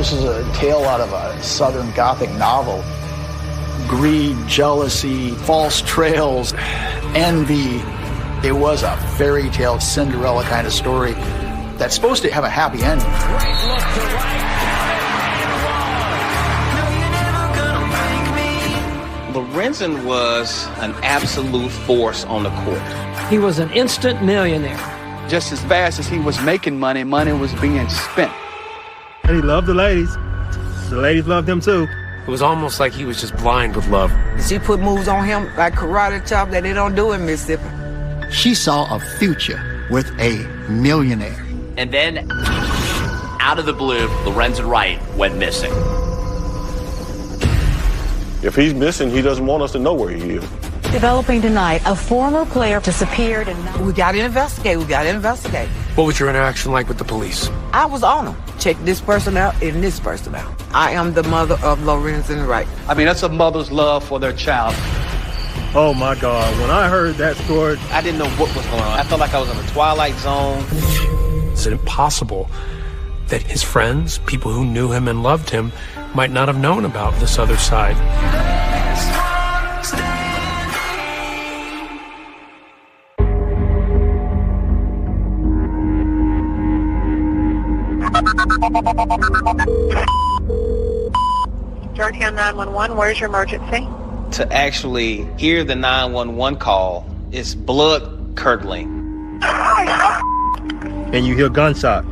This is a tale out of a Southern Gothic novel. Greed, jealousy, false trails, envy. It was a fairy tale Cinderella kind of story that's supposed to have a happy ending. Lorenzen was an absolute force on the court. He was an instant millionaire. Just as fast as he was making money, money was being spent. And he loved the ladies. The ladies loved him too. It was almost like he was just blind with love. She put moves on him like karate chop that they don't do in Mississippi. She saw a future with a millionaire. And then, out of the blue, Lorenzen Wright went missing. If he's missing, he doesn't want us to know where he is. Developing tonight, a former player disappeared and... We got to investigate. What was your interaction like with the police? I was on them. Check this person out and this person out. I am the mother of Lorenzen Wright. I mean, that's a mother's love for their child. Oh my God, when I heard that story, I didn't know what was going on. I felt like I was in the Twilight Zone. Is it impossible that his friends, people who knew him and loved him, might not have known about this other side? Georgetown 911, where's your emergency? To actually hear the 911 call is blood curdling. and you hear gunshot.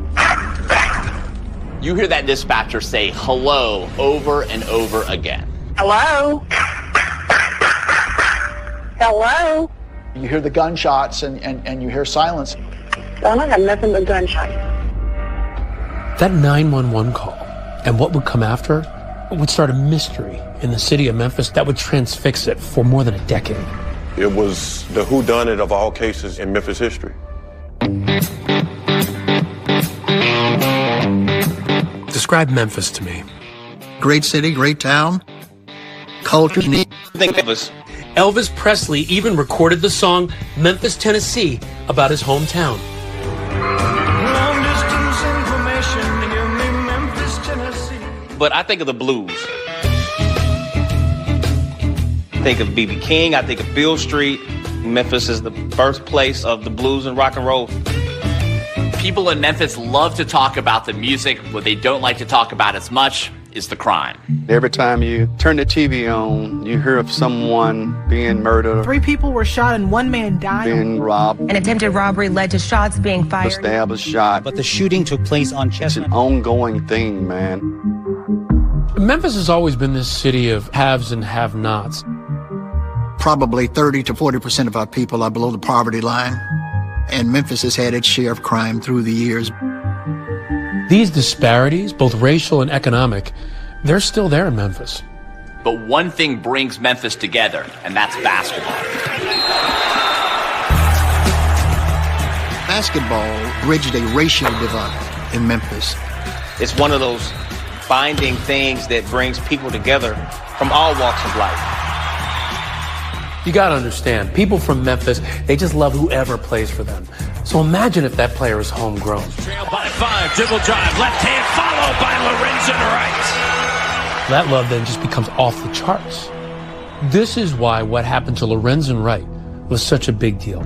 You hear that dispatcher say hello over and over again. Hello? Hello? You hear the gunshots and you hear silence. Well, I have nothing but gunshots. That 911 call and what would come after would start a mystery in the city of Memphis that would transfix it for more than a decade. It was the whodunit of all cases in Memphis history. Describe Memphis to me. Great city, great town, culture. Elvis Presley even recorded the song Memphis, Tennessee about his hometown. Long distance information, give me Memphis, Tennessee. But I think of the blues. I think of B.B. King, I think of Beale Street. Memphis is the birthplace of the blues and rock and roll. People in Memphis love to talk about the music. What they don't like to talk about as much is the crime. Every time you turn the TV on, you hear of someone being murdered. 3 people were shot and 1 man died. Being robbed. An attempted robbery led to shots being fired. Stab, a shot. But the shooting took place on Chestnut. It's an ongoing thing, man. Memphis has always been this city of haves and have-nots. Probably 30 to 40% of our people are below the poverty line. And Memphis has had its share of crime through the years. These disparities, both racial and economic, they're still there in Memphis. But one thing brings Memphis together, and that's basketball. Basketball bridged a racial divide in Memphis. It's one of those binding things that brings people together from all walks of life. You gotta understand, people from Memphis, they just love whoever plays for them. So imagine if that player is homegrown. Trail by 5, dribble drive, left hand followed by Lorenzen Wright. That love then just becomes off the charts. This is why what happened to Lorenzen Wright was such a big deal.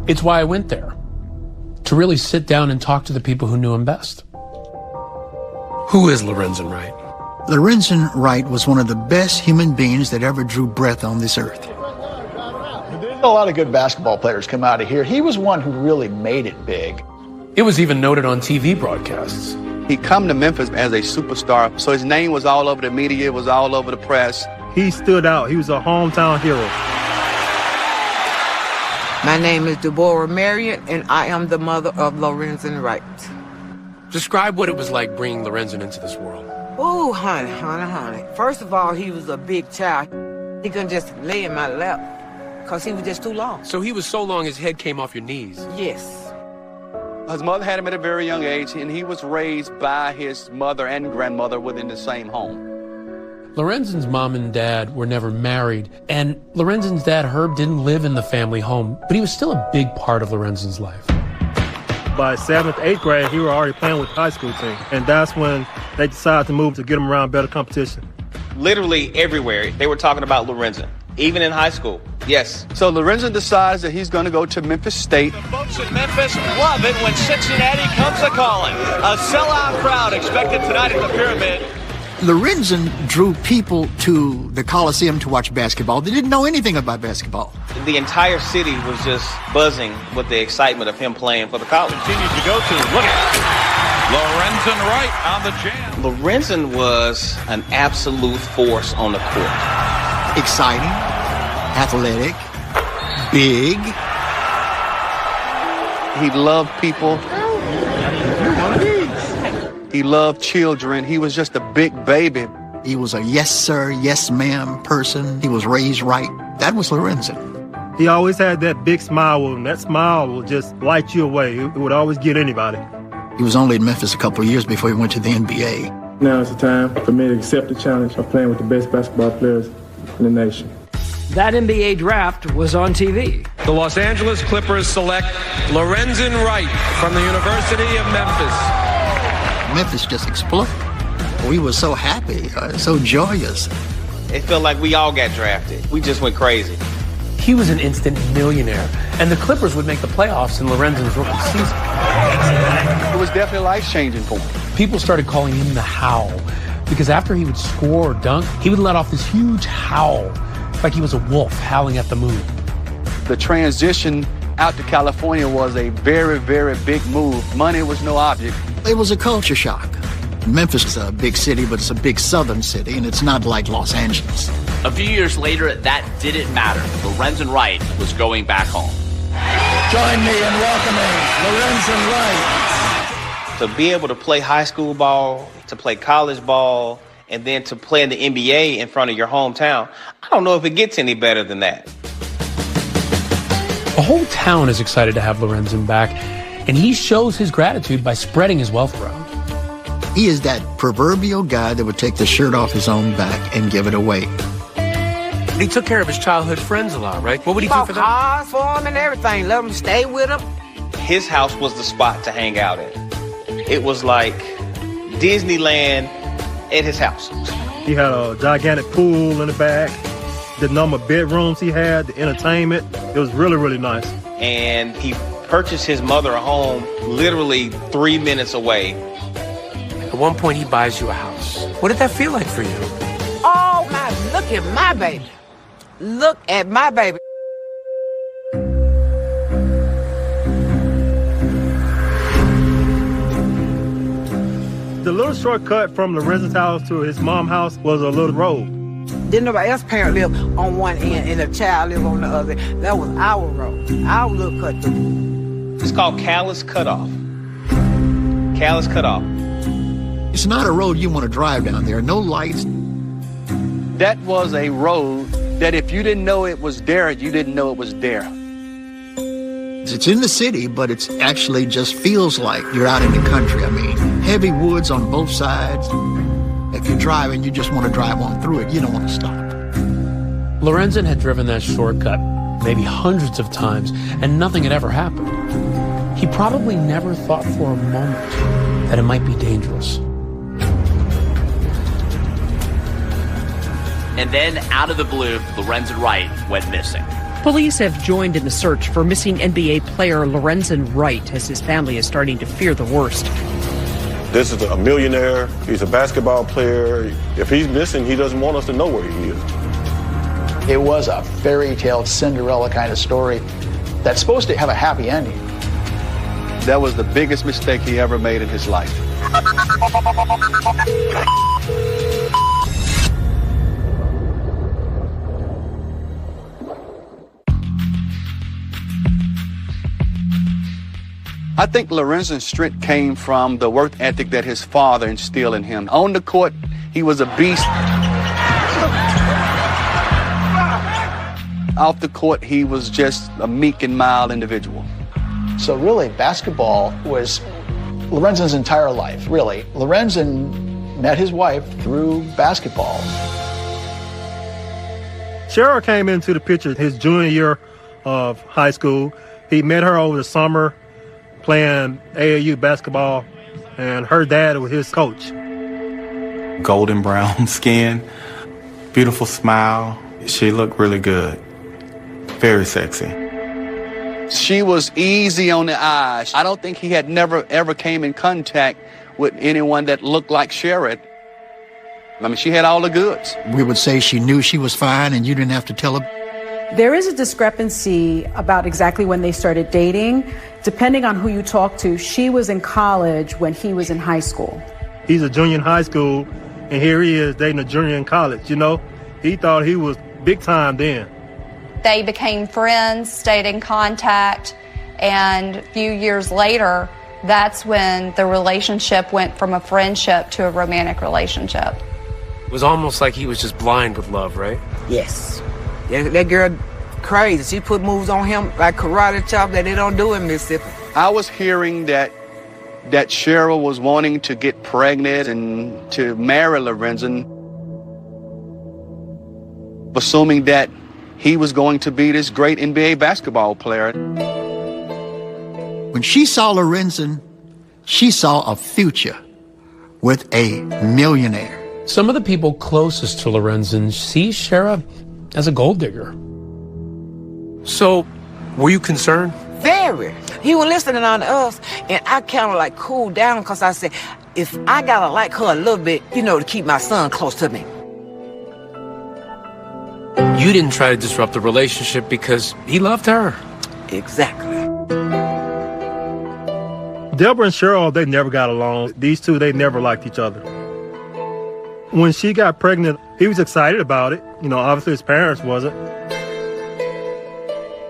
It's why I went there, to really sit down and talk to the people who knew him best. Who is Lorenzen Wright? Lorenzen Wright was one of the best human beings that ever drew breath on this earth. A lot of good basketball players come out of here. He was one who really made it big. It was even noted on TV broadcasts. He come to Memphis as a superstar, so his name was all over the media, was all over the press. He stood out. He was a hometown hero. My name is Deborah Marion, and I am the mother of Lorenzen Wright. Describe what it was like bringing Lorenzen into this world. Ooh, honey. First of all, he was a big child. He couldn't just lay in my lap, because he was just too long. So he was so long his head came off your knees? Yes. His mother had him at a very young age, and he was raised by his mother and grandmother within the same home. Lorenzen's mom and dad were never married, and Lorenzen's dad, Herb, didn't live in the family home, but he was still a big part of Lorenzen's life. By 7th, 8th grade, he was already playing with the high school team. And that's when they decided to move to get him around better competition. Literally everywhere, they were talking about Lorenzen, even in high school. Yes. So Lorenzen decides that he's going to go to Memphis State. The folks in Memphis love it when Cincinnati comes a-calling. A sellout crowd expected tonight at the Pyramid. Lorenzen drew people to the Coliseum to watch basketball. They didn't know anything about basketball. The entire city was just buzzing with the excitement of him playing for the college. Continues to go to, look at Lorenzen Wright on the jam. Lorenzen was an absolute force on the court. Exciting, athletic, big. He loved people. He loved children. He was just a big baby. He was a yes sir, yes ma'am person. He was raised right. That was Lorenzen. He always had that big smile with him. That smile would just light you away. It would always get anybody. He was only in Memphis a couple of years before he went to the NBA. Now is the time for me to accept the challenge of playing with the best basketball players in the nation. That NBA draft was on TV. The Los Angeles Clippers select Lorenzen Wright from the University of Memphis. Memphis just exploded. We were so happy, so joyous. It felt like we all got drafted. We just went crazy. He was an instant millionaire, and the Clippers would make the playoffs in Lorenzen's rookie season. It was definitely life-changing for him. People started calling him the Howl, because after he would score or dunk, he would let off this huge howl, like he was a wolf howling at the moon. The transition out to California was a very, very big move. Money was no object. It was a culture shock. Memphis is a big city, but it's a big southern city, and it's not like Los Angeles. A few years later, that didn't matter. Lorenzen Wright was going back home. Join me in welcoming Lorenzen Wright. To be able to play high school ball, to play college ball, and then to play in the NBA in front of your hometown, I don't know if it gets any better than that. The whole town is excited to have Lorenzen back, and he shows his gratitude by spreading his wealth around. He is that proverbial guy that would take the shirt off his own back and give it away. He took care of his childhood friends a lot, right? What would he do for them? Cars for him and everything. Let him stay with him. His house was the spot to hang out in. It was like Disneyland at his house. He had a gigantic pool in the back. The number of bedrooms he had, the entertainment, it was really, really nice. And he purchased his mother a home literally 3 minutes away. At one point, he buys you a house. What did that feel like for you? Oh, my, look at my baby. Look at my baby. The little shortcut from Lorenzen's house to his mom's house was a little road. Didn't nobody else parent live on one end and the child live on the other. That was our road, our little cut through. It's called Callis Cutoff. Callis Cutoff. It's not a road you want to drive down there. No lights. That was a road that if you didn't know it was there, you didn't know it was there. It's in the city, but it's actually just feels like you're out in the country. I mean, heavy woods on both sides. If you're driving, you just want to drive on through it. You don't want to stop. Lorenzen had driven that shortcut maybe hundreds of times, and nothing had ever happened. He probably never thought for a moment that it might be dangerous. And then, out of the blue, Lorenzen Wright went missing. Police have joined in the search for missing NBA player Lorenzen Wright as his family is starting to fear the worst. This is a millionaire. He's a basketball player. If he's missing, he doesn't want us to know where he is. It was a fairy tale Cinderella kind of story that's supposed to have a happy ending. That was the biggest mistake he ever made in his life. I think Lorenzen's strength came from the work ethic that his father instilled in him. On the court, he was a beast. Off the court, he was just a meek and mild individual. So really, basketball was Lorenzen's entire life, really. Lorenzen met his wife through basketball. Cheryl came into the picture his junior year of high school. He met her over the summer, playing AAU basketball, and her dad was his coach. Golden brown skin, beautiful smile. She looked really good. Very sexy. She was easy on the eyes. I don't think he had never, ever came in contact with anyone that looked like Sherrod. I mean, she had all the goods. We would say she knew she was fine and you didn't have to tell her. There is a discrepancy about exactly when they started dating. Depending on who you talk to, she was in college when he was in high school. He's a junior in high school, and here he is dating a junior in college, you know? He thought he was big time then. They became friends, stayed in contact, and a few years later, that's when the relationship went from a friendship to a romantic relationship. It was almost like he was just blind with love, right? Yes. That girl crazy. She put moves on him like karate chop that they don't do in Mississippi. I was hearing that Cheryl was wanting to get pregnant and to marry Lorenzen, assuming that he was going to be this great NBA basketball player. When she saw Lorenzen, she saw a future with a millionaire. Some of the people closest to Lorenzen see Shara as a gold digger. So, were you concerned? Very. He was listening on us, and I kind of like cooled down because I said, if I gotta like her a little bit, you know, to keep my son close to me. You didn't try to disrupt the relationship because he loved her. Exactly. Deborah and Cheryl, they never got along. These two, they never liked each other. When she got pregnant, he was excited about it. You know, obviously his parents wasn't.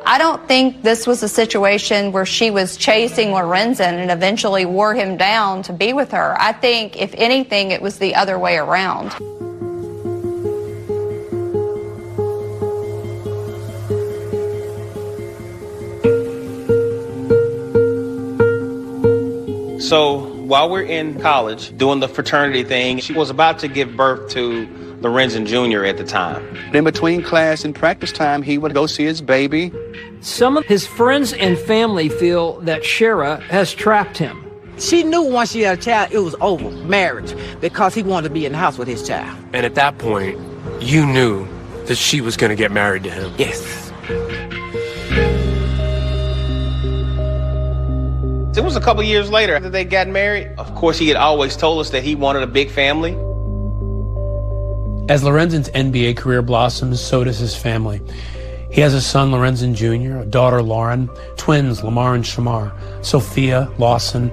I don't think this was a situation where she was chasing Lorenzen and eventually wore him down to be with her. I think, if anything, it was the other way around. So while we're in college doing the fraternity thing, she was about to give birth to Lorenzen Jr. at the time. In between class and practice time, he would go see his baby. Some of his friends and family feel that Shara has trapped him. She knew once she had a child, it was over, marriage, because he wanted to be in the house with his child. And at that point, you knew that she was going to get married to him. Yes. It was a couple years later that they got married. Of course, he had always told us that he wanted a big family. As Lorenzen's NBA career blossoms, so does his family. He has a son, Lorenzen Jr., a daughter, Lauren, twins, Lamar and Shamar, Sophia, Lawson,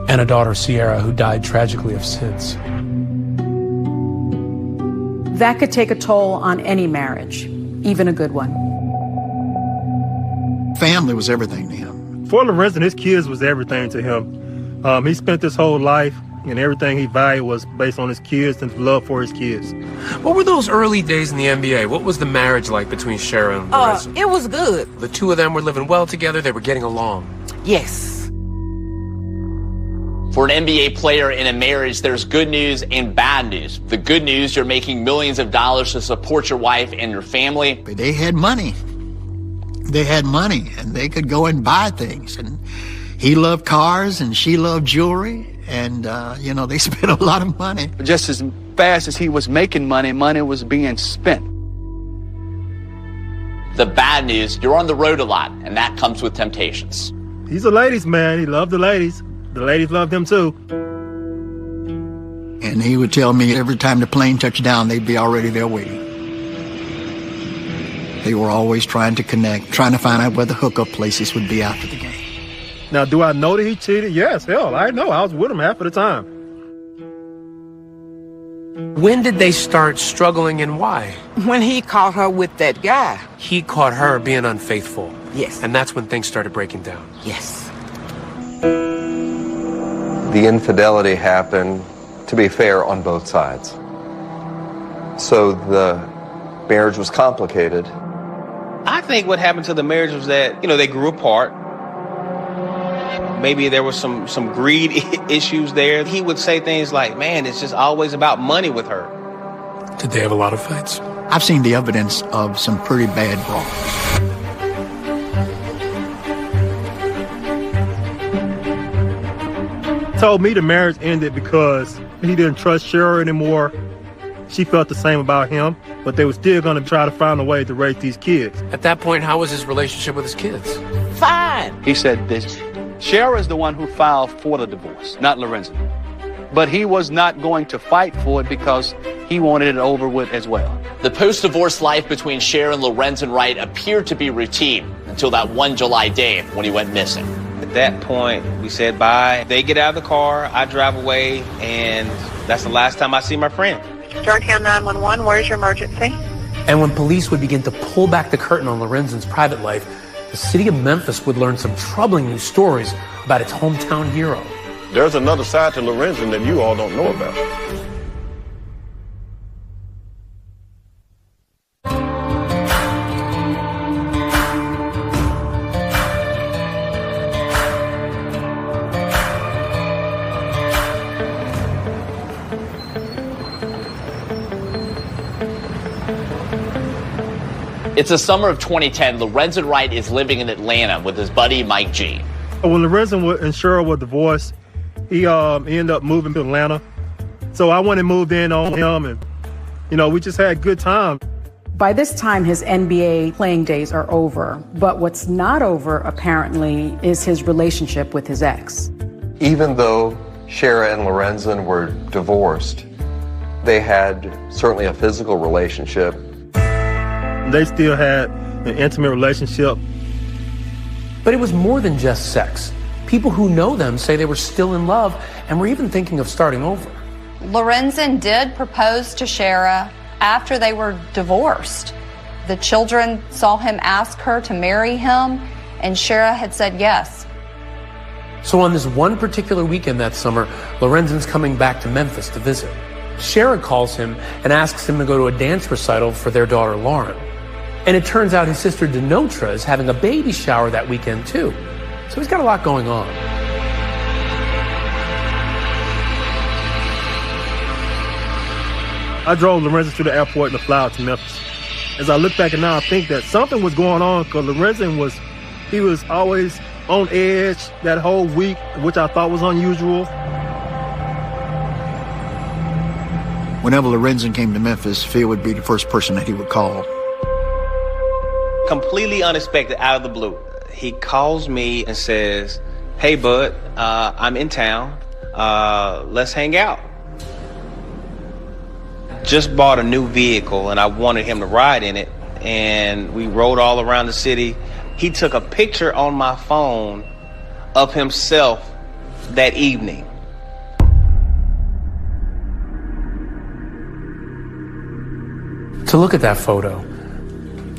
and a daughter, Sierra, who died tragically of SIDS. That could take a toll on any marriage, even a good one. Family was everything to him. For Lorenzen, his kids was everything to him. He spent his whole life, and everything he valued was based on his kids and love for his kids. What were those early days in the NBA? What was the marriage like between Shara and Lorenzen? It was good. The two of them were living well together. They were getting along. Yes. For an NBA player in a marriage, there's good news and bad news. The good news, you're making millions of dollars to support your wife and your family. They had money. They had money, and they could go and buy things. And he loved cars, and she loved jewelry. And, you know, they spent a lot of money. Just as fast as he was making money, money was being spent. The bad news, you're on the road a lot, and that comes with temptations. He's a ladies' man. He loved the ladies. The ladies loved him, too. And he would tell me every time the plane touched down, they'd be already there waiting. They were always trying to connect, trying to find out where the hookup places would be after the game. Now, do I know that he cheated? Yes, hell, I know. I was with him half of the time. When did they start struggling and why? When he caught her with that guy. He caught her being unfaithful. Yes. And that's when things started breaking down. Yes. The infidelity happened, to be fair, on both sides. So the marriage was complicated. I think what happened to the marriage was that, you know, they grew apart. Maybe there was some greed issues there. He would say things like, man, it's just always about money with her. Did they have a lot of fights? I've seen the evidence of some pretty bad brawls. Told me the marriage ended because he didn't trust Cheryl anymore. She felt the same about him, but they were still going to try to find a way to raise these kids. At that point, how was his relationship with his kids? Fine. He said this, Cheryl is the one who filed for the divorce, not Lorenzen. But he was not going to fight for it because he wanted it over with as well. The post-divorce life between Cher and Lorenzen Wright appeared to be routine until that one July day when he went missing. At that point, we said bye. They get out of the car, I drive away, and that's the last time I see my friend. Georgetown 911, where's your emergency? And when police would begin to pull back the curtain on Lorenzen's private life, the city of Memphis would learn some troubling new stories about its hometown hero. There's another side to Lorenzen that you all don't know about. It's the summer of 2010. Lorenzen Wright is living in Atlanta with his buddy Mike G. When Lorenzen and Cheryl were divorced, he ended up moving to Atlanta. So I went and moved in on him, and, we just had a good time. By this time, his NBA playing days are over. But what's not over, apparently, is his relationship with his ex. Even though Shara and Lorenzen were divorced, they had certainly a physical relationship. They still had an intimate relationship. But it was more than just sex. People who know them say they were still in love and were even thinking of starting over. Lorenzen did propose to Shara after they were divorced. The children saw him ask her to marry him, and Shara had said yes. So on this one particular weekend that summer, Lorenzen's coming back to Memphis to visit. Shara calls him and asks him to go to a dance recital for their daughter, Lauren. And it turns out his sister Denotra is having a baby shower that weekend too. So he's got a lot going on. I drove Lorenzen to the airport and fly out to Memphis. As I look back and now I think that something was going on because Lorenzen was always on edge that whole week, which I thought was unusual. Whenever Lorenzen came to Memphis, Phil would be the first person that he would call. Completely unexpected, out of the blue. He calls me and says, "Hey, bud, I'm in town. Let's hang out." Just bought a new vehicle and I wanted him to ride in it, and we rode all around the city. He took a picture on my phone of himself that evening. To look at that photo,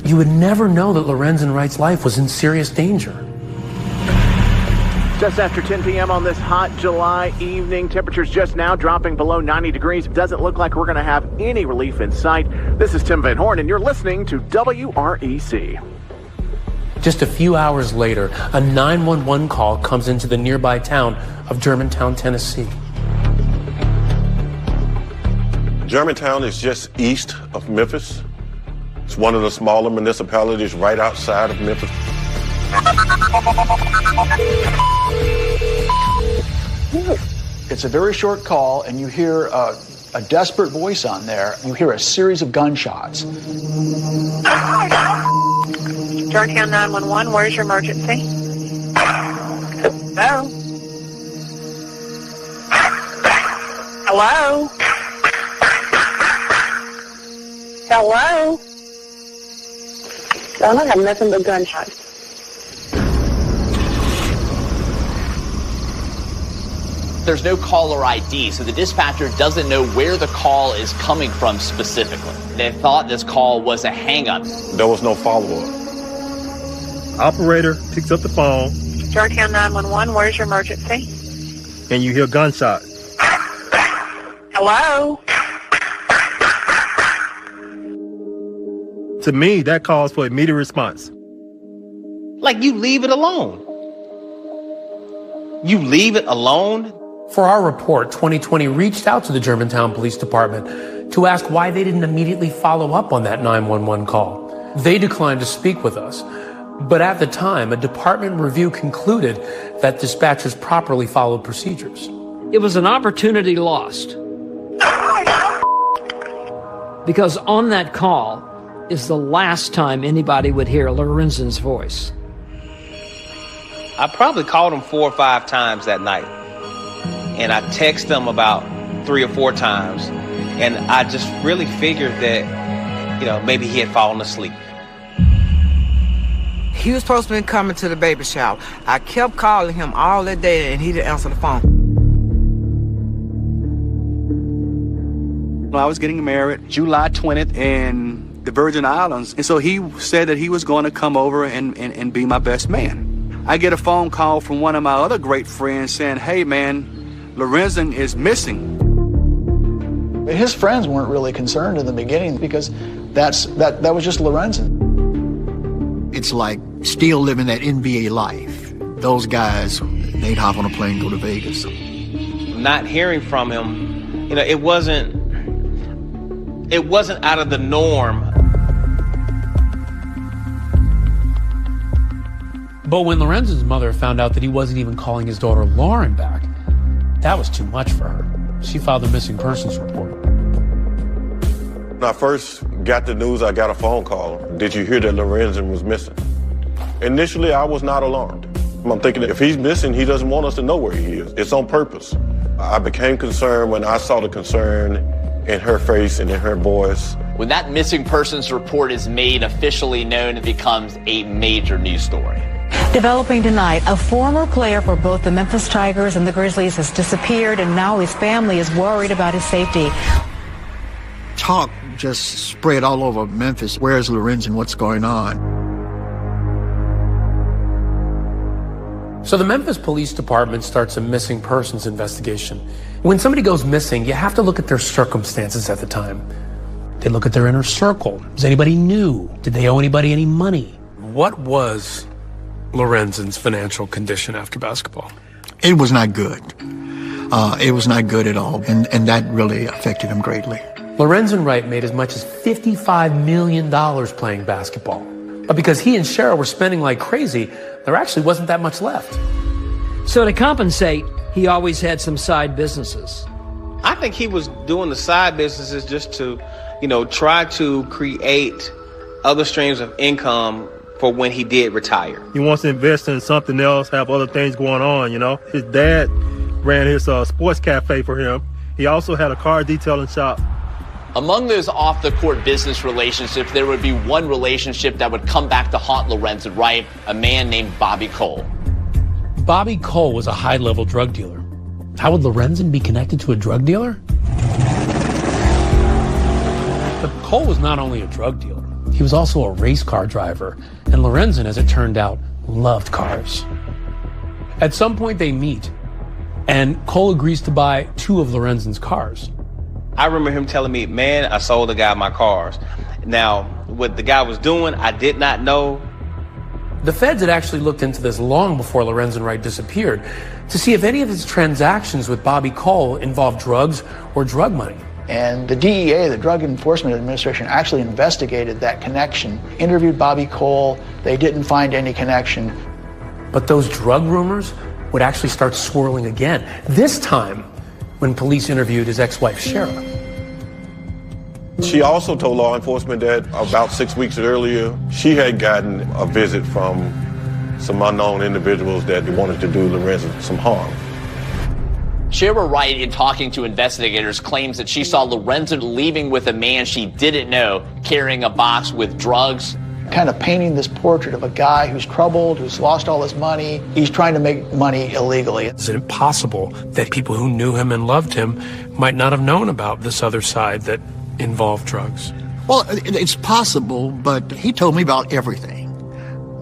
you would never know that Lorenzen Wright's life was in serious danger. Just after 10 p.m. on this hot July evening, temperatures just now dropping below 90 degrees. Doesn't look like we're going to have any relief in sight. This is Tim Van Horn, and you're listening to WREC. Just a few hours later, a 911 call comes into the nearby town of Germantown, Tennessee. Germantown is just east of Memphis. It's one of the smaller municipalities right outside of Memphis. It's a very short call, and you hear a desperate voice on there. You hear a series of gunshots. Georgetown 911, where's your emergency? Hello? Hello? Hello? I don't have nothing but gunshots. There's no caller ID, so the dispatcher doesn't know where the call is coming from specifically. They thought this call was a hang-up. There was no follow-up. Operator picks up the phone. Georgetown 911, where's your emergency? And you hear gunshots. Hello? To me, that calls for immediate response. Like, you leave it alone. You leave it alone? For our report, 2020 reached out to the Germantown Police Department to ask why they didn't immediately follow up on that 911 call. They declined to speak with us. But at the time, a department review concluded that dispatchers properly followed procedures. It was an opportunity lost. Because on that call is the last time anybody would hear Lorenzen's voice. I probably called him 4 or 5 times that night. And I texted him about 3 or 4 times. And I just really figured that, maybe he had fallen asleep. He was supposed to be coming to the baby shower. I kept calling him all that day and he didn't answer the phone. I was getting married July 20th in the Virgin Islands. And so he said that he was going to come over and be my best man. I get a phone call from one of my other great friends saying, hey man, Lorenzen is missing. His friends weren't really concerned in the beginning because that was just Lorenzen. It's like still living that NBA life. Those guys, they'd hop on a plane and go to Vegas. Not hearing from him, it wasn't out of the norm. But when Lorenzen's mother found out that he wasn't even calling his daughter Lauren back, that was too much for her. She filed a missing persons report. When I first got the news, I got a phone call. Did you hear that Lorenzen was missing? Initially, I was not alarmed. I'm thinking if he's missing, he doesn't want us to know where he is. It's on purpose. I became concerned when I saw the concern in her face and in her voice. When that missing persons report is made officially known, it becomes a major news story. Developing tonight, a former player for both the Memphis Tigers and the Grizzlies has disappeared, and now his family is worried about his safety. Talk just spread all over Memphis. Where's Lorenzen? What's going on? So the Memphis Police Department starts a missing persons investigation. When somebody goes missing, you have to look at their circumstances at the time. They look at their inner circle. Is anybody new? Did they owe anybody any money? What was Lorenzen's financial condition after basketball? It was not good. It was not good at all, and that really affected him greatly. Lorenzen Wright made as much as $55 million playing basketball. But because he and Cheryl were spending like crazy, there actually wasn't that much left. So to compensate, he always had some side businesses. I think he was doing the side businesses just to, try to create other streams of income for when he did retire. He wants to invest in something else, have other things going on, His dad ran his sports cafe for him. He also had a car detailing shop. Among those off-the-court business relationships, there would be one relationship that would come back to haunt Lorenzen Wright, a man named Bobby Cole. Bobby Cole was a high-level drug dealer. How would Lorenzen be connected to a drug dealer? But Cole was not only a drug dealer, he was also a race car driver, and Lorenzen, as it turned out, loved cars. At some point they meet, and Cole agrees to buy 2 of Lorenzen's cars. I remember him telling me, man, I sold the guy my cars. Now, what the guy was doing, I did not know. The feds had actually looked into this long before Lorenzen Wright disappeared to see if any of his transactions with Bobby Cole involved drugs or drug money. And the DEA, the Drug Enforcement Administration, actually investigated that connection, interviewed Bobby Cole. They didn't find any connection. But those drug rumors would actually start swirling again, this time when police interviewed his ex-wife, Cheryl. She also told law enforcement that about 6 weeks earlier, she had gotten a visit from some unknown individuals that wanted to do Lorenzen some harm. Cheryl Wright, in talking to investigators, claims that she saw Lorenzen leaving with a man she didn't know, carrying a box with drugs. Kind of painting this portrait of a guy who's troubled, who's lost all his money. He's trying to make money illegally. Is it possible that people who knew him and loved him might not have known about this other side that involved drugs? Well, it's possible, but he told me about everything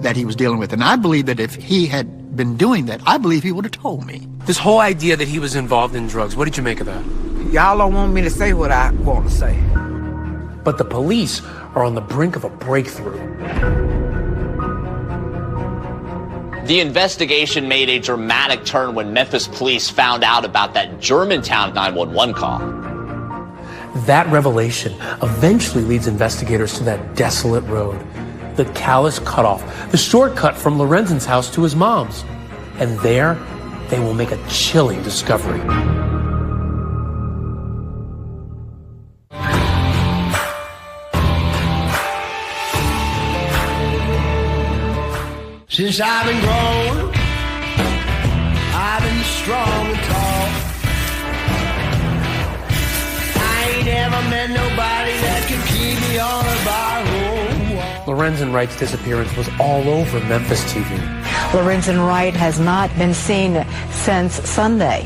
that he was dealing with. And I believe that if he had been doing that, I believe he would have told me. This whole idea that he was involved in drugs, what did you make of that? Y'all don't want me to say what I want to say. But the police are on the brink of a breakthrough. The investigation made a dramatic turn when Memphis police found out about that Germantown 911 call. That revelation eventually leads investigators to that desolate road, the Calais Cutoff, the shortcut from Lorenzen's house to his mom's. And there, they will make a chilling discovery. Since I've been grown, I've been strong and tall. I ain't ever met nobody that could keep me on a bar wall. Lorenzen Wright's disappearance was all over Memphis TV. Lorenzen Wright has not been seen since Sunday.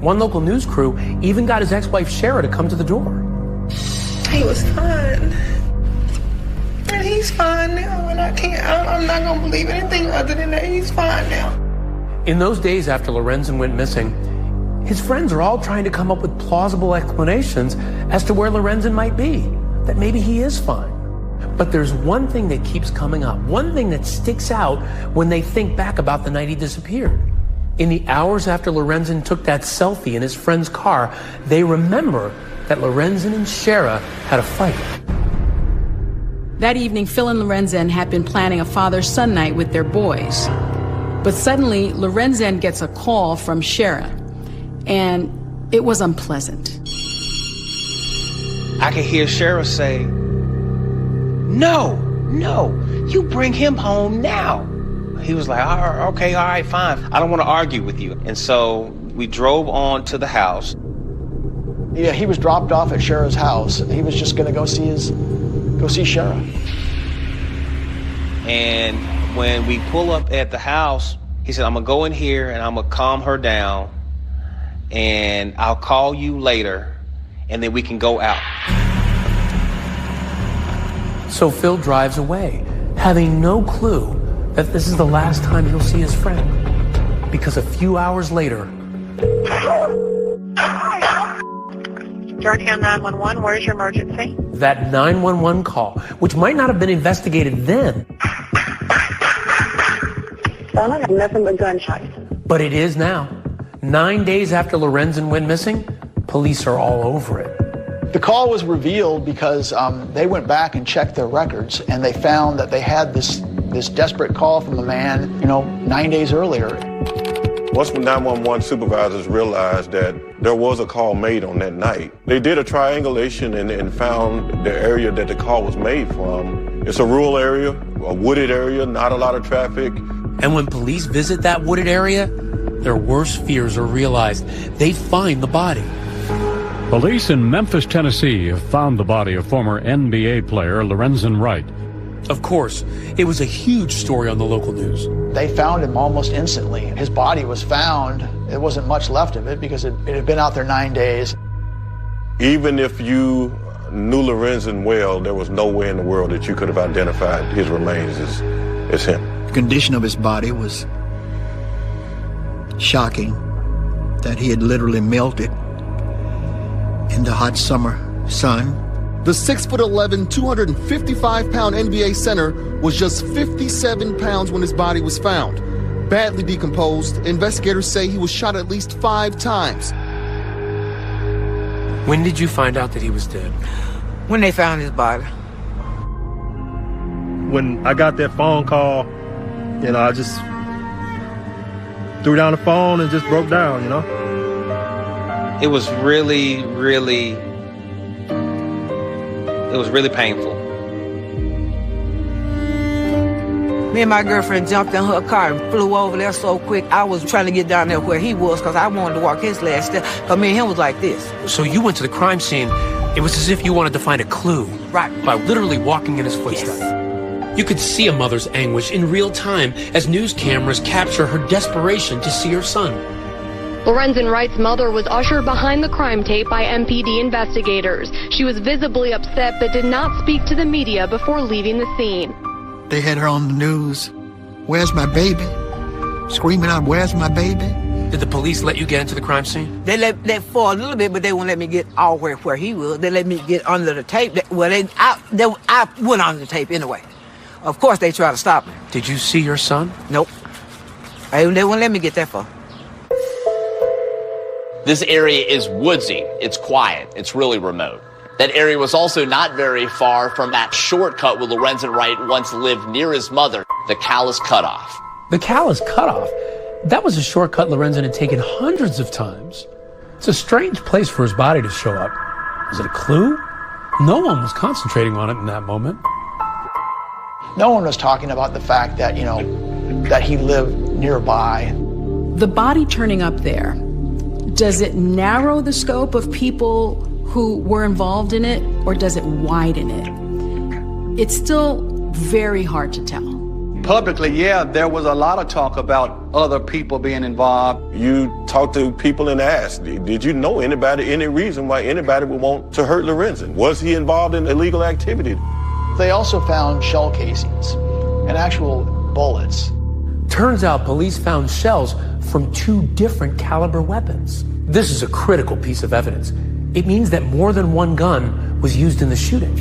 One local news crew even got his ex-wife Shara to come to the door. He was fine. And he's fine now, and I'm not going to believe anything other than that. He's fine now. In those days after Lorenzen went missing, his friends are all trying to come up with plausible explanations as to where Lorenzen might be, that maybe he is fine. But there's one thing that keeps coming up, one thing that sticks out when they think back about the night he disappeared. In the hours after Lorenzen took that selfie in his friend's car, they remember that Lorenzen and Shara had a fight. That evening, Phil and Lorenzen had been planning a father-son night with their boys. But suddenly, Lorenzen gets a call from Shara, and it was unpleasant. I could hear Shara say, no, you bring him home now. He was like, okay, all right, fine. I don't want to argue with you. And so we drove on to the house. Yeah, he was dropped off at Shara's house. He was just going to go see Shara. And when we pull up at the house, he said, I'm going to go in here and I'm going to calm her down and I'll call you later and then we can go out. So Phil drives away, having no clue that this is the last time he'll see his friend. Because a few hours later... Georgetown 911, where's your emergency? That 911 call, which might not have been investigated then. Sound like nothing but gunshots. But it is now. 9 days after Lorenzen went missing, police are all over it. The call was revealed because they went back and checked their records, and they found that they had this desperate call from a man, 9 days earlier. Once the 911 supervisors realized that there was a call made on that night, they did a triangulation and found the area that the call was made from. It's a rural area, a wooded area, not a lot of traffic. And when police visit that wooded area, their worst fears are realized. They find the body. Police in Memphis, Tennessee have found the body of former NBA player Lorenzen Wright. Of course, it was a huge story on the local news. They found him almost instantly. His body was found. There wasn't much left of it because it had been out there 9 days. Even if you knew Lorenzen well, there was no way in the world that you could have identified his remains as him. The condition of his body was shocking, that he had literally melted in the hot summer sun. The 6'11", 255-pound NBA center was just 57 pounds when his body was found. Badly decomposed, investigators say he was shot at least 5 times. When did you find out that he was dead? When they found his body. When I got that phone call, I just threw down the phone and just broke down, It was really painful. Me and my girlfriend jumped in her car and flew over there so quick. I was trying to get down there where he was because I wanted to walk his last step. Because me and him was like this. So you went to the crime scene. It was as if you wanted to find a clue. Right. By literally walking in his footsteps. Yes. You could see a mother's anguish in real time as news cameras capture her desperation to see her son. Lorenzen Wright's mother was ushered behind the crime tape by MPD investigators. She was visibly upset but did not speak to the media before leaving the scene. They had her on the news. Where's my baby? Screaming out, where's my baby? Did the police let you get into the crime scene? They let for a little bit, but they wouldn't let me get all where he was. They let me get under the tape. I went under the tape anyway. Of course, they tried to stop me. Did you see your son? Nope. They wouldn't let me get that far. This area is woodsy. It's quiet. It's really remote. That area was also not very far from that shortcut where Lorenzen Wright once lived near his mother, the Calais Cutoff. The Calais Cutoff? That was a shortcut Lorenzen had taken hundreds of times. It's a strange place for his body to show up. Was it a clue? No one was concentrating on it in that moment. No one was talking about the fact that, that he lived nearby. The body turning up there, does it narrow the scope of people who were involved in it, or does it widen it? It's still very hard to tell. Publicly, yeah, there was a lot of talk about other people being involved. You talked to people and asked, did you know anybody, any reason why anybody would want to hurt Lorenzen? Was he involved in illegal activity? They also found shell casings and actual bullets. Turns out police found shells from 2 different caliber weapons. This is a critical piece of evidence. It means that more than one gun was used in the shooting.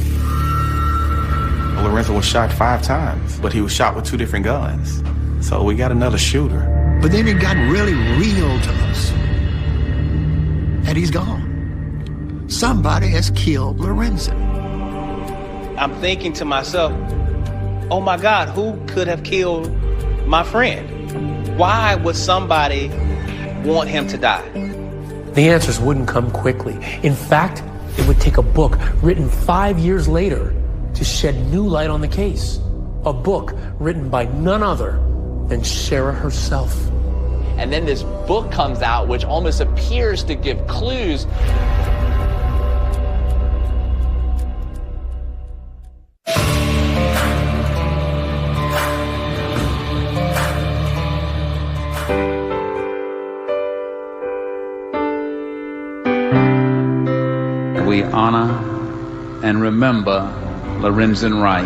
Lorenzen was shot 5 times, but he was shot with 2 different guns. So we got another shooter. But then it got really real to us. And he's gone. Somebody has killed Lorenzen. I'm thinking to myself, oh my God, who could have killed my friend? Why would somebody want him to die? The answers wouldn't come quickly. In fact, it would take a book written 5 years later to shed new light on the case. A book written by none other than Shara herself. And then this book comes out, which almost appears to give clues. We honor and remember Lorenzen Wright.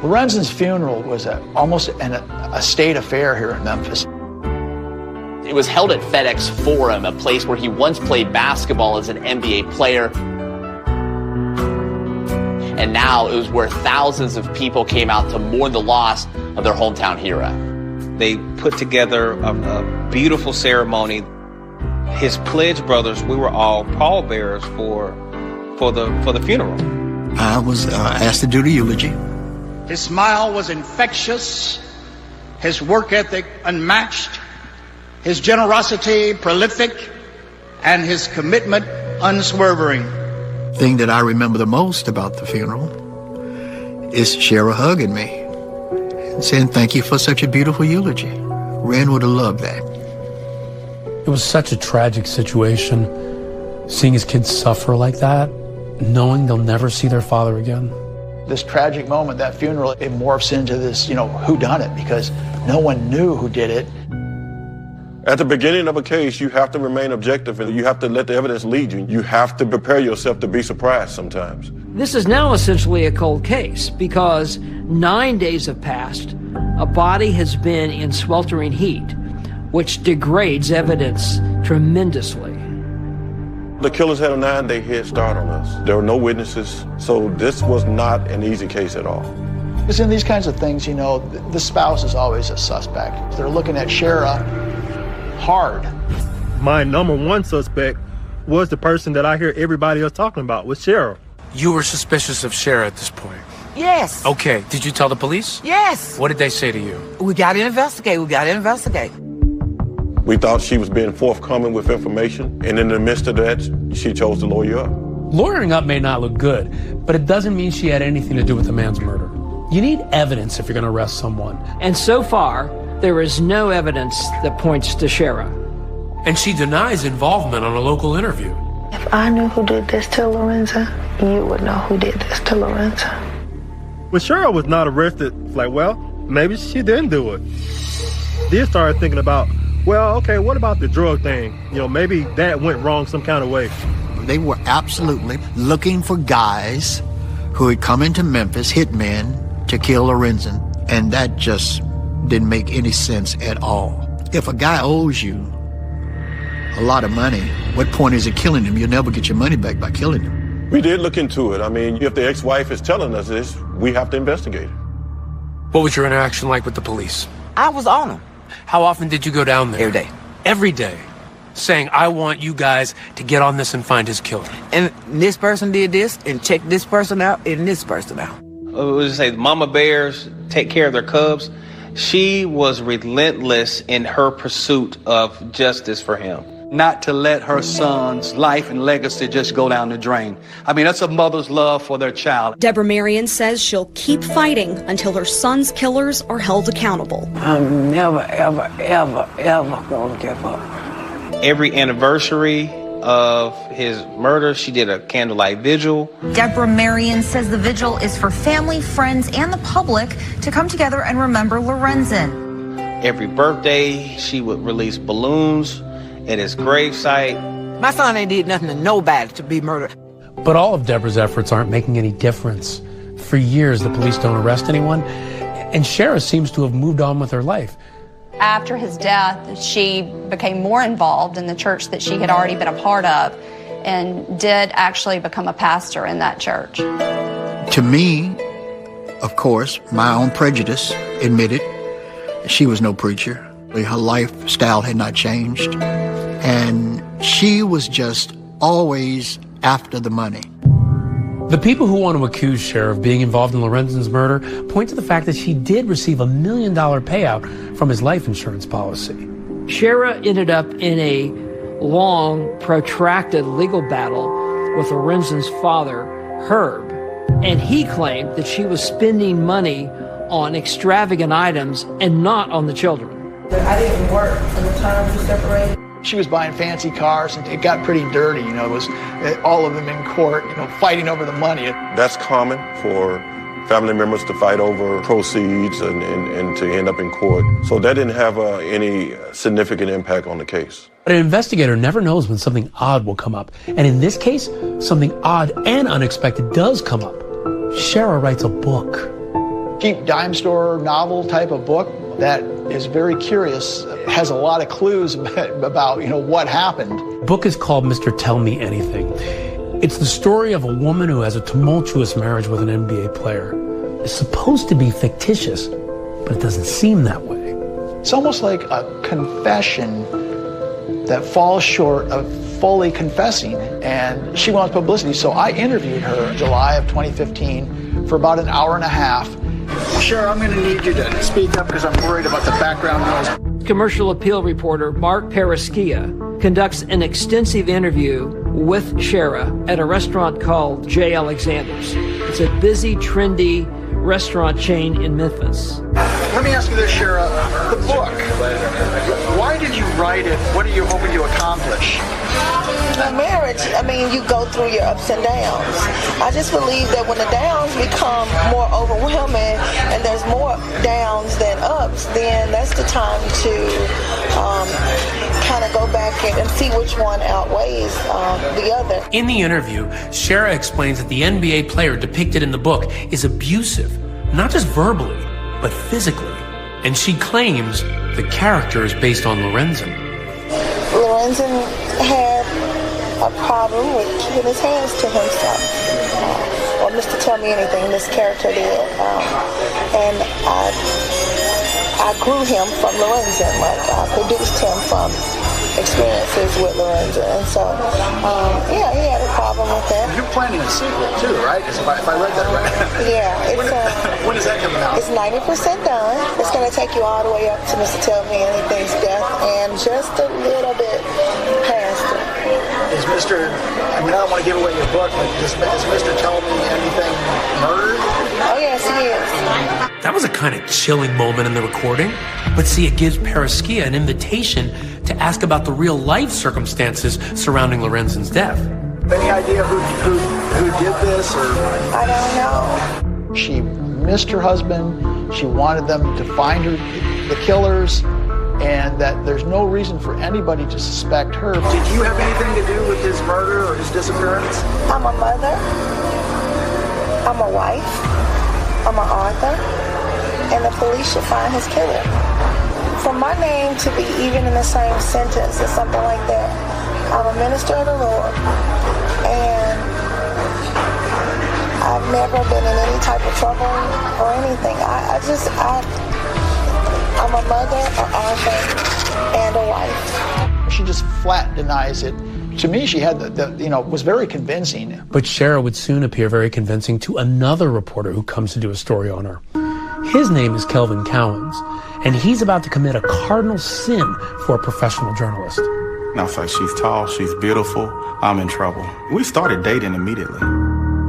Lorenzen's funeral was almost a state affair here in Memphis. It was held at FedEx Forum, a place where he once played basketball as an NBA player. And now it was where thousands of people came out to mourn the loss of their hometown hero. They put together a beautiful ceremony. His pledge brothers, we were all pallbearers for the funeral. I was asked to do the eulogy. His smile was infectious, his work ethic unmatched, his generosity prolific, and his commitment unswerving. The thing that I remember the most about the funeral is Shara hugging me and saying, "Thank you for such a beautiful eulogy." Ren would have loved that. It was such a tragic situation, seeing his kids suffer like that, knowing they'll never see their father again. This tragic moment, that funeral, it morphs into this, whodunit, because no one knew who did it. At the beginning of a case, you have to remain objective and you have to let the evidence lead you. You have to prepare yourself to be surprised sometimes. This is now essentially a cold case because 9 days have passed. A body has been in sweltering heat, which degrades evidence tremendously. The killers had a 9-day head start on us. There were no witnesses, so this was not an easy case at all. Because in these kinds of things, the spouse is always a suspect. They're looking at Shara hard. My number one suspect was the person that I hear everybody else talking about, was Shara. You were suspicious of Shara at this point? Yes. Okay. Did you tell the police? Yes. What did they say to you? We got to investigate. We thought she was being forthcoming with information, and in the midst of that, she chose to lawyer up. Lawyering up may not look good, but it doesn't mean she had anything to do with the man's murder. You need evidence if you're going to arrest someone. And so far, there is no evidence that points to Shara. And she denies involvement on a local interview. If I knew who did this to Lorenzen, you would know who did this to Lorenzen. When Shara was not arrested, maybe she didn't do it. Then started thinking about, okay, what about the drug thing? Maybe that went wrong some kind of way. They were absolutely looking for guys who had come into Memphis, hitmen, to kill Lorenzen, and that just didn't make any sense at all. If a guy owes you a lot of money, what point is it killing him? You'll never get your money back by killing him. We did look into it. I mean, if the ex-wife is telling us this, we have to investigate. What was your interaction like with the police? I was on them. How often did you go down there? Every day. Every day? Saying, I want you guys to get on this and find his killer. And this person did this, and check this person out, and this person out. We would say mama bears take care of their cubs. She was relentless in her pursuit of justice for him. Not to let her son's life and legacy just go down the drain. I mean, that's a mother's love for their child. Deborah Marion says she'll keep fighting until her son's killers are held accountable. I'm never, ever, ever, ever gonna give up. Every anniversary of his murder, she did a candlelight vigil. Deborah Marion says the vigil is for family, friends, and the public to come together and remember Lorenzen. Every birthday, she would release balloons at his gravesite. My son ain't did nothing to nobody to be murdered. But all of Deborah's efforts aren't making any difference. For years, the police don't arrest anyone, and Shara seems to have moved on with her life. After his death, she became more involved in the church that she had already been a part of and did actually become a pastor in that church. To me, of course, my own prejudice admitted she was no preacher. Her lifestyle had not changed, and she was just always after the money. The people who want to accuse Shara of being involved in Lorenzen's murder point to the fact that she did receive $1 million payout from his life insurance policy. Shara ended up in a long, protracted legal battle with Lorenzen's father, Herb, and he claimed that she was spending money on extravagant items and not on the children. I didn't work from the time we separated. She was buying fancy cars, and it got pretty dirty. You know, it was all of them in court, you know, fighting over the money. That's common for family members to fight over proceeds and to end up in court. So that didn't have any significant impact on the case. But an investigator never knows when something odd will come up. And in this case, something odd and unexpected does come up. Shara writes a book. Cheap dime store novel type of book that is very curious, has a lot of clues about, you know, what happened. The book is called Mr. Tell Me Anything. It's the story of a woman who has a tumultuous marriage with an NBA player. It's supposed to be fictitious, but it doesn't seem that way. It's almost like a confession that falls short of fully confessing, and she wants publicity. So I interviewed her in July of 2015 for about an hour and a half. Shara, I'm going to need you to speak up because I'm worried about the background noise. Commercial appeal reporter Mark Paraschia conducts an extensive interview with Shara at a restaurant called J. Alexander's. It's a busy, trendy restaurant chain in Memphis. Let me ask you this, Shara. The book, why did you write it? What are you hoping to accomplish? The marriage, I mean, you go through your ups and downs. I just believe that when the downs become more overwhelming and there's more downs than ups, then that's the time to kind of go back and see which one outweighs the other. In the interview, Shara explains that the NBA player depicted in the book is abusive, not just verbally, but physically. And she claims the character is based on Lorenzen. Lorenzen had a problem with keeping his hands to himself. Or Mr. Tell Me Anything, this character did. And I grew him from Lorenzen. Like, I produced him from experiences with Lorenzen. And so, yeah, he had a problem with that. You're planning a sequel too, right? If I read that right. Yeah. When is that coming out? It's 90% done. It's going to take you all the way up to Mr. Tell Me Anything's death and just a little bit past it. Is Mr. I mean, I don't want to give away your book, but is Mr. Tell Me Anything murdered? Oh, yes, he is. That was a kind of chilling moment in the recording. But see, it gives Paraschia an invitation to ask about the real-life circumstances surrounding Lorenzen's death. Any idea who did this? Or I don't know. She missed her husband. She wanted them to find the killers, and that there's no reason for anybody to suspect her. Did you have anything to do with his murder or his disappearance? I'm a mother. I'm a wife. I'm an author. And the police should find his killer. For my name to be even in the same sentence or something like that, I'm a minister of the Lord. And I've never been in any type of trouble or anything. I'm a mother, an author, and a wife. She just flat denies it. To me, she had was very convincing. But Shara would soon appear very convincing to another reporter who comes to do a story on her. His name is Kelvin Cowens, and he's about to commit a cardinal sin for a professional journalist. And I was like, she's tall, she's beautiful, I'm in trouble. We started dating immediately.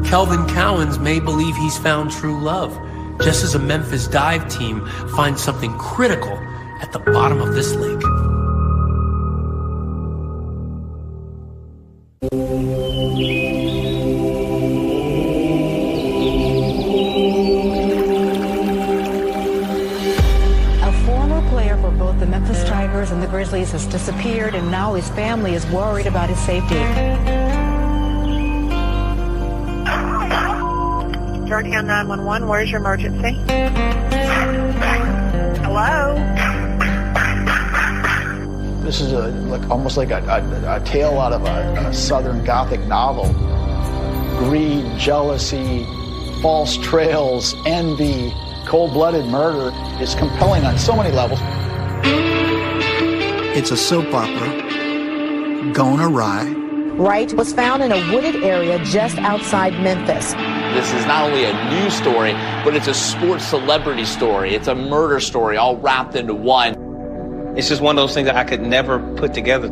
Kelvin Cowens may believe he's found true love, just as a Memphis dive team finds something critical at the bottom of this lake. And the Grizzlies has disappeared, and now his family is worried about his safety. Jordan 911, where's your emergency? Hello? This is almost like a tale out of a Southern Gothic novel. Greed, jealousy, false trails, envy, cold-blooded murder. It's compelling on so many levels. It's a soap opera gone awry. Wright was found in a wooded area just outside Memphis. This is not only a news story, but it's a sports celebrity story. It's a murder story all wrapped into one. It's just one of those things that I could never put together.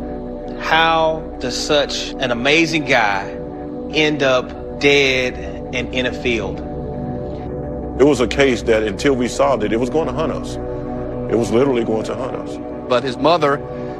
How does such an amazing guy end up dead and in a field? It was a case that until we solved it, it was going to hunt us. It was literally going to hunt us. But his mother,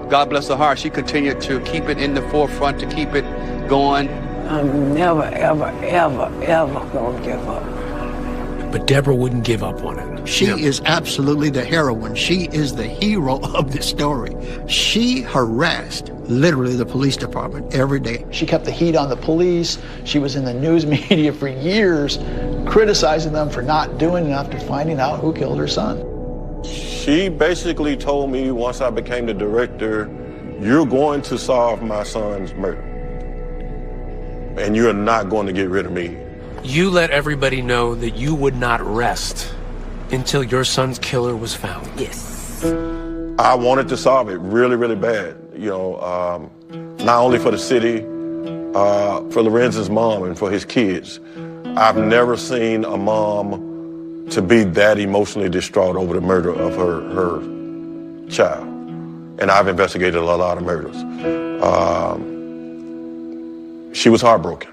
God bless her heart, she continued to keep it in the forefront, to keep it going. I'm never, ever, ever, ever gonna give up. But Deborah wouldn't give up on it. She is absolutely the heroine. She is the hero of this story. She harassed literally the police department every day. She kept the heat on the police. She was in the news media for years, criticizing them for not doing enough to finding out who killed her son. She basically told me once I became the director, you're going to solve my son's murder. And you're not going to get rid of me. You let everybody know that you would not rest until your son's killer was found. Yes. I wanted to solve it really, really bad. You know, not only for the city, for Lorenzen's mom and for his kids. I've never seen a mom to be that emotionally distraught over the murder of her child. And I've investigated a lot of murders. She was heartbroken.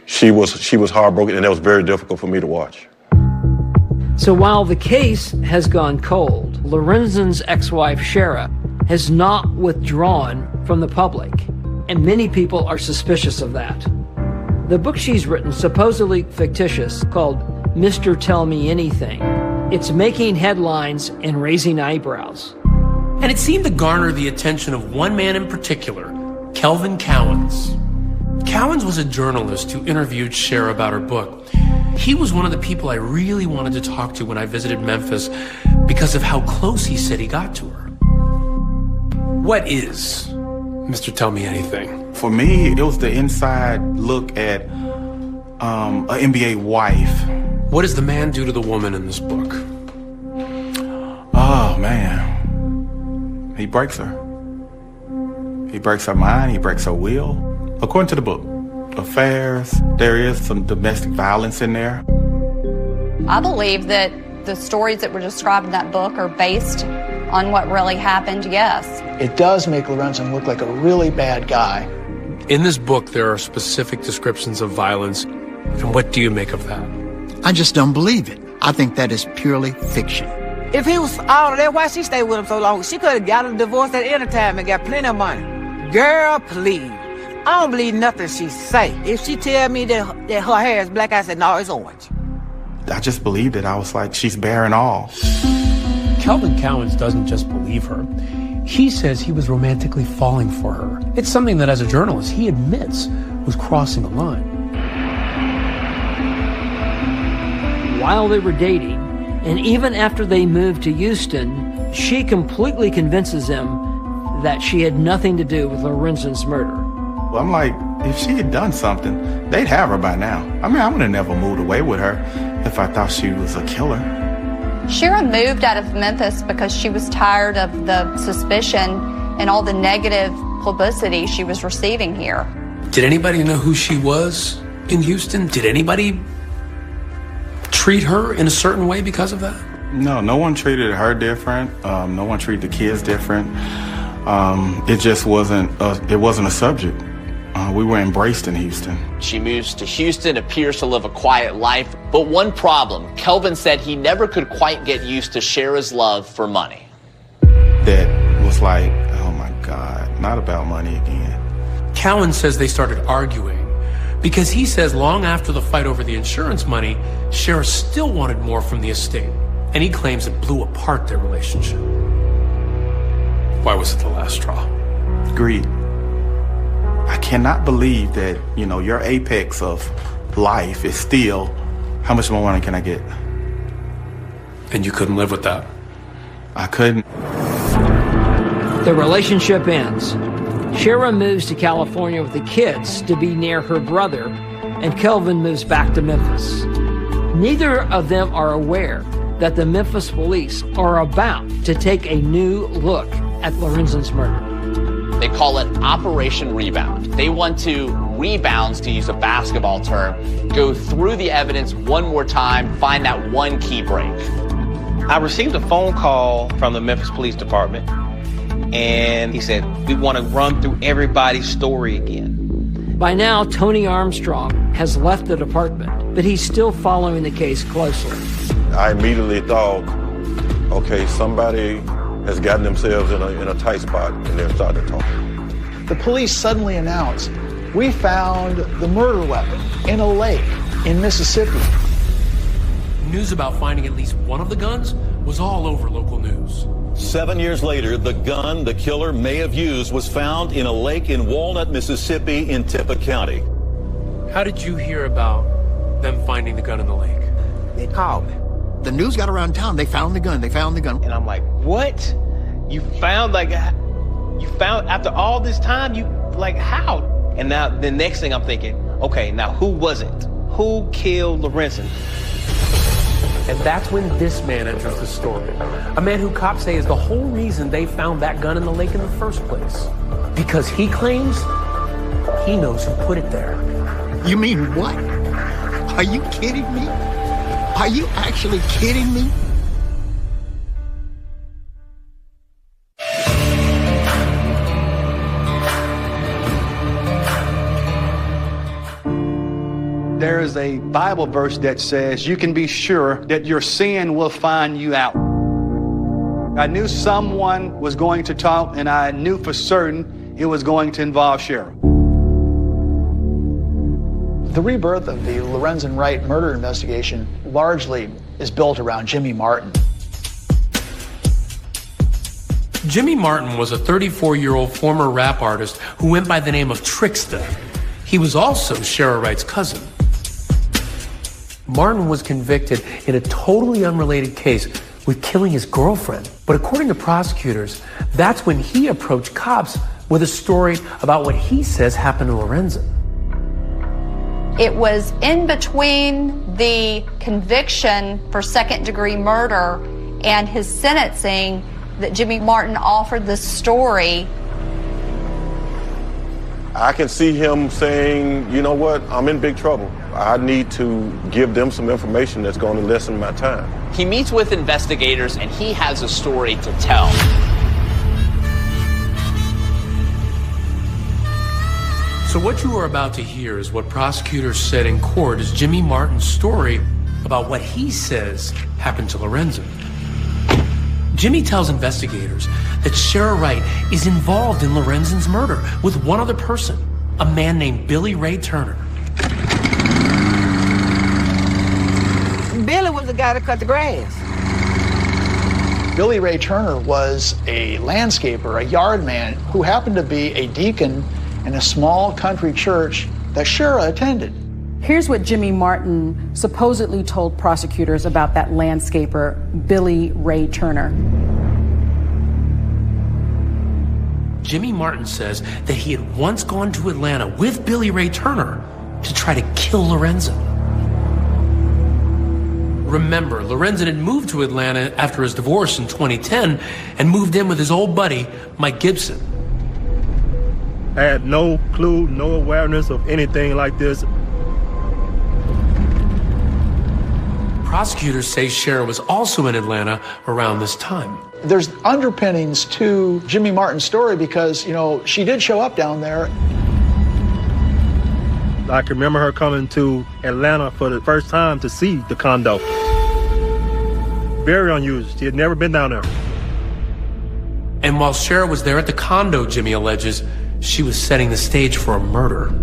She was heartbroken, and it was very difficult for me to watch. So while the case has gone cold, Lorenzen's ex-wife, Shara, has not withdrawn from the public, and many people are suspicious of that. The book she's written, supposedly fictitious, called Mr. Tell Me Anything, it's making headlines and raising eyebrows. And it seemed to garner the attention of one man in particular, Kelvin Cowens. Cowens was a journalist who interviewed Shara about her book. He was one of the people I really wanted to talk to when I visited Memphis because of how close he said he got to her. What is Mr. Tell Me Anything? For me, it was the inside look at an NBA wife. What does the man do to the woman in this book? Oh, man. He breaks her. He breaks her mind, he breaks her will. According to the book, affairs, there is some domestic violence in there. I believe that the stories that were described in that book are based on what really happened, yes. It does make Lorenzen look like a really bad guy. In this book, there are specific descriptions of violence. And what do you make of that? I just don't believe it. I think that is purely fiction. If he was all of that, why she stayed with him so long? She could have got a divorce at any time and got plenty of money. Girl, please. I don't believe nothing she say. If she tell me that her hair is black, I said, no, it's orange. I just believed it. I was like, she's bearing all. Kelvin Cowens doesn't just believe her. He says he was romantically falling for her. It's something that, as a journalist, he admits was crossing the line. While they were dating, and even after they moved to Houston, she completely convinces him that she had nothing to do with Lorenzen's murder. Well, I'm like, if she had done something, they'd have her by now. I mean, I would have never moved away with her if I thought she was a killer. Shara moved out of Memphis because she was tired of the suspicion and all the negative publicity she was receiving here. Did anybody know who she was in Houston? Did anybody treat her in a certain way because of that? No one treated her different. No one treated the kids different. It just wasn't a subject. We were embraced in Houston. She moves to Houston, appears to live a quiet life, but one problem. Kelvin said he never could quite get used to Shara's love for money. That was like, oh my God, not about money again. Cowan says they started arguing because he says long after the fight over the insurance money, Shara still wanted more from the estate, and he claims it blew apart their relationship. Why was it the last straw? Greed. I cannot believe that, your apex of life is still, how much more money can I get? And you couldn't live with that? I couldn't. The relationship ends. Shara moves to California with the kids to be near her brother, and Kelvin moves back to Memphis. Neither of them are aware that the Memphis police are about to take a new look at Lorenzen's murder. They call it Operation Rebound. They want to rebounds, to use a basketball term, go through the evidence one more time, find that one key break. I received a phone call from the Memphis Police Department, and he said, we want to run through everybody's story again. By now, Tony Armstrong has left the department, but he's still following the case closely. I immediately thought, okay, somebody has gotten themselves in a tight spot, and they're starting to talk. The police suddenly announced, we found the murder weapon in a lake in Mississippi. News about finding at least one of the guns was all over local news. 7 years later, the gun the killer may have used was found in a lake in Walnut, Mississippi in Tippah County. How did you hear about them finding the gun in the lake? They called me. The news got around town. They found the gun. They found the gun. And I'm like, what? You found after all this time, how? And now the next thing I'm thinking, okay, now who was it? Who killed Lorenzen? And that's when this man enters the story. A man who cops say is the whole reason they found that gun in the lake in the first place. Because he claims he knows who put it there. You mean what? Are you kidding me? Are you actually kidding me? There is a Bible verse that says you can be sure that your sin will find you out. I knew someone was going to talk, and I knew for certain it was going to involve Shara. The rebirth of the Lorenzen Wright murder investigation largely is built around Jimmy Martin. Jimmy Martin was a 34-year-old former rap artist who went by the name of Trickster. He was also Shara Wright's cousin. Martin was convicted in a totally unrelated case with killing his girlfriend. But according to prosecutors, that's when he approached cops with a story about what he says happened to Lorenzen. It was in between the conviction for second-degree murder and his sentencing that Jimmy Martin offered this story. I can see him saying, you know what, I'm in big trouble. I need to give them some information that's going to lessen my time. He meets with investigators and he has a story to tell. So what you are about to hear is what prosecutors said in court is Jimmy Martin's story about what he says happened to Lorenzen. Jimmy tells investigators that Shara Wright is involved in Lorenzen's murder with one other person, a man named Billy Ray Turner. Billy was the guy that cut the grass. Billy Ray Turner was a landscaper, a yard man, who happened to be a deacon in a small country church that Shara attended. Here's what Jimmy Martin supposedly told prosecutors about that landscaper, Billy Ray Turner. Jimmy Martin says that he had once gone to Atlanta with Billy Ray Turner to try to kill Lorenzen. Remember, Lorenzen had moved to Atlanta after his divorce in 2010 and moved in with his old buddy, Mike Gibson. I had no clue, no awareness of anything like this. Prosecutors say Shara was also in Atlanta around this time. There's underpinnings to Jimmy Martin's story because, she did show up down there. I can remember her coming to Atlanta for the first time to see the condo. Very unusual. She had never been down there. And while Shara was there at the condo, Jimmy alleges, she was setting the stage for a murder.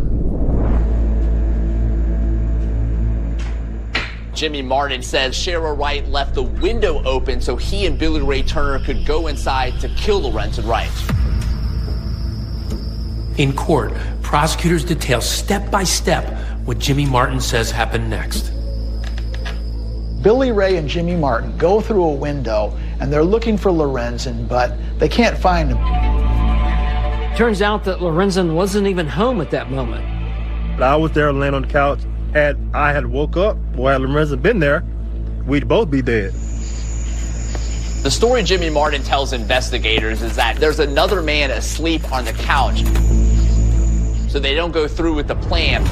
Jimmy Martin says Shara Wright left the window open so he and Billy Ray Turner could go inside to kill Lorenzen Wright. In court, prosecutors detail step by step what Jimmy Martin says happened next. Billy Ray and Jimmy Martin go through a window and they're looking for Lorenzen, but they can't find him. Turns out that Lorenzen wasn't even home at that moment. But I was there laying on the couch. Had I woke up, or had Lorenzen been there, we'd both be dead. The story Jimmy Martin tells investigators is that there's another man asleep on the couch, so they don't go through with the plan.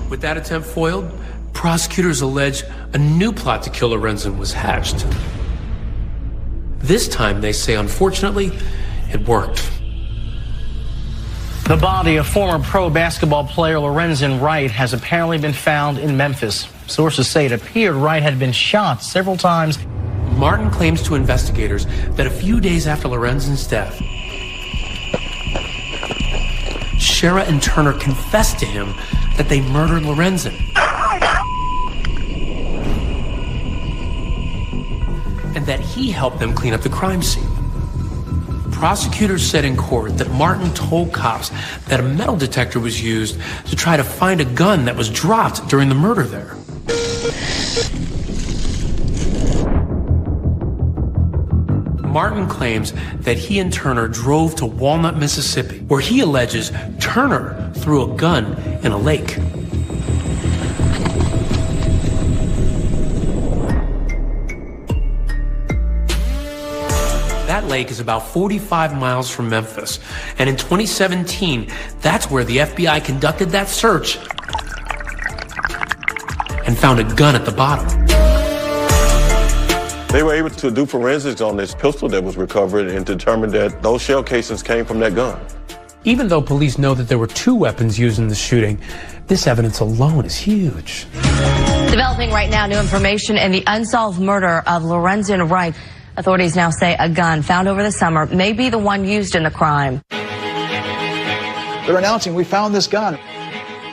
With that attempt foiled, prosecutors allege a new plot to kill Lorenzen was hatched. This time, they say, unfortunately, it worked. The body of former pro basketball player Lorenzen Wright has apparently been found in Memphis. Sources say it appeared Wright had been shot several times. Martin claims to investigators that a few days after Lorenzen's death, Shara and Turner confessed to him that they murdered Lorenzen. And that he helped them clean up the crime scene. Prosecutors said in court that Martin told cops that a metal detector was used to try to find a gun that was dropped during the murder there. Martin claims that he and Turner drove to Walnut, Mississippi, where he alleges Turner threw a gun in a lake. That lake is about 45 miles from Memphis, and in 2017, that's where the FBI conducted that search and found a gun at the bottom. They were able to do forensics on this pistol that was recovered and determined that those shell casings came from that gun. Even though police know that there were 2 weapons used in the shooting, this evidence alone is huge. Developing right now, new information in the unsolved murder of Lorenzen Wright. Authorities now say a gun found over the summer may be the one used in the crime. They're announcing, we found this gun.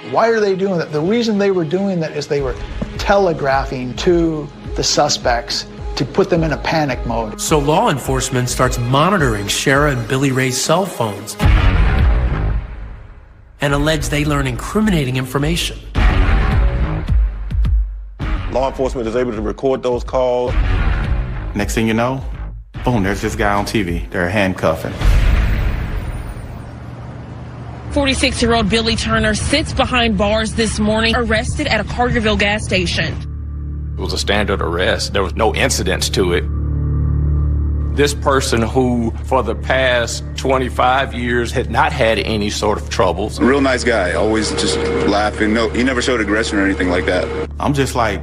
Why are they doing that? The reason they were doing that is they were telegraphing to the suspects to put them in a panic mode. So law enforcement starts monitoring Shara and Billy Ray's cell phones and allege they learn incriminating information. Law enforcement is able to record those calls. Next thing you know, boom, there's this guy on TV. They're handcuffing. 46-year-old Billy Turner sits behind bars this morning, arrested at a Carterville gas station. It was a standard arrest. There was no incidents to it. This person who, for the past 25 years, had not had any sort of troubles. Real nice guy, always just laughing. No, he never showed aggression or anything like that. I'm just like,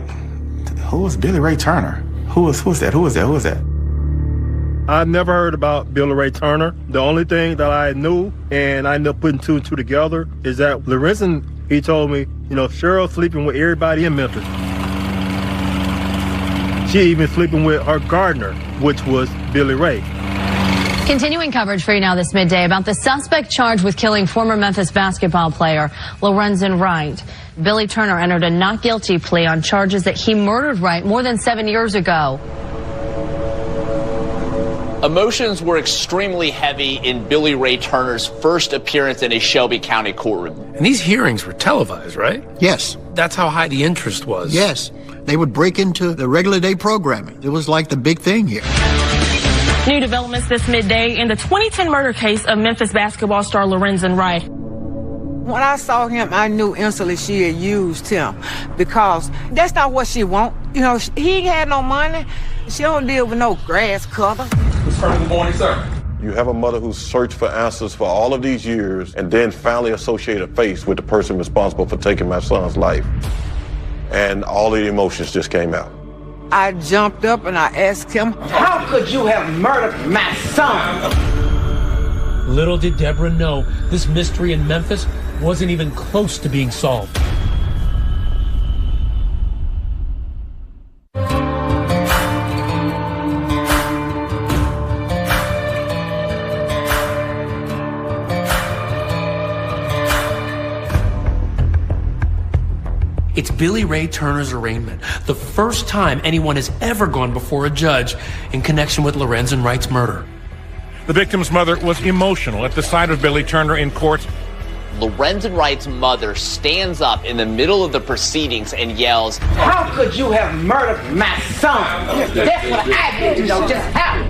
who is Billy Ray Turner? Who is that? I've never heard about Billy Ray Turner. The only thing that I knew, and I ended up putting 2 and 2 together, is that Lorenzen, he told me, Cheryl's sleeping with everybody in Memphis. She even sleeping with her gardener, which was Billy Ray. Continuing coverage for you now this midday about the suspect charged with killing former Memphis basketball player Lorenzen Wright. Billy Turner entered a not guilty plea on charges that he murdered Wright more than 7 years ago. Emotions were extremely heavy in Billy Ray Turner's first appearance in a Shelby County courtroom. And these hearings were televised, right? Yes. That's how high the interest was. Yes. They would break into the regular day programming. It was like the big thing here. New developments this midday in the 2010 murder case of Memphis basketball star Lorenzen Wright. When I saw him, I knew instantly she had used him because that's not what she want. He ain't had no money. She don't deal with no grass cutter. Good morning, sir. You have a mother who searched for answers for all of these years and then finally associate a face with the person responsible for taking my son's life. and all the emotions just came out. I jumped up and I asked him, how could you have murdered my son? Little did Deborah know this mystery in Memphis wasn't even close to being solved. It's Billy Ray Turner's arraignment, the first time anyone has ever gone before a judge in connection with Lorenzen Wright's murder. The victim's mother was emotional at the sight of Billy Turner in court. Lorenzen Wright's mother stands up in the middle of the proceedings and yells, how could you have murdered my son? That's what I need to know, just how.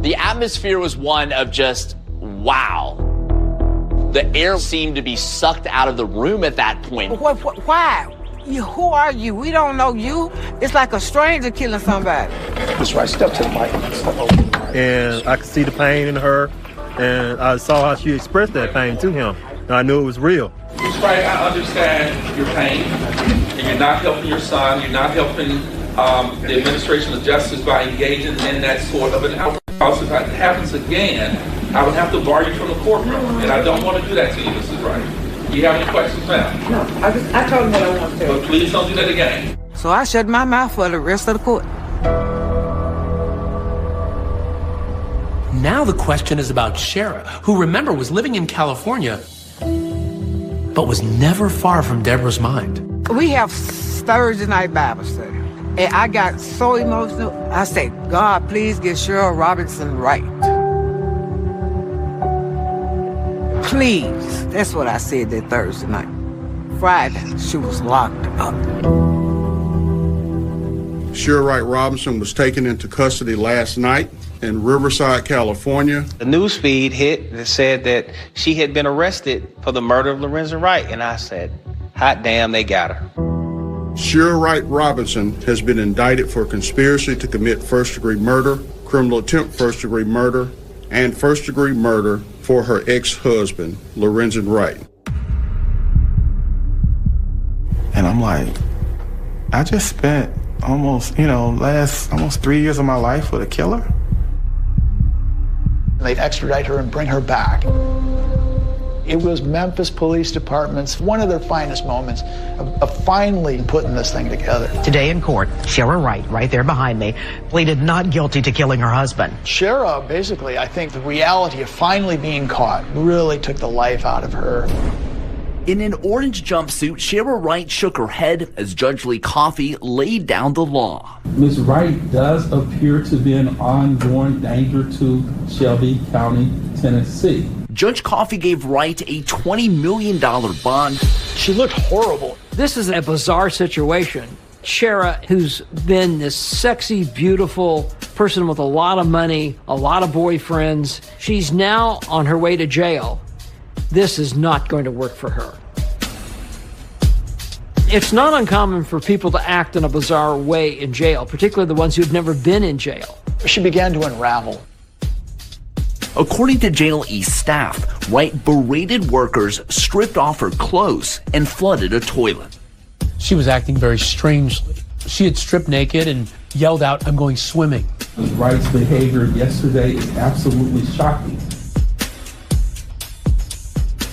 The atmosphere was one of just, wow. The air seemed to be sucked out of the room at that point. Why? Who are you? We don't know you. It's like a stranger killing somebody. That's right. Step to the mic. And I could see the pain in her, and I saw how she expressed that pain to him, and I knew it was real. Ms. Wright, I understand your pain, and you're not helping your son. You're not helping the administration of justice by engaging in that sort of an outburst. If that happens again, I would have to bar you from the courtroom, and I don't want to do that to you, Mrs. Wright. Do you have any questions, ma'am? No, I told him what I want to. But please don't do that again. So I shut my mouth for the rest of the court. Now the question is about Shara, who, remember, was living in California, but was never far from Deborah's mind. We have Thursday night Bible study, and I got so emotional. I said, God, please get Cheryl Robinson right. Please. That's what I said that Thursday night. Friday, she was locked up. Cheryl Wright Robinson was taken into custody last night in Riverside, California. The news feed hit that said that she had been arrested for the murder of Lorenzen Wright, and I said, hot damn, they got her. Cheryl Wright Robinson has been indicted for conspiracy to commit first-degree murder, criminal attempt first-degree murder, and first-degree murder for her ex-husband, Lorenzen Wright. And I'm like, I just spent almost 3 years of my life with a killer. They'd extradite her and bring her back. It was Memphis Police Department's one of their finest moments of finally putting this thing together. Today in court, Shara Wright, right there behind me, pleaded not guilty to killing her husband. Shara, basically, I think the reality of finally being caught really took the life out of her. In an orange jumpsuit, Shara Wright shook her head as Judge Lee Coffey laid down the law. Ms. Wright does appear to be an ongoing danger to Shelby County, Tennessee. Judge Coffey gave Wright a $20 million bond. She looked horrible. This is a bizarre situation. Shara, who's been this sexy, beautiful person with a lot of money, a lot of boyfriends, she's now on her way to jail. This is not going to work for her. It's not uncommon for people to act in a bizarre way in jail, particularly the ones who've never been in jail. She began to unravel. According to Jail East staff, Wright berated workers, stripped off her clothes, and flooded a toilet. She was acting very strangely. She had stripped naked and yelled out, "I'm going swimming." Ms. Wright's behavior yesterday is absolutely shocking.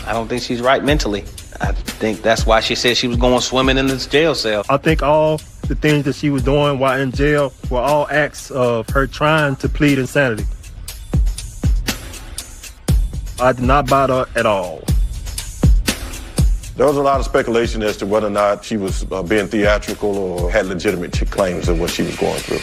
I don't think she's right mentally. I think that's why she said she was going swimming in this jail cell. I think all the things that she was doing while in jail were all acts of her trying to plead insanity. I did not buy that at all. There was a lot of speculation as to whether or not she was being theatrical or had legitimate claims of what she was going through.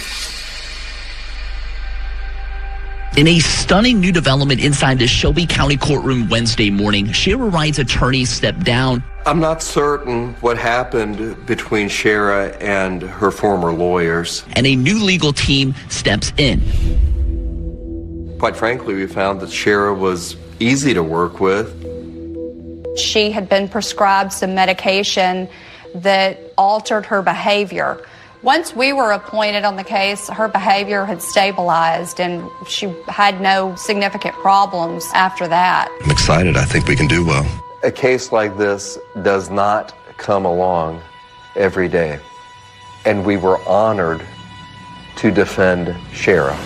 In a stunning new development inside the Shelby County courtroom Wednesday morning, Shara Wright's attorney stepped down. I'm not certain what happened between Shara and her former lawyers. And a new legal team steps in. Quite frankly, we found that Shara was easy to work with. She had been prescribed some medication that altered her behavior. Once we were appointed on the case, her behavior had stabilized and she had no significant problems after that. I'm excited. I think we can do well. A case like this does not come along every day. And we were honored to defend Shara.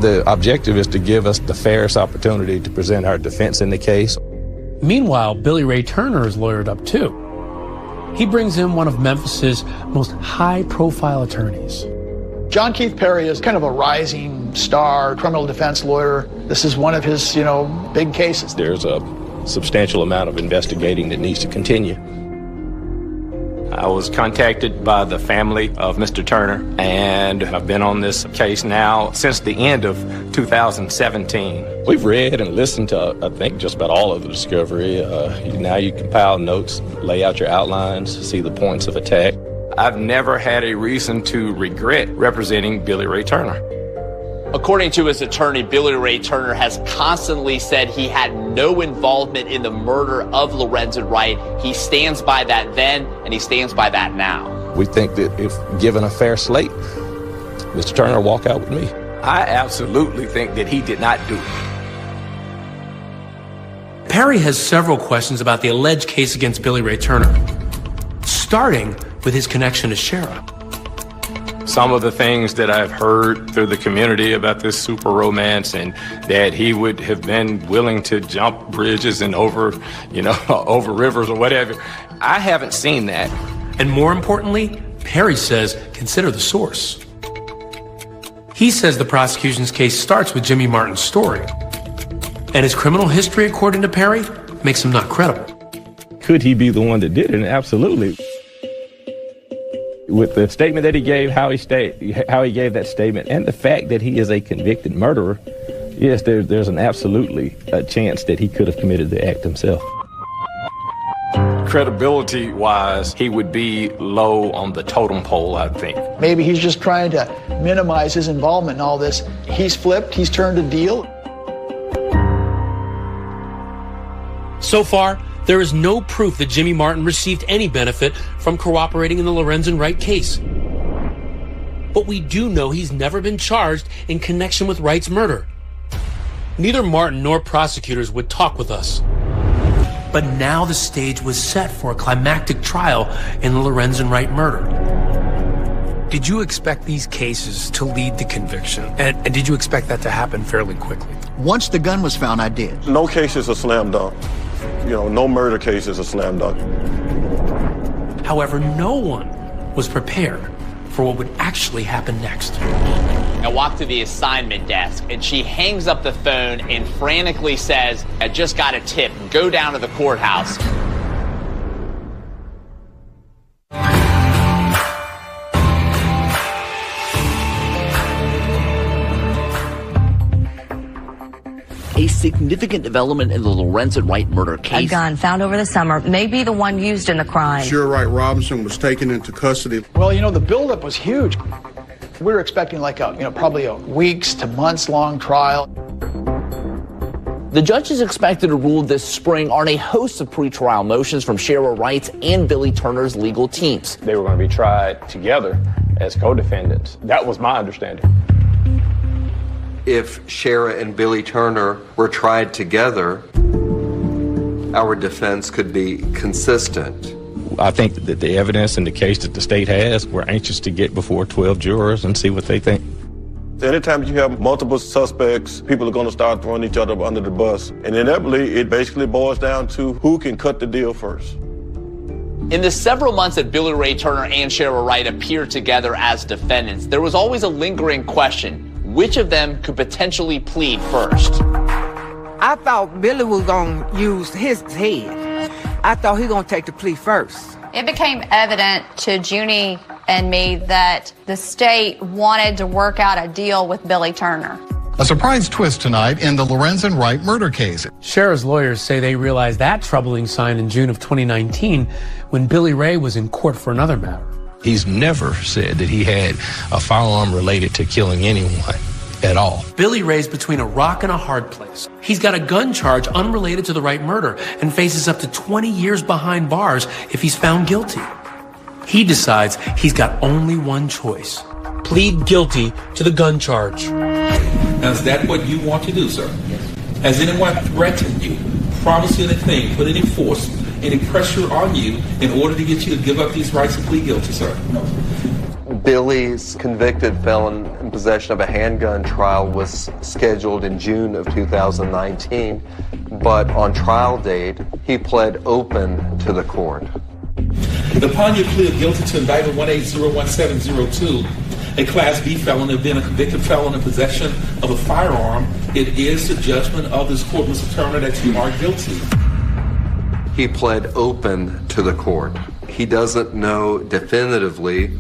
The objective is to give us the fairest opportunity to present our defense in the case. Meanwhile, Billy Ray Turner is lawyered up too. He brings in one of Memphis's most high-profile attorneys. John Keith Perry is kind of a rising star criminal defense lawyer. This is one of his, big cases. There's a substantial amount of investigating that needs to continue. I was contacted by the family of Mr. Turner, and I've been on this case now since the end of 2017. We've read and listened to, I think, just about all of the discovery. Now you compile notes, lay out your outlines, see the points of attack. I've never had a reason to regret representing Billy Ray Turner. According to his attorney, Billy Ray Turner has constantly said he had no involvement in the murder of Lorenzen Wright. He stands by that then, and he stands by that now. We think that if given a fair slate, Mr. Turner will walk out with me. I absolutely think that he did not do it. Perry has several questions about the alleged case against Billy Ray Turner, starting with his connection to Shara. Some of the things that I've heard through the community about this super romance, and that he would have been willing to jump bridges and over rivers or whatever. I haven't seen that. And more importantly, Perry says, consider the source. He says the prosecution's case starts with Jimmy Martin's story. And his criminal history, according to Perry, makes him not credible. Could he be the one that did it? Absolutely. With the statement that he gave, how he gave that statement, and the fact that he is a convicted murderer, yes, there's an absolutely a chance that he could have committed the act himself. Credibility-wise, he would be low on the totem pole, I think. Maybe he's just trying to minimize his involvement in all this. He's flipped, he's turned a deal. So far, there is no proof that Jimmy Martin received any benefit from cooperating in the Lorenzen Wright case. But we do know he's never been charged in connection with Wright's murder. Neither Martin nor prosecutors would talk with us. But now the stage was set for a climactic trial in the Lorenzen Wright murder. Did you expect these cases to lead to conviction? And did you expect that to happen fairly quickly? Once the gun was found, I did. No case is a slam dunk. No murder case is a slam dunk. However, no one was prepared for what would actually happen next. I walk to the assignment desk, and she hangs up the phone and frantically says, I just got a tip. Go down to the courthouse. A significant development in the Lorenzen Wright murder case. A gun found over the summer may be the one used in the crime. Shara Wright Robinson was taken into custody. Well, the buildup was huge. We were expecting probably a weeks to months long trial. The judge is expected to rule this spring on a host of pretrial motions from Shara Wright's and Billy Turner's legal teams. They were going to be tried together as co-defendants. That was my understanding. If Shara and Billy Turner were tried together, our defense could be consistent. I think that the evidence in the case that the state has, we're anxious to get before 12 jurors and see what they think. Anytime you have multiple suspects, people are going to start throwing each other under the bus. And inevitably, it basically boils down to who can cut the deal first. In the several months that Billy Ray Turner and Shara Wright appeared together as defendants, there was always a lingering question. Which of them could potentially plead first? I thought Billy was going to use his head. I thought he was going to take the plea first. It became evident to Junie and me that the state wanted to work out a deal with Billy Turner. A surprise twist tonight in the Lorenzen Wright murder case. Shara's lawyers say they realized that troubling sign in June of 2019 when Billy Ray was in court for another matter. He's never said that he had a firearm related to killing anyone at all. Billy Ray's between a rock and a hard place. He's got a gun charge unrelated to the Wright murder and faces up to 20 years behind bars if he's found guilty. He decides he's got only one choice: plead guilty to the gun charge. Now, is that what you want to do, sir? Yes. Has anyone threatened you, promised you anything, put any force any pressure on you in order to get you to give up these rights and plead guilty, sir? Billy's convicted felon in possession of a handgun trial was scheduled in June of 2019, but on trial date, he pled open to the court. Upon your plea of guilty to indictment 1801702, a Class B felon of being a convicted felon in possession of a firearm, it is the judgment of this court, Mr. Turner, that you are guilty. He pled open to the court. He doesn't know definitively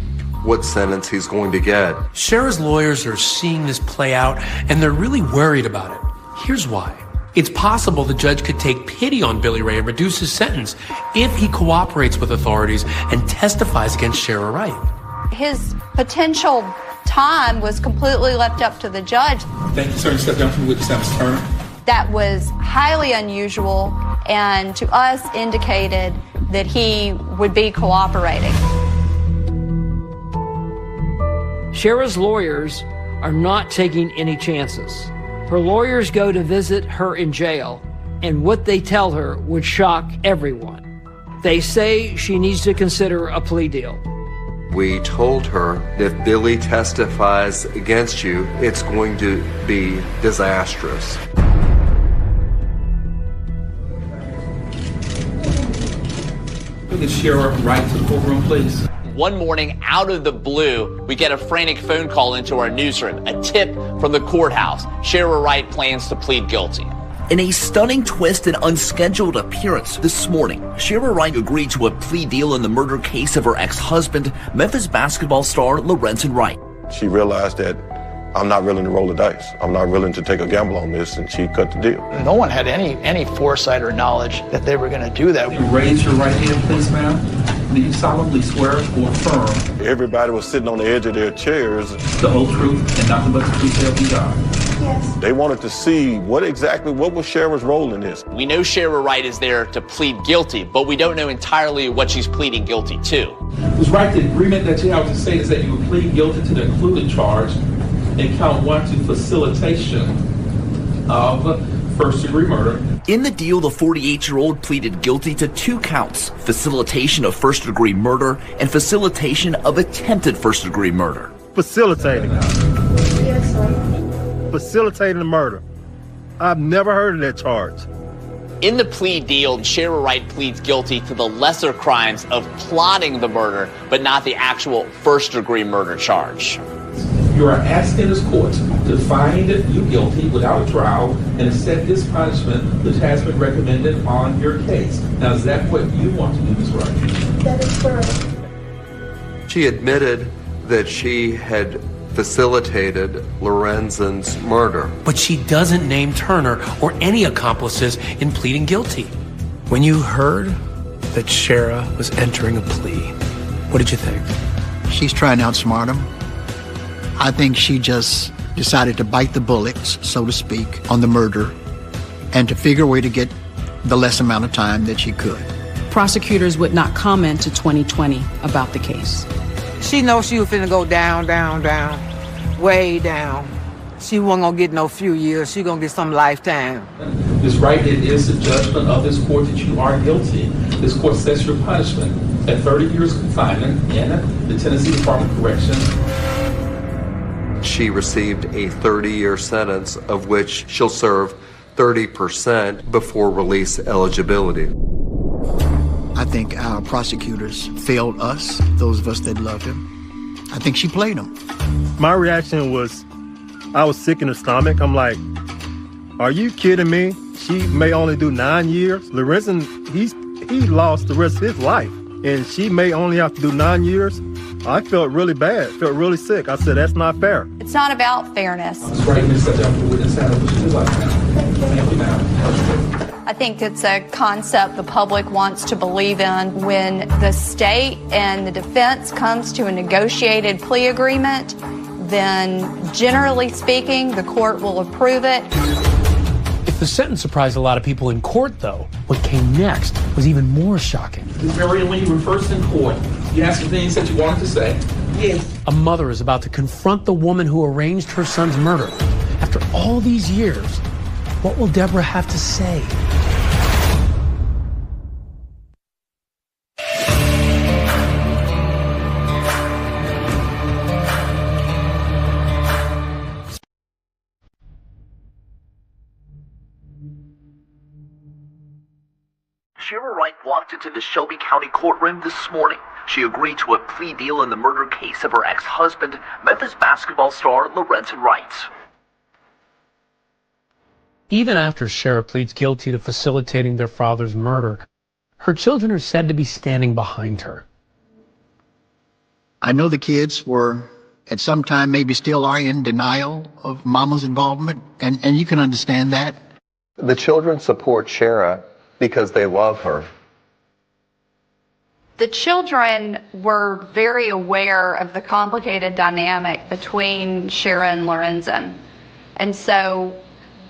what sentence he's going to get. Shara's lawyers are seeing this play out, and they're really worried about it. Here's why. It's possible the judge could take pity on Billy Ray and reduce his sentence if he cooperates with authorities and testifies against Shara Wright. His potential time was completely left up to the judge. Thank you, sir. Step down from the witness stand, Mr. Turner. That was highly unusual and to us indicated that he would be cooperating. Shara's lawyers are not taking any chances. Her lawyers go to visit her in jail, and what they tell her would shock everyone. They say she needs to consider a plea deal. We told her if Billy testifies against you, it's going to be disastrous. Look at Shara Wright to the courtroom, please. One morning, out of the blue, we get a frantic phone call into our newsroom, a tip from the courthouse. Shara Wright plans to plead guilty. In a stunning twist and unscheduled appearance this morning, Shara Wright agreed to a plea deal in the murder case of her ex-husband, Memphis basketball star Lorenzen Wright. She realized that I'm not willing to roll the dice. I'm not willing to take a gamble on this, and she cut the deal. No one had any foresight or knowledge that they were going to do that. You raise your right hand, please, ma'am. Do you solemnly swear or affirm? Everybody was sitting on the edge of their chairs. The whole truth and nothing but the truth, so help you God. Yes. They wanted to see what was Shara's role in this. We know Shara Wright is there to plead guilty, but we don't know entirely what she's pleading guilty to. Ms. Wright, the agreement that you have to say is that you would plead guilty to the included charge in count 1 to facilitation of first-degree murder. In the deal, the 48-year-old pleaded guilty to 2 counts, facilitation of first-degree murder and facilitation of attempted first-degree murder. Facilitating. Yes, sir. Facilitating the murder. I've never heard of that charge. In the plea deal, Shara Wright pleads guilty to the lesser crimes of plotting the murder, but not the actual first-degree murder charge. You are asking this court to find you guilty without a trial and to set this punishment that has been recommended on your case. Now, is that what you want to do, Ms. Wright? That is correct. She admitted that she had facilitated Lorenzen's murder. But she doesn't name Turner or any accomplices in pleading guilty. When you heard that Shara was entering a plea, what did you think? She's trying to outsmart him. I think she just decided to bite the bullet, so to speak, on the murder and to figure a way to get the less amount of time that she could. Prosecutors would not comment to 2020 about the case. She knows she was finna go down, down, down, way down. She wasn't gonna get no few years. She gonna get some lifetime. Ms. Wright, it is the judgment of this court that you are guilty. This court sets your punishment at 30 years confinement in the Tennessee Department of Corrections. She received a 30-year sentence, of which she'll serve 30% before release eligibility. I think our prosecutors failed us, those of us that loved him. I think she played him. My reaction was, I was sick in the stomach. I'm like, are you kidding me? She may only do 9 years. Lorenzen, he lost the rest of his life, and she may only have to do 9 years. I felt really bad, felt really sick. I said, that's not fair. It's not about fairness. Ms. Wright, Ms. Step down for the witness stand. What you like now? Thank you, ma'am. I think it's a concept the public wants to believe in. When the state and the defense comes to a negotiated plea agreement, then generally speaking, the court will approve it. If the sentence surprised a lot of people in court, though, what came next was even more shocking. Ms. Marion, when you were first in court, you asked for things that you wanted to say. Yes. A mother is about to confront the woman who arranged her son's murder. After all these years, what will Deborah have to say? Shera Wright walked into the Shelby County courtroom this morning. She agreed to a plea deal in the murder case of her ex-husband, Memphis basketball star Lorenzen Wright. Even after Shera pleads guilty to facilitating their father's murder, her children are said to be standing behind her. I know the kids were at some time maybe still are in denial of Mama's involvement, and you can understand that. The children support Shera because they love her. The children were very aware of the complicated dynamic between Shera and Lorenzen. And so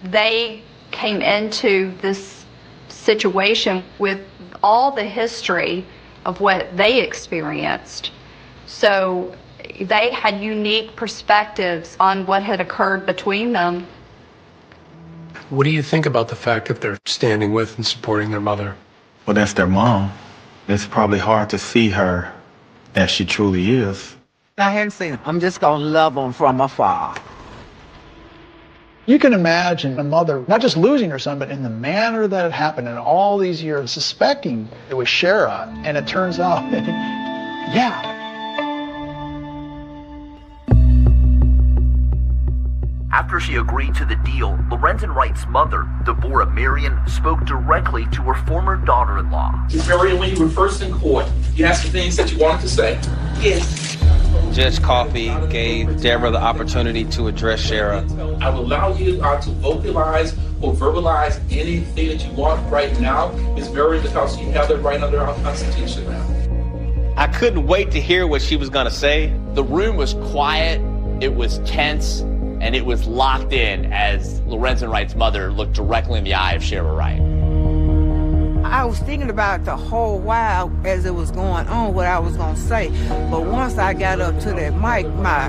they came into this situation with all the history of what they experienced. So they had unique perspectives on what had occurred between them. What do you think about the fact that they're standing with and supporting their mother? Well, that's their mom. It's probably hard to see her as she truly is. I haven't seen her. I'm just going to love them from afar. You can imagine a mother not just losing her son, but in the manner that it happened, and all these years suspecting it was Shera, and it turns out, yeah. After she agreed to the deal, Lorenzen Wright's mother, Deborah Marion, spoke directly to her former daughter-in-law. Marion, when you were first in court, you had some things that you wanted to say. Yes. Judge Coffey gave Deborah the opportunity to address Shera. I will allow you to vocalize or verbalize anything that you want right now, Ms. Marion, because you have that right under our Constitution now. I couldn't wait to hear what she was going to say. The room was quiet, it was tense, and it was locked in as Lorenzen Wright's mother looked directly in the eye of Shera Wright. I was thinking about it the whole while as it was going on, what I was going to say. But once I got up to that mic, my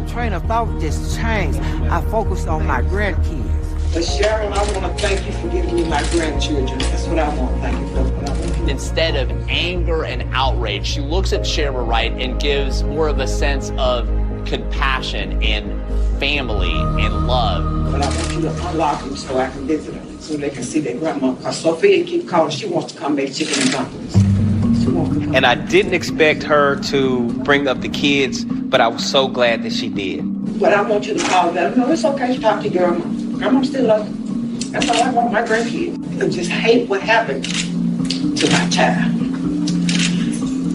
train of thought just changed. I focused on my grandkids. But Sharon, I want to thank you for giving me my grandchildren. That's what I want to thank you for. Instead of anger and outrage, she looks at Shera Wright and gives more of a sense of compassion and family and love. But I want you to unlock them so I can visit them, so they can see their grandma. Because Sophia keep calling, she wants to come make chicken and dumplings. She wants to come. And I didn't expect her to bring up the kids, but I was so glad that she did. But I want you to call them. No, it's okay to talk to your grandma. Grandma still loves you. That's all I want, my grandkids. I just hate what happened to my child.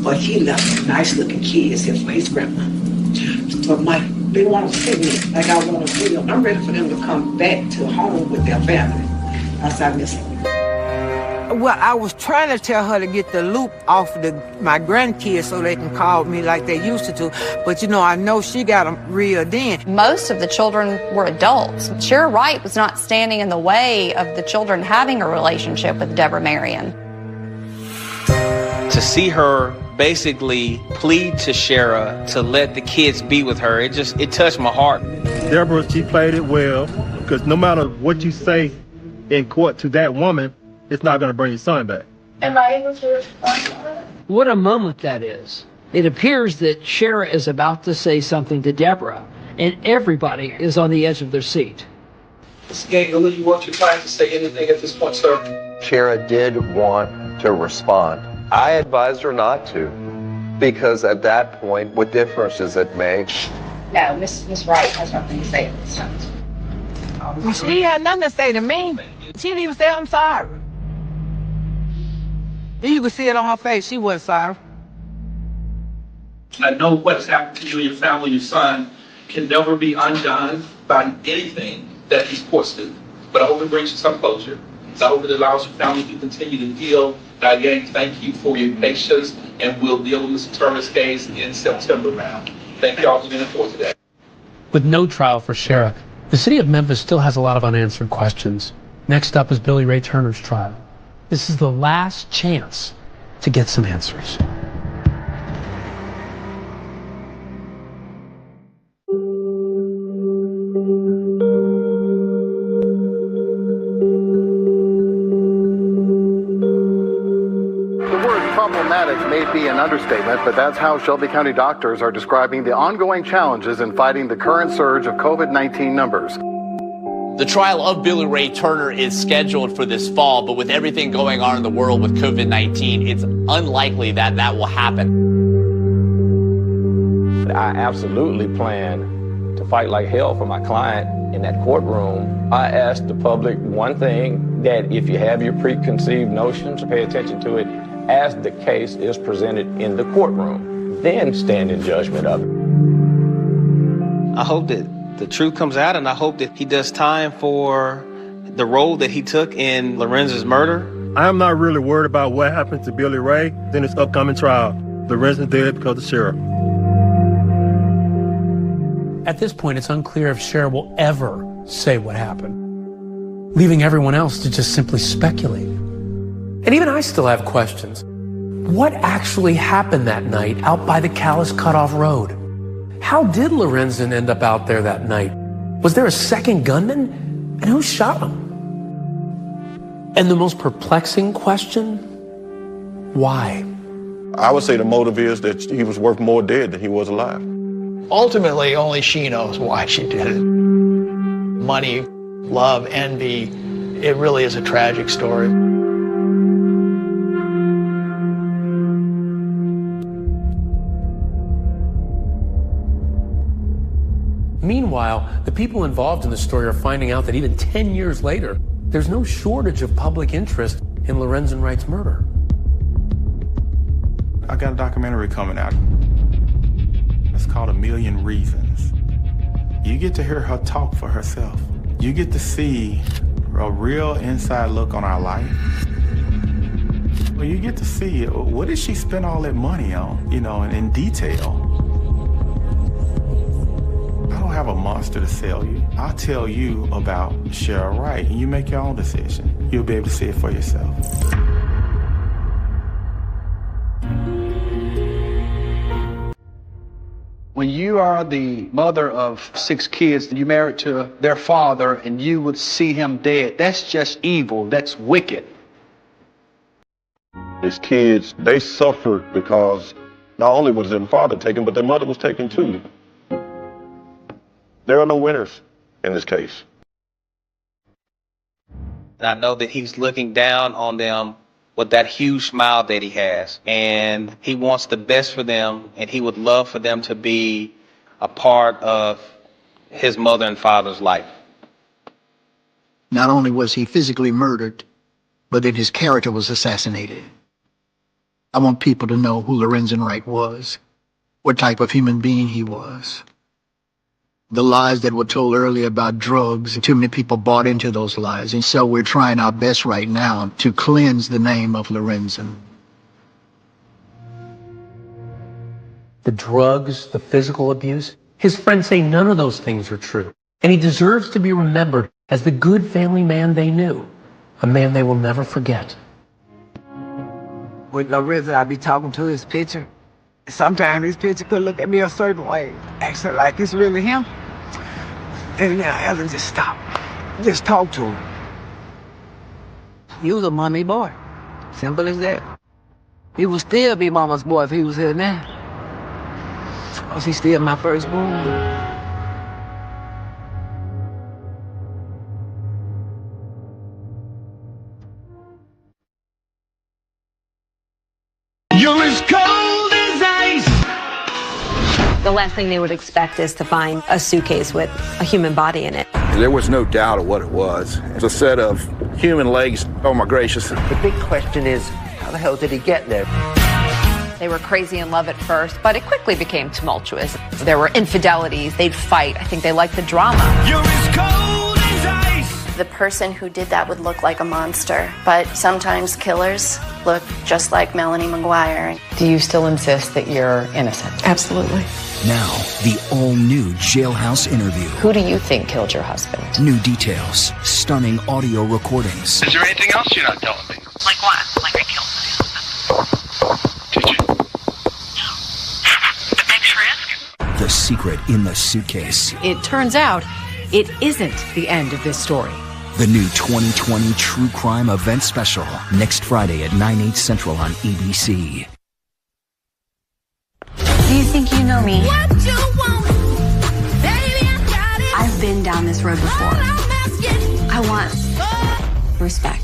But he left nice looking kids here for his grandma. But they want to see me like I want to see them. I'm ready for them to come back to home with their family. That's I miss them. Well, I was trying to tell her to get the loop off my grandkids so they can call me like they used to do. But, you know, I know she got them reeled in. Most of the children were adults. Shera Wright was not standing in the way of the children having a relationship with Deborah Marion. To see her basically plead to Shera to let the kids be with her, it touched my heart. Deborah, she played it well, because no matter what you say in court to that woman, it's not going to bring your son back. Am I able to respond to that? What a moment that is. It appears that Shera is about to say something to Deborah, and everybody is on the edge of their seat. Ms. Gayle, you want your client to say anything at this point, sir? Shera did want to respond. I advised her not to, because at that point, what difference does it make? No, Miss Wright has nothing to say at this time. She had nothing to say to me. She didn't even say I'm sorry. You could see it on her face. She wasn't sorry. I know what's happened to you and your family, your son, can never be undone by anything that these courts do. But I hope it brings you some closure. So I hope it allows your family to continue to heal. And again, thank you for your patience, and we'll deal with Mr. Turner's case in September now. Thank you all for being in court today. With no trial for Shera, the city of Memphis still has a lot of unanswered questions. Next up is Billy Ray Turner's trial. This is the last chance to get some answers. May be an understatement, but that's how Shelby County doctors are describing the ongoing challenges in fighting the current surge of COVID-19 numbers. The trial of Billy Ray Turner is scheduled for this fall, but with everything going on in the world with COVID-19, it's unlikely that that will happen. I absolutely plan to fight like hell for my client in that courtroom. I ask the public one thing, that if you have your preconceived notions, pay attention to it as the case is presented in the courtroom, then stand in judgment of it. I hope that the truth comes out, and I hope that he does time for the role that he took in Lorenz's murder. I am not really worried about what happened to Billy Ray in his upcoming trial. Lorenzen's dead because of sheriff. At this point, it's unclear if Cher will ever say what happened, leaving everyone else to just simply speculate. And even I still have questions. What actually happened that night out by the Calais Cutoff Road? How did Lorenzen end up out there that night? Was there a second gunman? And who shot him? And the most perplexing question, why? I would say the motive is that he was worth more dead than he was alive. Ultimately, only she knows why she did it. Money, love, envy, it really is a tragic story. Meanwhile, the people involved in the story are finding out that even 10 years later, there's no shortage of public interest in Lorenzen Wright's murder. I got a documentary coming out. It's called A Million Reasons. You get to hear her talk for herself. You get to see a real inside look on our life. Well, you get to see, what did she spend all that money on, in detail. I don't have a monster to sell you. I'll tell you about Cher Wright, and you make your own decision. You'll be able to see it for yourself. When you are the mother of 6 kids, and you married to their father, and you would see him dead, that's just evil, that's wicked. His kids, they suffered because not only was their father taken, but their mother was taken too. There are no winners in this case. I know that he's looking down on them with that huge smile that he has, and he wants the best for them, and he would love for them to be a part of his mother and father's life. Not only was he physically murdered, but then his character was assassinated. I want people to know who Lorenzen Wright was, what type of human being he was. The lies that were told earlier about drugs, too many people bought into those lies. And so we're trying our best right now to cleanse the name of Lorenzen. The drugs, the physical abuse, his friends say none of those things are true. And he deserves to be remembered as the good family man they knew, a man they will never forget. With Lorenzen, I be talking to his picture. Sometimes his picture could look at me a certain way, acting like it's really him. And now Ellen just stop. Just talk to him. He was a mommy boy. Simple as that. He would still be mama's boy if he was here now. Cause he's still my firstborn. You're as cold as ice. The last thing they would expect is to find a suitcase with a human body in it. There was no doubt of what it was. It's a set of human legs. Oh my gracious. The big question is, how the hell did he get there? They were crazy in love at first, but it quickly became tumultuous. There were infidelities, they'd fight. I think they liked the drama. You're as cold as ice. The person who did that would look like a monster, but sometimes killers look just like Melanie McGuire. Do you still insist that you're innocent? Absolutely. Now, the all-new Jailhouse interview. Who do you think killed your husband? New details, stunning audio recordings. Is there anything else you're not telling me? Like what? Like I killed my husband. Did you? No. But thanks for asking. The secret in the suitcase. It turns out it isn't the end of this story. The new 2020 True Crime Event Special, next Friday at 9/8 Central on ABC. Do you think you know me? What you want, baby, I got it. I've been down this road before. I want respect.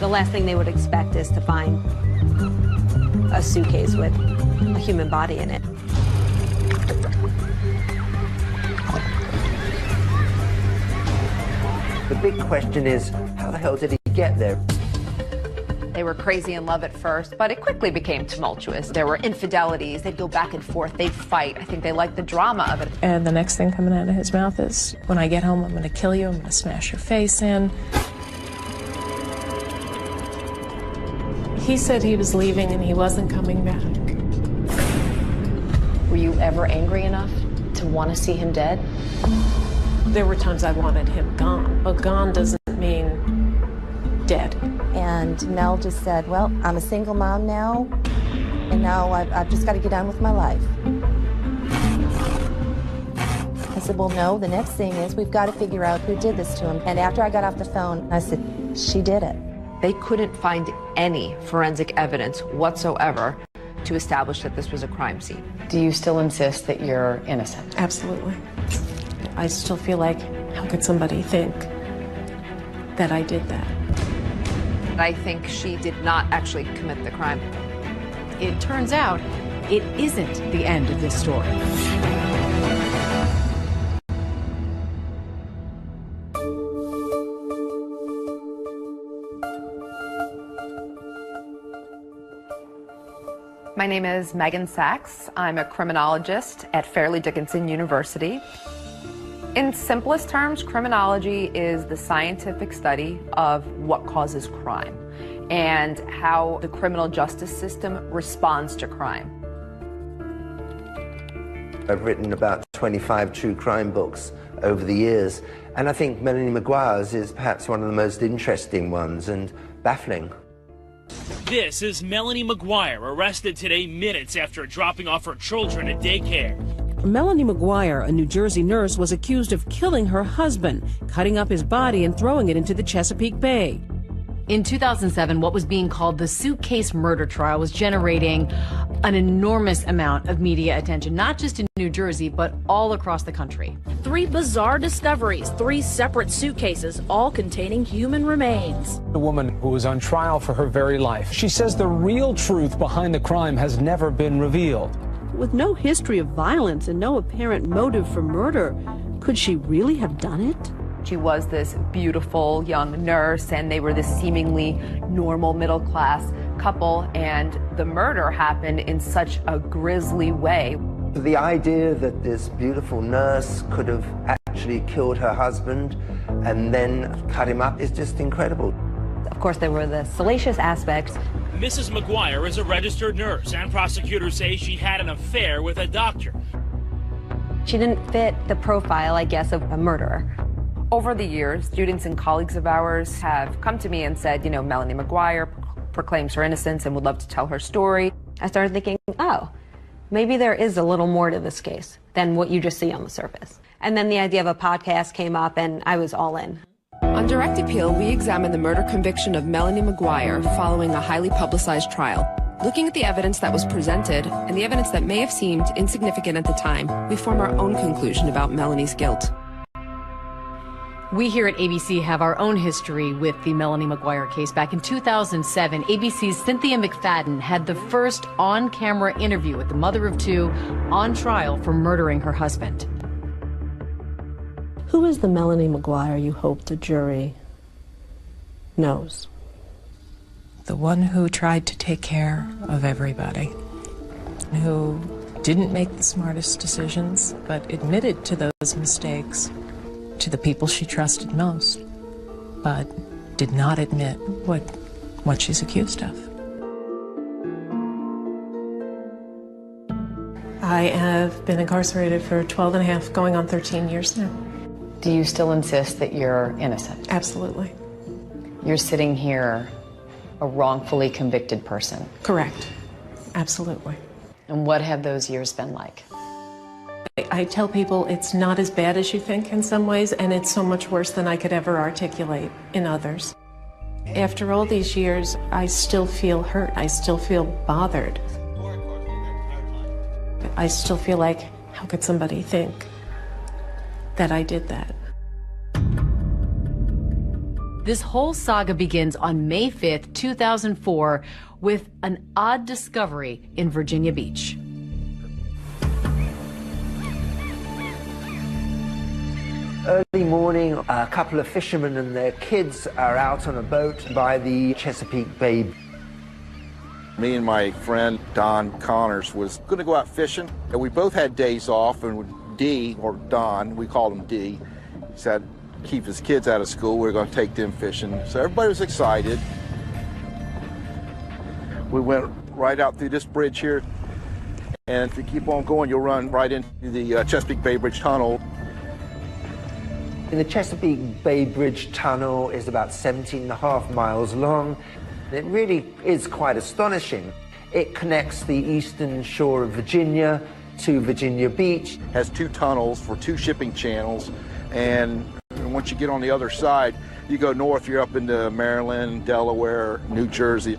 The last thing they would expect is to find a suitcase with a human body in it. The big question is, how the hell did he get there? They were crazy in love at first, but it quickly became tumultuous. There were infidelities. They'd go back and forth. They'd fight. I think they liked the drama of it. And the next thing coming out of his mouth is, when I get home, I'm going to kill you. I'm going to smash your face in. He said he was leaving and he wasn't coming back. Were you ever angry enough to want to see him dead? There were times I wanted him gone, but gone doesn't mean dead. And Mel just said, well, I'm a single mom now, and now I've just got to get on with my life. I said, well, no, the next thing is we've got to figure out who did this to him. And after I got off the phone, I said, she did it. They couldn't find any forensic evidence whatsoever to establish that this was a crime scene. Do you still insist that you're innocent? Absolutely. I still feel like, how could somebody think that I did that? I think she did not actually commit the crime. It turns out it isn't the end of this story. My name is Megan Sachs. I'm a criminologist at Fairleigh Dickinson University. In simplest terms, criminology is the scientific study of what causes crime and how the criminal justice system responds to crime. I've written about 25 true crime books over the years, and I think Melanie Maguire's is perhaps one of the most interesting ones and baffling. This is Melanie Maguire, arrested today minutes after dropping off her children at daycare. Melanie Maguire, a New Jersey nurse, was accused of killing her husband, cutting up his body and throwing it into the Chesapeake Bay. In 2007, what was being called the suitcase murder trial was generating an enormous amount of media attention, not just in New Jersey, but all across the country. 3 bizarre discoveries, 3 separate suitcases, all containing human remains. A woman who was on trial for her very life. She says the real truth behind the crime has never been revealed. With no history of violence and no apparent motive for murder, could she really have done it? She was this beautiful young nurse, and they were this seemingly normal middle-class couple, and the murder happened in such a grisly way. The idea that this beautiful nurse could have actually killed her husband and then cut him up is just incredible. Of course, there were the salacious aspects. Mrs. Maguire is a registered nurse, and prosecutors say she had an affair with a doctor. She didn't fit the profile, I guess, of a murderer. Over the years, students and colleagues of ours have come to me and said, you know, Melanie McGuire proclaims her innocence and would love to tell her story. I started thinking, oh, maybe there is a little more to this case than what you just see on the surface. And then the idea of a podcast came up and I was all in. On Direct Appeal, we examine the murder conviction of Melanie McGuire following a highly publicized trial. Looking at the evidence that was presented and the evidence that may have seemed insignificant at the time, we form our own conclusion about Melanie's guilt. We here at ABC have our own history with the Melanie McGuire case. Back in 2007, ABC's Cynthia McFadden had the first on-camera interview with the mother of two on trial for murdering her husband. Who is the Melanie McGuire you hope the jury knows? The one who tried to take care of everybody, who didn't make the smartest decisions, but admitted to those mistakes to the people she trusted most, but did not admit what she's accused of. I have been incarcerated for 12 and a half, going on 13 years now. Do you still insist that you're innocent? Absolutely. You're sitting here a wrongfully convicted person. Correct. Absolutely. And what have those years been like? I tell people it's not as bad as you think in some ways, and it's so much worse than I could ever articulate in others. After all these years, I still feel hurt. I still feel bothered. I still feel like, how could somebody think that I did that? This whole saga begins on May 5th, 2004, with an odd discovery in Virginia Beach. Early morning, a couple of fishermen and their kids are out on a boat by the Chesapeake Bay. Me and my friend Don Connors was going to go out fishing, and we both had days off, and D, or Don, we called him D, he said keep his kids out of school, we were going to take them fishing. So everybody was excited. We went right out through this bridge here, and if you keep on going, you'll run right into the Chesapeake Bay Bridge Tunnel. The Chesapeake Bay Bridge Tunnel is about 17.5 miles long. It really is quite astonishing. It connects the eastern shore of Virginia to Virginia Beach. Has two tunnels for two shipping channels, and once you get on the other side, you go north, you're up into Maryland, Delaware, New Jersey.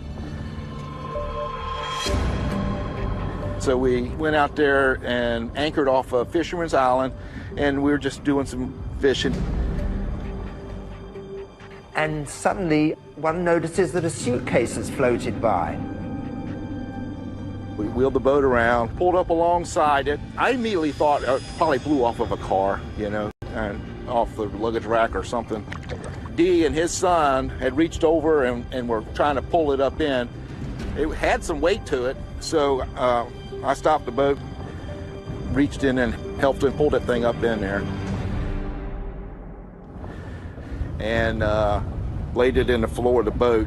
So we went out there and anchored off of Fisherman's Island, and we were just doing some fishing. And suddenly, one notices that a suitcase has floated by. We wheeled the boat around, pulled up alongside it. I immediately thought it probably blew off of a car, you know, and off the luggage rack or something. D and his son had reached over and were trying to pull it up in. It had some weight to it, so I stopped the boat, reached in and helped him pull that thing up in there. And laid it in the floor of the boat.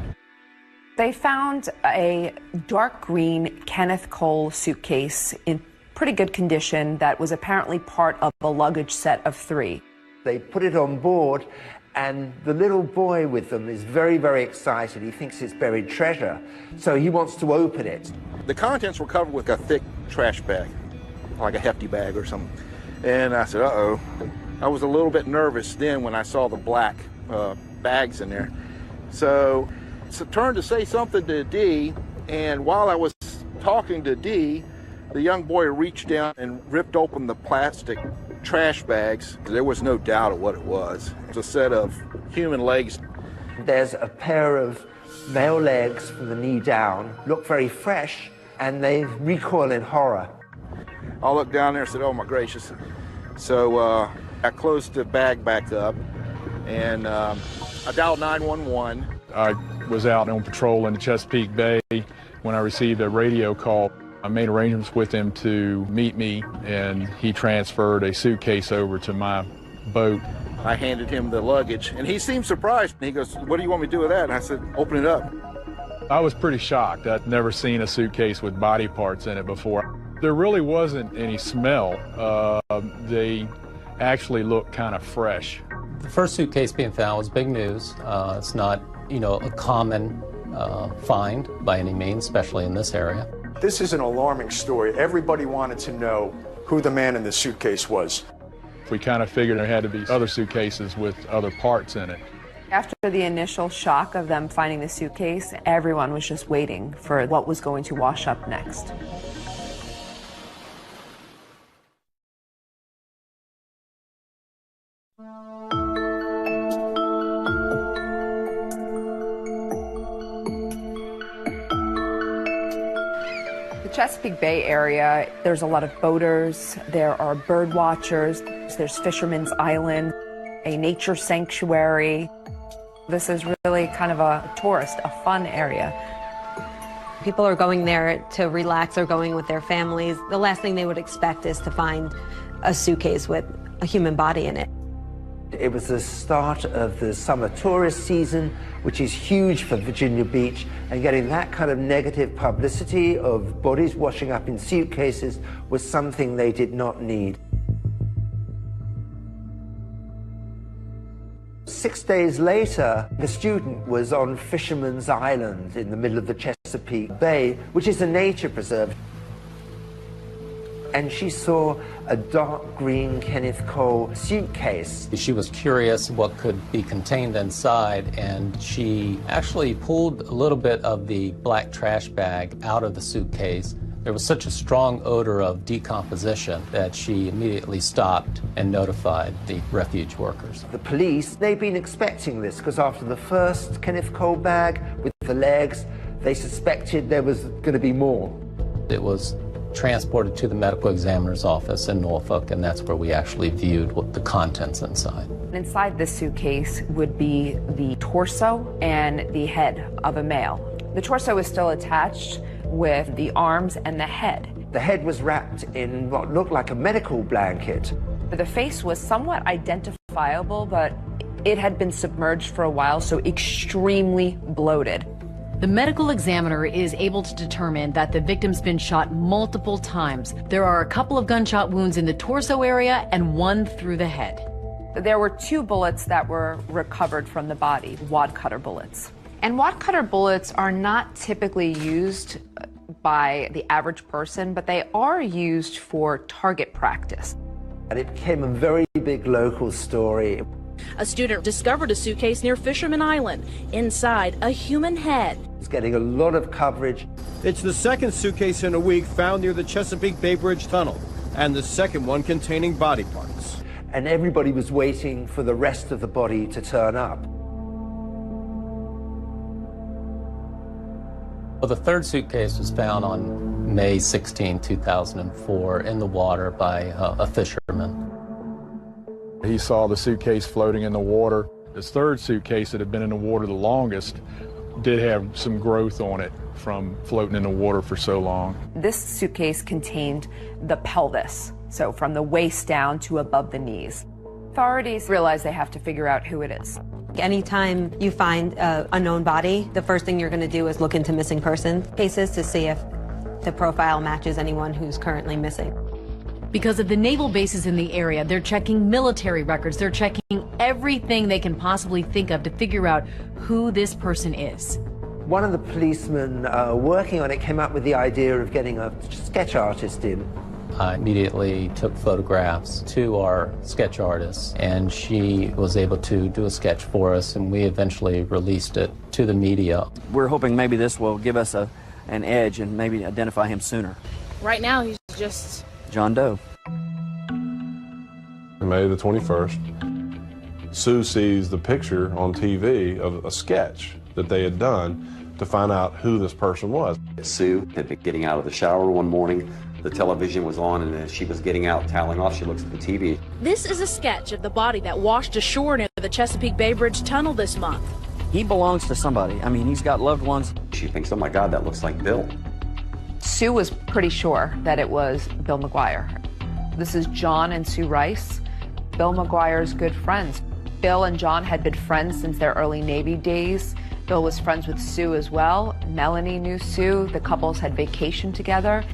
They found a dark green Kenneth Cole suitcase in pretty good condition that was apparently part of a luggage set of 3. They put it on board, and the little boy with them is very, very excited. He thinks it's buried treasure, so he wants to open it. The contents were covered with a thick trash bag, like a hefty bag or something. And I said, uh-oh. I was a little bit nervous then when I saw the black bags in there. So turned to say something to D, and while I was talking to D, the young boy reached down and ripped open the plastic trash bags. There was no doubt of what it was. It was a set of human legs. There's a pair of male legs from the knee down, look very fresh, and they recoil in horror. I looked down there and said, oh my gracious. So I closed the bag back up, and I dialed 911. I was out on patrol in the Chesapeake Bay when I received a radio call. I made arrangements with him to meet me, and he transferred a suitcase over to my boat. I handed him the luggage, and he seemed surprised. He goes, what do you want me to do with that? And I said, open it up. I was pretty shocked. I'd never seen a suitcase with body parts in it before. There really wasn't any smell. They actually looked kind of fresh. The first suitcase being found was big news. It's not, a common find by any means, especially in this area. This is an alarming story. Everybody wanted to know who the man in the suitcase was. We kind of figured there had to be other suitcases with other parts in it. After the initial shock of them finding the suitcase, everyone was just waiting for what was going to wash up next. Chesapeake Bay area, there's a lot of boaters, there are bird watchers, there's Fisherman's Island, a nature sanctuary. This is really kind of a tourist, a fun area. People are going there to relax or going with their families. The last thing they would expect is to find a suitcase with a human body in it. It was the start of the summer tourist season, which is huge for Virginia Beach, and getting that kind of negative publicity of bodies washing up in suitcases was something they did not need. 6 days later, the student was on Fisherman's Island in the middle of the Chesapeake Bay, which is a nature preserve. And she saw a dark green Kenneth Cole suitcase. She was curious what could be contained inside, and she actually pulled a little bit of the black trash bag out of the suitcase. There was such a strong odor of decomposition that she immediately stopped and notified the refuge workers. The police, they'd been expecting this, because after the first Kenneth Cole bag with the legs, they suspected there was going to be more. It was transported to the medical examiner's office in Norfolk, and that's where we actually viewed what the contents inside. Inside this suitcase would be the torso and the head of a male. The torso is still attached with the arms and the head. The head was wrapped in what looked like a medical blanket. The face was somewhat identifiable, but it had been submerged for a while, so extremely bloated. The medical examiner is able to determine that the victim's been shot multiple times. There are a couple of gunshot wounds in the torso area and one through the head. There were 2 bullets that were recovered from the body, wad cutter bullets. And wad cutter bullets are not typically used by the average person, but they are used for target practice. And it became a very big local story. A student discovered a suitcase near Fisherman Island. Inside, a human head. It's getting a lot of coverage. It's the second suitcase in a week found near the Chesapeake Bay Bridge Tunnel, and the second one containing body parts. And everybody was waiting for the rest of the body to turn up. Well, the third suitcase was found on May 16, 2004 in the water by a fisherman. He saw the suitcase floating in the water. This third suitcase that had been in the water the longest did have some growth on it from floating in the water for so long. This suitcase contained the pelvis, so from the waist down to above the knees. Authorities realize they have to figure out who it is. Anytime you find an unknown body, the first thing you're going to do is look into missing person cases to see if the profile matches anyone who's currently missing. Because of the naval bases in the area, they're checking military records. They're checking everything they can possibly think of to figure out who this person is. One of the policemen working on it came up with the idea of getting a sketch artist in. I immediately took photographs to our sketch artist, and she was able to do a sketch for us, and we eventually released it to the media. We're hoping maybe this will give us an edge and maybe identify him sooner. Right now, he's just John Doe. May the 21st, Sue sees the picture on TV of a sketch that they had done to find out who this person was. Sue had been getting out of the shower one morning. The television was on, and as she was getting out, toweling off, she looks at the TV. This is a sketch of the body that washed ashore near the Chesapeake Bay Bridge Tunnel this month. He belongs to somebody. I mean, he's got loved ones. She thinks, oh my God, that looks like Bill. Sue was pretty sure that it was Bill McGuire. This is John and Sue Rice, Bill McGuire's good friends. Bill and John had been friends since their early Navy days. Bill was friends with Sue as well. Melanie knew Sue. The couples had vacationed together.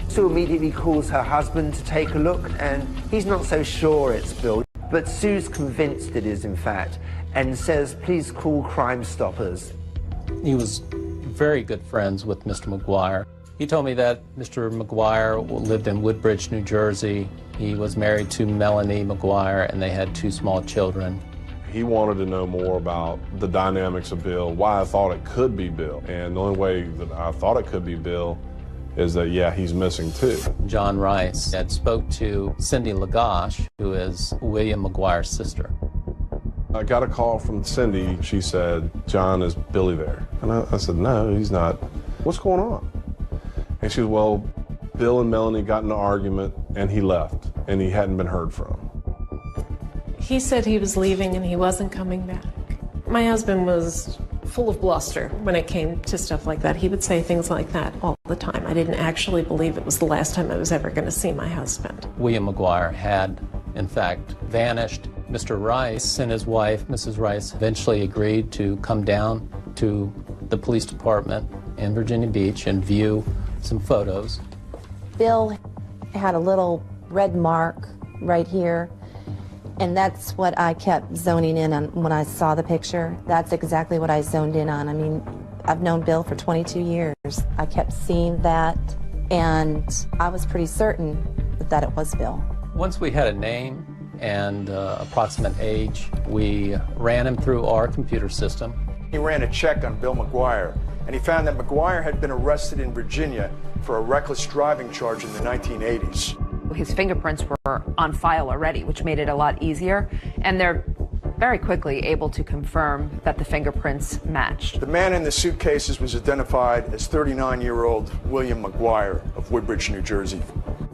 Sue immediately calls her husband to take a look, and he's not so sure it's Bill. But Sue's convinced it is, in fact, and says, please call Crime Stoppers. He was very good friends with Mr. McGuire. He told me that Mr. McGuire lived in Woodbridge, New Jersey. He was married to Melanie McGuire, and they had 2 small children. He wanted to know more about the dynamics of Bill, why I thought it could be Bill. And the only way that I thought it could be Bill is that, yeah, he's missing too. John Rice had spoke to Cindy Lagash, who is William McGuire's sister. I got a call from Cindy. She said, John, is Billy there? And I said, no, he's not. What's going on? And she said, well, Bill and Melanie got in an argument and he left and he hadn't been heard from. He said he was leaving and he wasn't coming back. My husband was full of bluster when it came to stuff like that. He would say things like that all the time. I didn't actually believe it was the last time I was ever going to see my husband. William McGuire had, in fact, vanished. Mr. Rice and his wife, Mrs. Rice, eventually agreed to come down to the police department in Virginia Beach and view some photos. Bill had a little red mark right here, and that's what I kept zoning in on when I saw the picture. That's exactly what I zoned in on. I mean, I've known Bill for 22 years. I kept seeing that, and I was pretty certain that it was Bill. Once we had a name and approximate age, we ran him through our computer system. He ran a check on Bill McGuire, and he found that McGuire had been arrested in Virginia for a reckless driving charge in the 1980s. His fingerprints were on file already, which made it a lot easier, and they're very quickly able to confirm that the fingerprints matched. The man in the suitcases was identified as 39-year-old William McGuire of Woodbridge, New Jersey.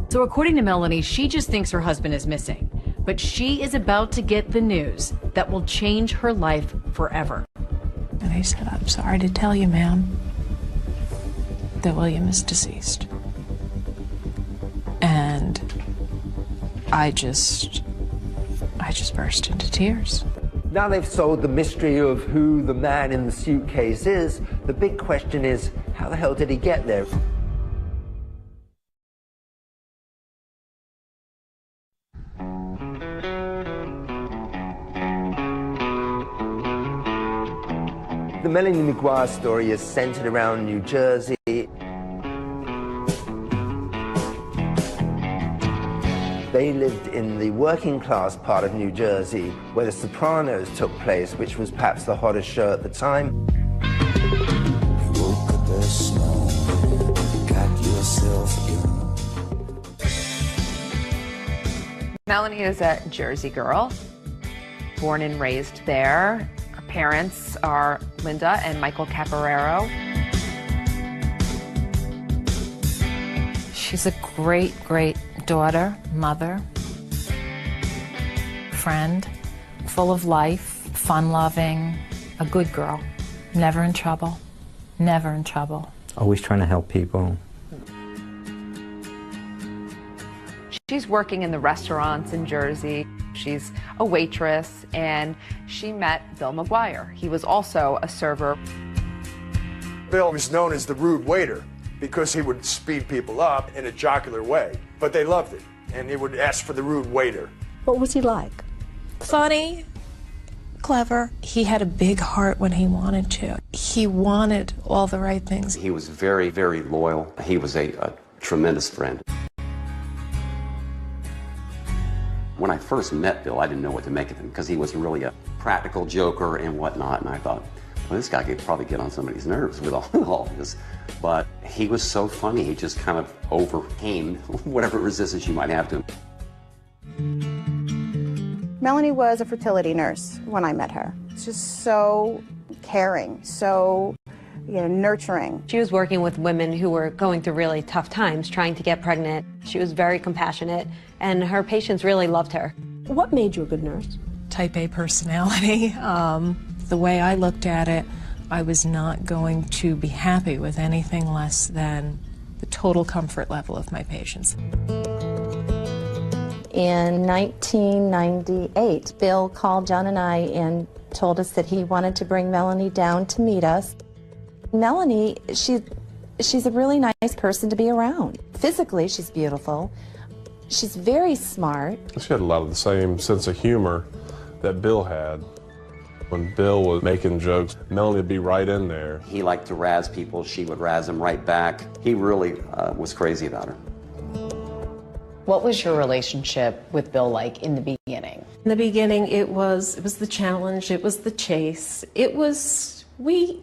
So according to Melanie, she just thinks her husband is missing, but she is about to get the news that will change her life forever. And I said, I'm sorry to tell you, ma'am, that William is deceased. And I just burst into tears. Now they've solved the mystery of who the man in the suitcase is. The big question is, how the hell did he get there? The Melanie McGuire story is centered around New Jersey. They lived in the working class part of New Jersey where The Sopranos took place, which was perhaps the hottest show at the time. Melanie is a Jersey girl, born and raised there. Her parents are Linda and Michael Caporero. She's a great, great daughter, mother, friend, full of life, fun-loving, a good girl, never in trouble, never in trouble. Always trying to help people. She's working in the restaurants in Jersey. She's a waitress, and she met Bill McGuire. He was also a server. Bill was known as the rude waiter because he would speed people up in a jocular way, but they loved it, and they would ask for the rude waiter. What was he like? Funny, clever. He had a big heart when he wanted to. He wanted all the right things. He was very, very loyal. He was a tremendous friend. When I first met Bill, I didn't know what to make of him because he was really a practical joker and whatnot, and I thought, well, this guy could probably get on somebody's nerves with all this. But he was so funny, he just kind of overcame whatever resistance you might have to him. Melanie was a fertility nurse when I met her. Just so caring, so nurturing. She was working with women who were going through really tough times, trying to get pregnant. She was very compassionate, and her patients really loved her. What made you a good nurse? Type A personality. The way I looked at it, I was not going to be happy with anything less than the total comfort level of my patients. In 1998, Bill called John and I and told us that he wanted to bring Melanie down to meet us. Melanie, she's a really nice person to be around. Physically, she's beautiful, She's very smart. She had a lot of the same sense of humor that Bill had. When Bill was making jokes, Melanie would be right in there. He liked to razz people. She would razz him right back. He really was crazy about her. What was your relationship with Bill like in the beginning? In the beginning, it was the challenge, it was the chase. It was, we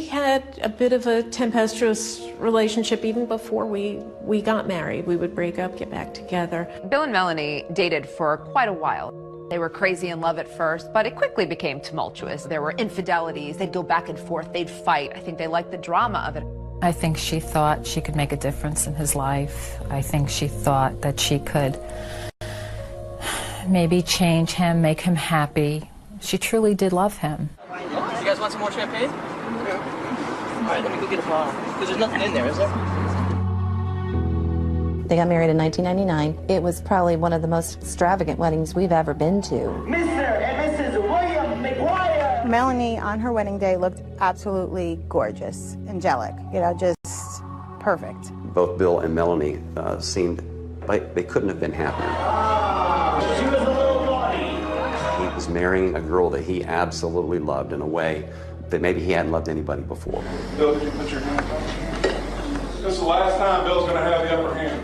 had a bit of a tempestuous relationship even before we got married. We would break up, get back together. Bill and Melanie dated for quite a while. They were crazy in love at first, but it quickly became tumultuous. There were infidelities, they'd go back and forth, they'd fight. I think they liked the drama of it. I think she thought she could make a difference in his life. I think she thought that she could maybe change him, make him happy. She truly did love him. You guys want some more champagne? Yeah. All right, let me go get a bottle. Because there's nothing in there, is there? They got married in 1999. It was probably one of the most extravagant weddings we've ever been to. Mr. and Mrs. William McGuire. Melanie on her wedding day looked absolutely gorgeous, angelic, you know, just perfect. Both Bill and Melanie seemed like they couldn't have been happier. She was a little naughty. He was marrying a girl that he absolutely loved in a way that maybe he hadn't loved anybody before. Bill, did you put your hand up? This is the last time Bill's going to have the upper hand.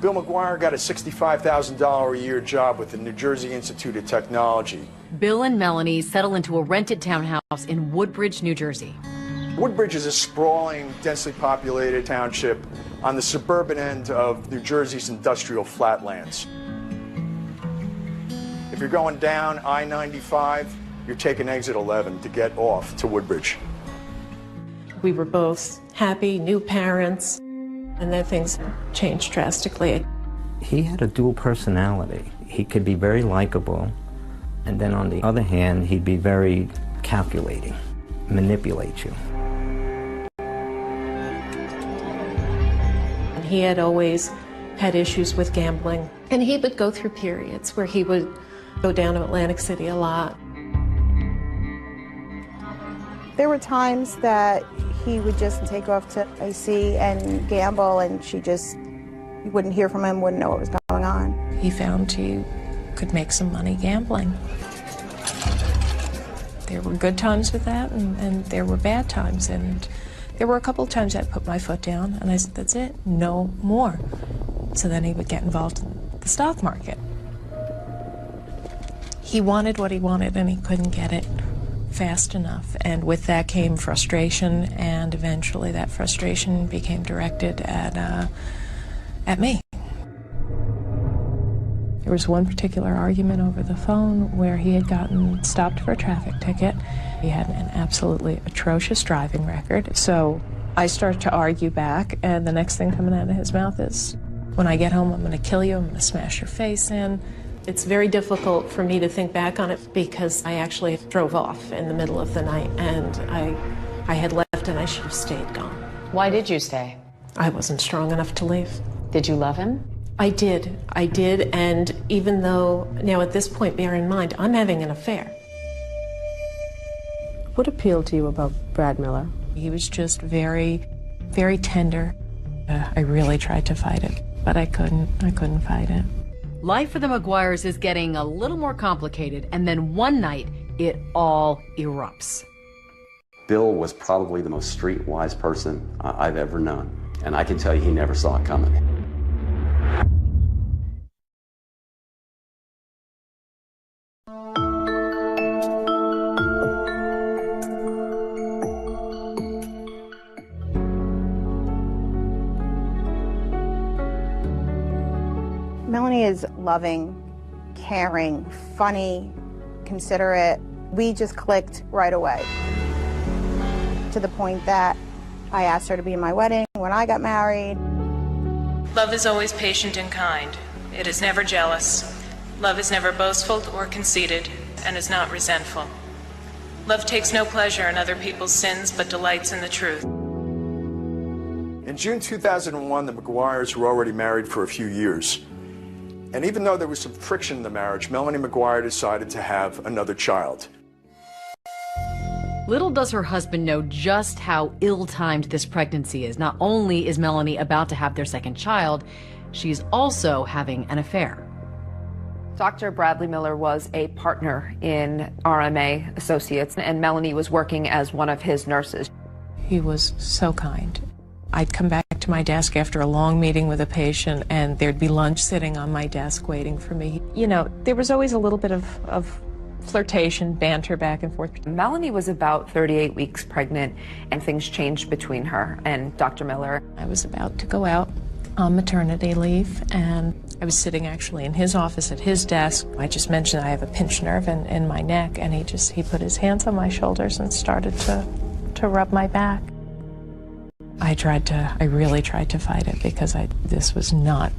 Bill McGuire got a $65,000 a year job with the New Jersey Institute of Technology. Bill and Melanie settle into a rented townhouse in Woodbridge, New Jersey. Woodbridge is a sprawling, densely populated township on the suburban end of New Jersey's industrial flatlands. If you're going down I-95, you're taking exit 11 to get off to Woodbridge. We were both happy, new parents, and then things changed drastically. He had a dual personality. He could be very likable, and then on the other hand, he'd be very calculating, manipulate you. He had always had issues with gambling, and he would go through periods where he would go down to Atlantic City a lot. There were times that he would just take off to AC and gamble, and you wouldn't hear from him, wouldn't know what was going on. He found he could make some money gambling. There were good times with that, and there were bad times, and there were a couple of times I put my foot down, and I said, that's it, no more. So then he would get involved in the stock market. He wanted what he wanted, and he couldn't get it fast enough, and with that came frustration, and eventually that frustration became directed at me. There was one particular argument over the phone where he had gotten stopped for a traffic ticket. He had an absolutely atrocious driving record, so I started to argue back, and the next thing coming out of his mouth is, when I get home, I'm going to kill you, I'm going to smash your face in. It's very difficult for me to think back on it because I actually drove off in the middle of the night, and I had left and I should have stayed gone. Why did you stay? I wasn't strong enough to leave. Did you love him? I did, and even though, now at this point, bear in mind, I'm having an affair. What appealed to you about Brad Miller? He was just very, very tender. I really tried to fight it, but I couldn't fight it. Life for the McGuires is getting a little more complicated, and then one night, it all erupts. Bill was probably the most streetwise person I've ever known, and I can tell you he never saw it coming. Melanie is loving, caring, funny, considerate. We just clicked right away, to the point that I asked her to be in my wedding when I got married. Love is always patient and kind. It is never jealous. Love is never boastful or conceited, and is not resentful. Love takes no pleasure in other people's sins, but delights in the truth. In June 2001, the McGuires were already married for a few years. And even though there was some friction in the marriage, Melanie McGuire decided to have another child. Little does her husband know just how ill-timed this pregnancy is. Not only is Melanie about to have their second child, she's also having an affair. Dr. Bradley Miller was a partner in RMA Associates, and Melanie was working as one of his nurses. He was so kind. I'd come back to my desk after a long meeting with a patient, and there'd be lunch sitting on my desk waiting for me. You know, there was always a little bit of flirtation, banter back and forth. Melanie was about 38 weeks pregnant, and things changed between her and Dr. Miller. I was about to go out on maternity leave, and I was sitting actually in his office at his desk. I just mentioned I have a pinched nerve in my neck, and he put his hands on my shoulders and started to rub my back. I really tried to fight it because this was not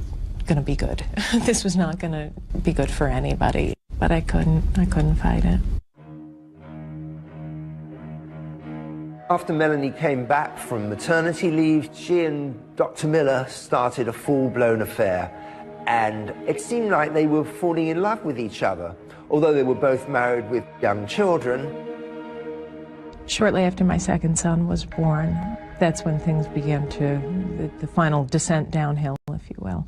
going to be good. This was not going to be good for anybody. But I couldn't fight it. After Melanie came back from maternity leave, she and Dr. Miller started a full-blown affair. And it seemed like they were falling in love with each other, although they were both married with young children. Shortly after my second son was born, that's when things began the final descent downhill, if you will.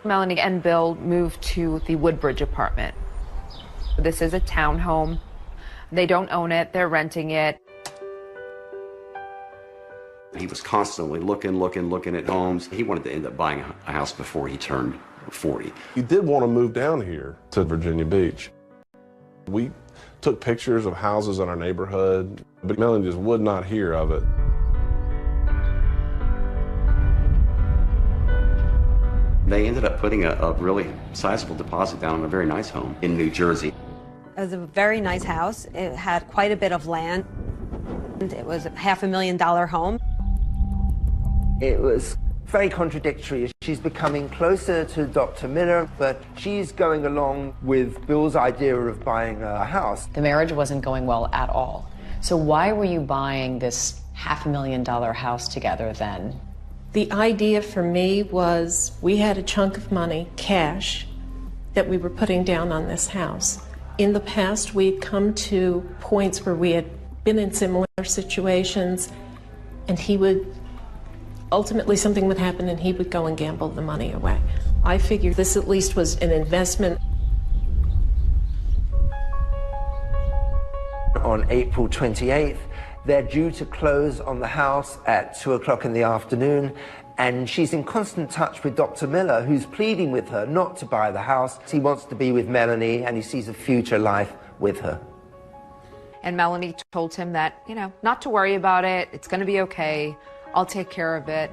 Melanie and Bill moved to the Woodbridge apartment. This is a townhome. They don't own it, they're renting it. He was constantly looking at homes. He wanted to end up buying a house before he turned 40. He did want to move down here to Virginia Beach. We took pictures of houses in our neighborhood, but Melanie just would not hear of it. They ended up putting a really sizable deposit down on a very nice home in New Jersey. It was a very nice house. It had quite a bit of land. It was a $500,000 home. It was very contradictory. She's becoming closer to Dr. Miller, but she's going along with Bill's idea of buying a house. The marriage wasn't going well at all. So why were you buying this $500,000 house together then? The idea for me was we had a chunk of money, cash, that we were putting down on this house. In the past, we'd come to points where we had been in similar situations, and ultimately something would happen and he would go and gamble the money away. I figured this at least was an investment. On April 28th, they're due to close on the house at 2 o'clock in the afternoon, and she's in constant touch with Dr. Miller, who's pleading with her not to buy the house. He wants to be with Melanie, and he sees a future life with her. And Melanie told him that, not to worry about it, it's going to be okay, I'll take care of it.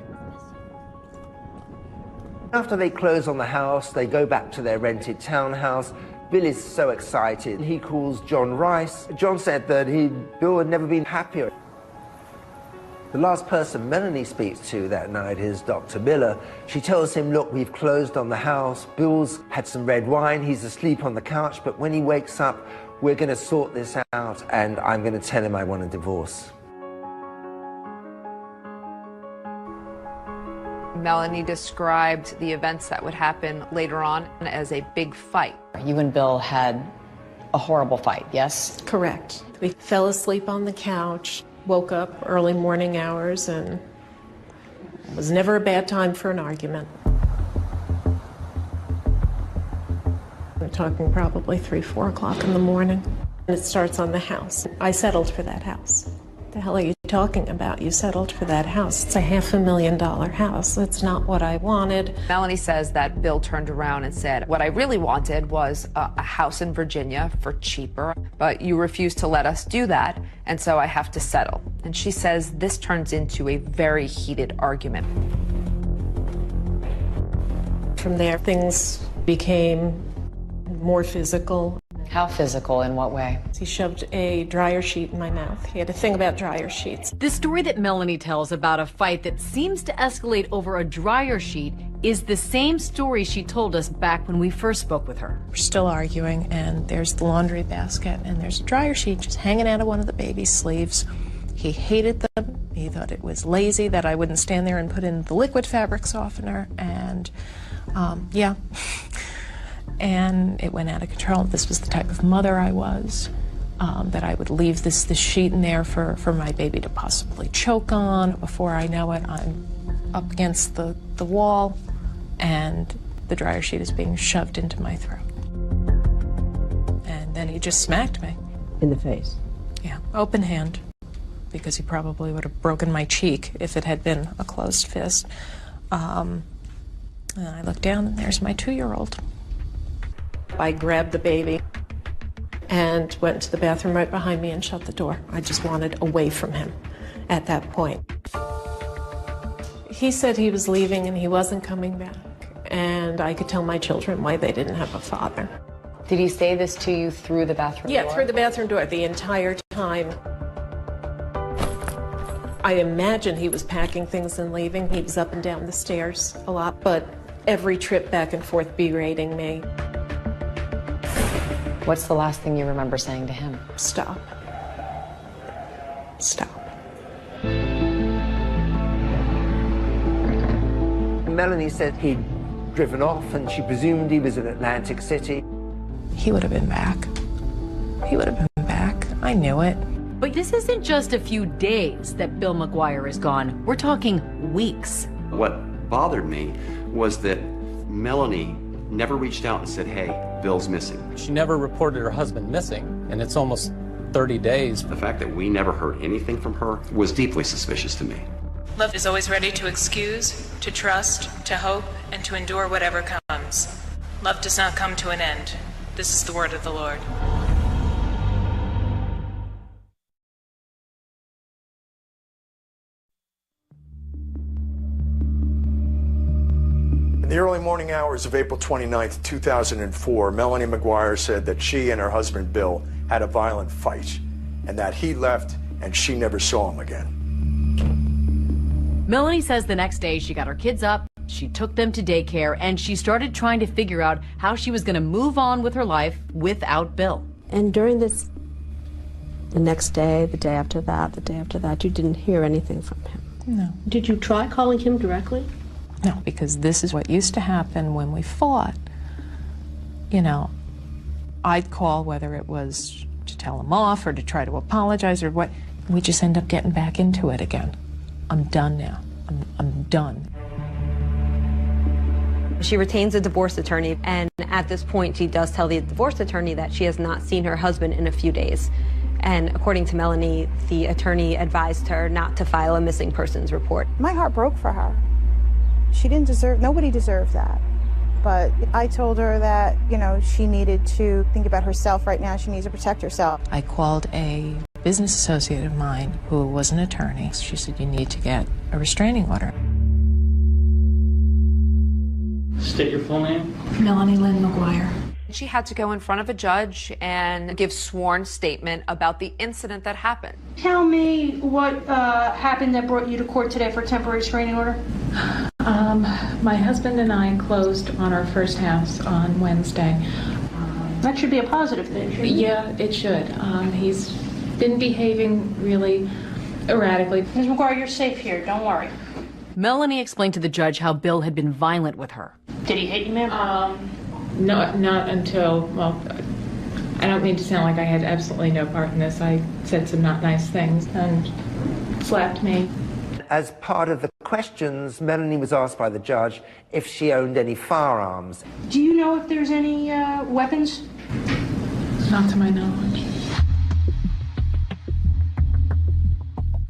After they close on the house, they go back to their rented townhouse. Bill is so excited. He calls John Rice. John said that Bill had never been happier. The last person Melanie speaks to that night is Dr. Miller. She tells him, look, we've closed on the house. Bill's had some red wine. He's asleep on the couch, but when he wakes up, we're going to sort this out, and I'm going to tell him I want a divorce. Melanie described the events that would happen later on as a big fight. You and Bill had a horrible fight, yes? Correct. We fell asleep on the couch, woke up early morning hours, and it was never a bad time for an argument. We're talking probably 3, 4 o'clock in the morning. And it starts on the house. I settled for that house. The hell are you talking about? You settled for that house. It's a $500,000 house. That's not what I wanted. Melanie says that Bill turned around and said, what I really wanted was a house in Virginia for cheaper, but you refused to let us do that, and so I have to settle. And she says this turns into a very heated argument. From there, things became more physical. How physical? In what way? He shoved a dryer sheet in my mouth. He had a thing about dryer sheets. The story that Melanie tells about a fight that seems to escalate over a dryer sheet is the same story she told us back when we first spoke with her. We're still arguing, and there's the laundry basket, and there's a dryer sheet just hanging out of one of the baby's sleeves. He hated them. He thought it was lazy that I wouldn't stand there and put in the liquid fabric softener, and yeah. and it went out of control. This was the type of mother I was, that I would leave this sheet in there for my baby to possibly choke on. Before I know it, I'm up against the wall, and the dryer sheet is being shoved into my throat. And then he just smacked me. In the face? Yeah, open hand, because he probably would have broken my cheek if it had been a closed fist. And I looked down, and there's my 2-year-old. I grabbed the baby and went to the bathroom right behind me and shut the door. I just wanted away from him at that point. He said he was leaving and he wasn't coming back, and I could tell my children why they didn't have a father. Did he say this to you through the bathroom door? Yeah, through the bathroom door the entire time. I imagine he was packing things and leaving. He was up and down the stairs a lot, but every trip back and forth berating me. What's the last thing you remember saying to him? Stop. Stop. Melanie said he'd driven off and she presumed he was in Atlantic City. He would have been back. He would have been back. I knew it. But this isn't just a few days that Bill McGuire is gone. We're talking weeks. What bothered me was that Melanie never reached out and said, hey, Bill's missing. She never reported her husband missing, and it's almost 30 days. The fact that we never heard anything from her was deeply suspicious to me. Love is always ready to excuse, to trust, to hope, and to endure whatever comes. Love does not come to an end. This is the word of the Lord. In the early morning hours of April 29th, 2004, Melanie McGuire said that she and her husband Bill had a violent fight and that he left and she never saw him again. Melanie says the next day she got her kids up, she took them to daycare, and she started trying to figure out how she was going to move on with her life without Bill. And during this, the next day, the day after that, the day after that, you didn't hear anything from him? No. Did you try calling him directly? No, because this is what used to happen when we fought. You know, I'd call, whether it was to tell him off or to try to apologize or what. We just end up getting back into it again. I'm done now. I'm done. She retains a divorce attorney, and at this point she does tell the divorce attorney that she has not seen her husband in a few days. And according to Melanie, the attorney advised her not to file a missing persons report. My heart broke for her. She didn't deserve, nobody deserved that. But I told her that, you know, she needed to think about herself right now. She needs to protect herself. I called a business associate of mine who was an attorney. She said, you need to get a restraining order. State your full name. Melanie Lynn McGuire. She had to go in front of a judge and give sworn statement about the incident that happened. Tell me what happened that brought you to court today for a temporary restraining order. My husband and I closed on our first house on Wednesday. That should be a positive thing, shouldn't it? Yeah, it should. He's been behaving really erratically. Ms. McGuire, you're safe here. Don't worry. Melanie explained to the judge how Bill had been violent with her. Did he hit you, ma'am? No, not until, well, I don't mean to sound like I had absolutely no part in this. I said some not nice things and slapped me. As part of the questions, Melanie was asked by the judge if she owned any firearms. Do you know if there's any weapons? Not to my knowledge.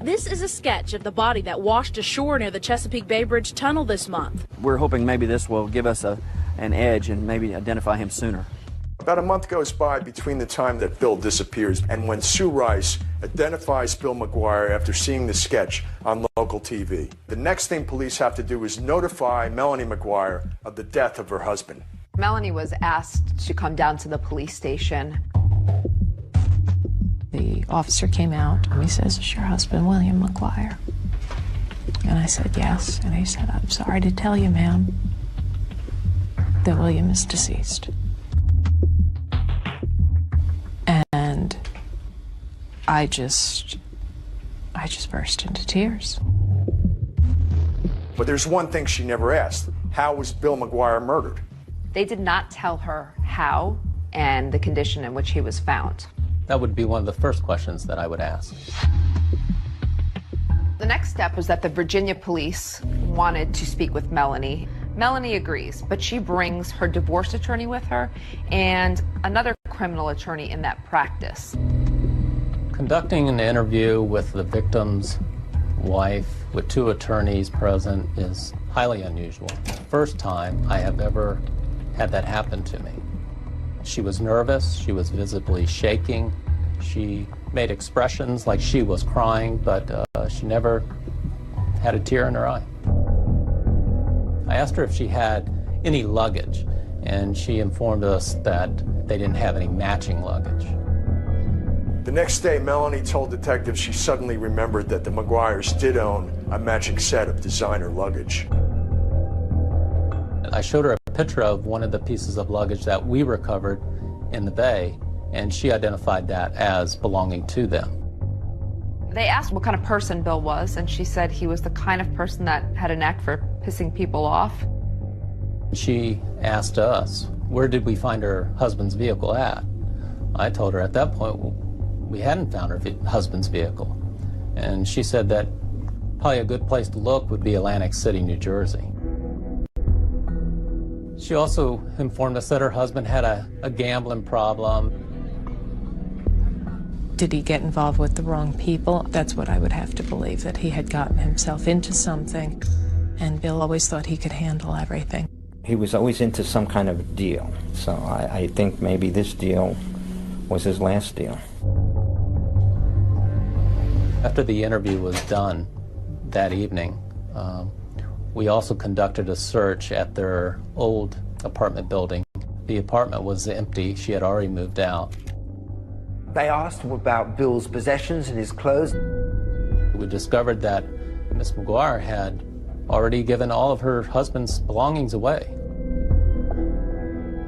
This is a sketch of the body that washed ashore near the Chesapeake Bay Bridge Tunnel this month. We're hoping maybe this will give us an edge and maybe identify him sooner. About a month goes by between the time that Bill disappears and when Sue Rice identifies Bill McGuire after seeing the sketch on local TV. The next thing police have to do is notify Melanie McGuire of the death of her husband. Melanie was asked to come down to the police station. The officer came out and he says, "Is your husband William McGuire?" And I said, "Yes." And he said, "I'm sorry to tell you, ma'am, that William is deceased." And I just burst into tears. But there's one thing she never asked. How was Bill McGuire murdered? They did not tell her how and the condition in which he was found. That would be one of the first questions that I would ask. The next step was that the Virginia police wanted to speak with Melanie. Melanie agrees, but she brings her divorce attorney with her and another criminal attorney in that practice. Conducting an interview with the victim's wife with two attorneys present is highly unusual. First time I have ever had that happen to me. She was nervous, she was visibly shaking, she made expressions like she was crying, but she never had a tear in her eye. I asked her if she had any luggage, and she informed us that they didn't have any matching luggage. The next day, Melanie told detectives she suddenly remembered that the McGuires did own a matching set of designer luggage. I showed her a picture of one of the pieces of luggage that we recovered in the bay, and she identified that as belonging to them. They asked what kind of person Bill was, and she said he was the kind of person that had a knack for pissing people off. She asked us, where did we find her husband's vehicle at? I told her at that point, we hadn't found her husband's vehicle. And she said that probably a good place to look would be Atlantic City, New Jersey. She also informed us that her husband had a gambling problem. Did he get involved with the wrong people? That's what I would have to believe, that he had gotten himself into something, and Bill always thought he could handle everything. He was always into some kind of deal, so I think maybe this deal was his last deal. After the interview was done that evening, we also conducted a search at their old apartment building. The apartment was empty. She had already moved out. They asked about Bill's possessions and his clothes. We discovered that Miss McGuire had already given all of her husband's belongings away.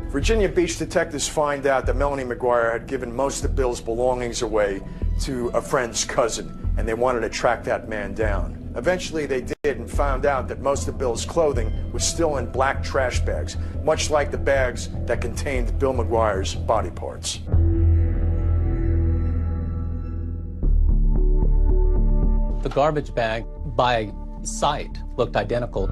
Virginia Beach detectives find out that Melanie McGuire had given most of Bill's belongings away to a friend's cousin, and they wanted to track that man down. Eventually they did and found out that most of Bill's clothing was still in black trash bags, much like the bags that contained Bill McGuire's body parts. The garbage bag, by sight, looked identical.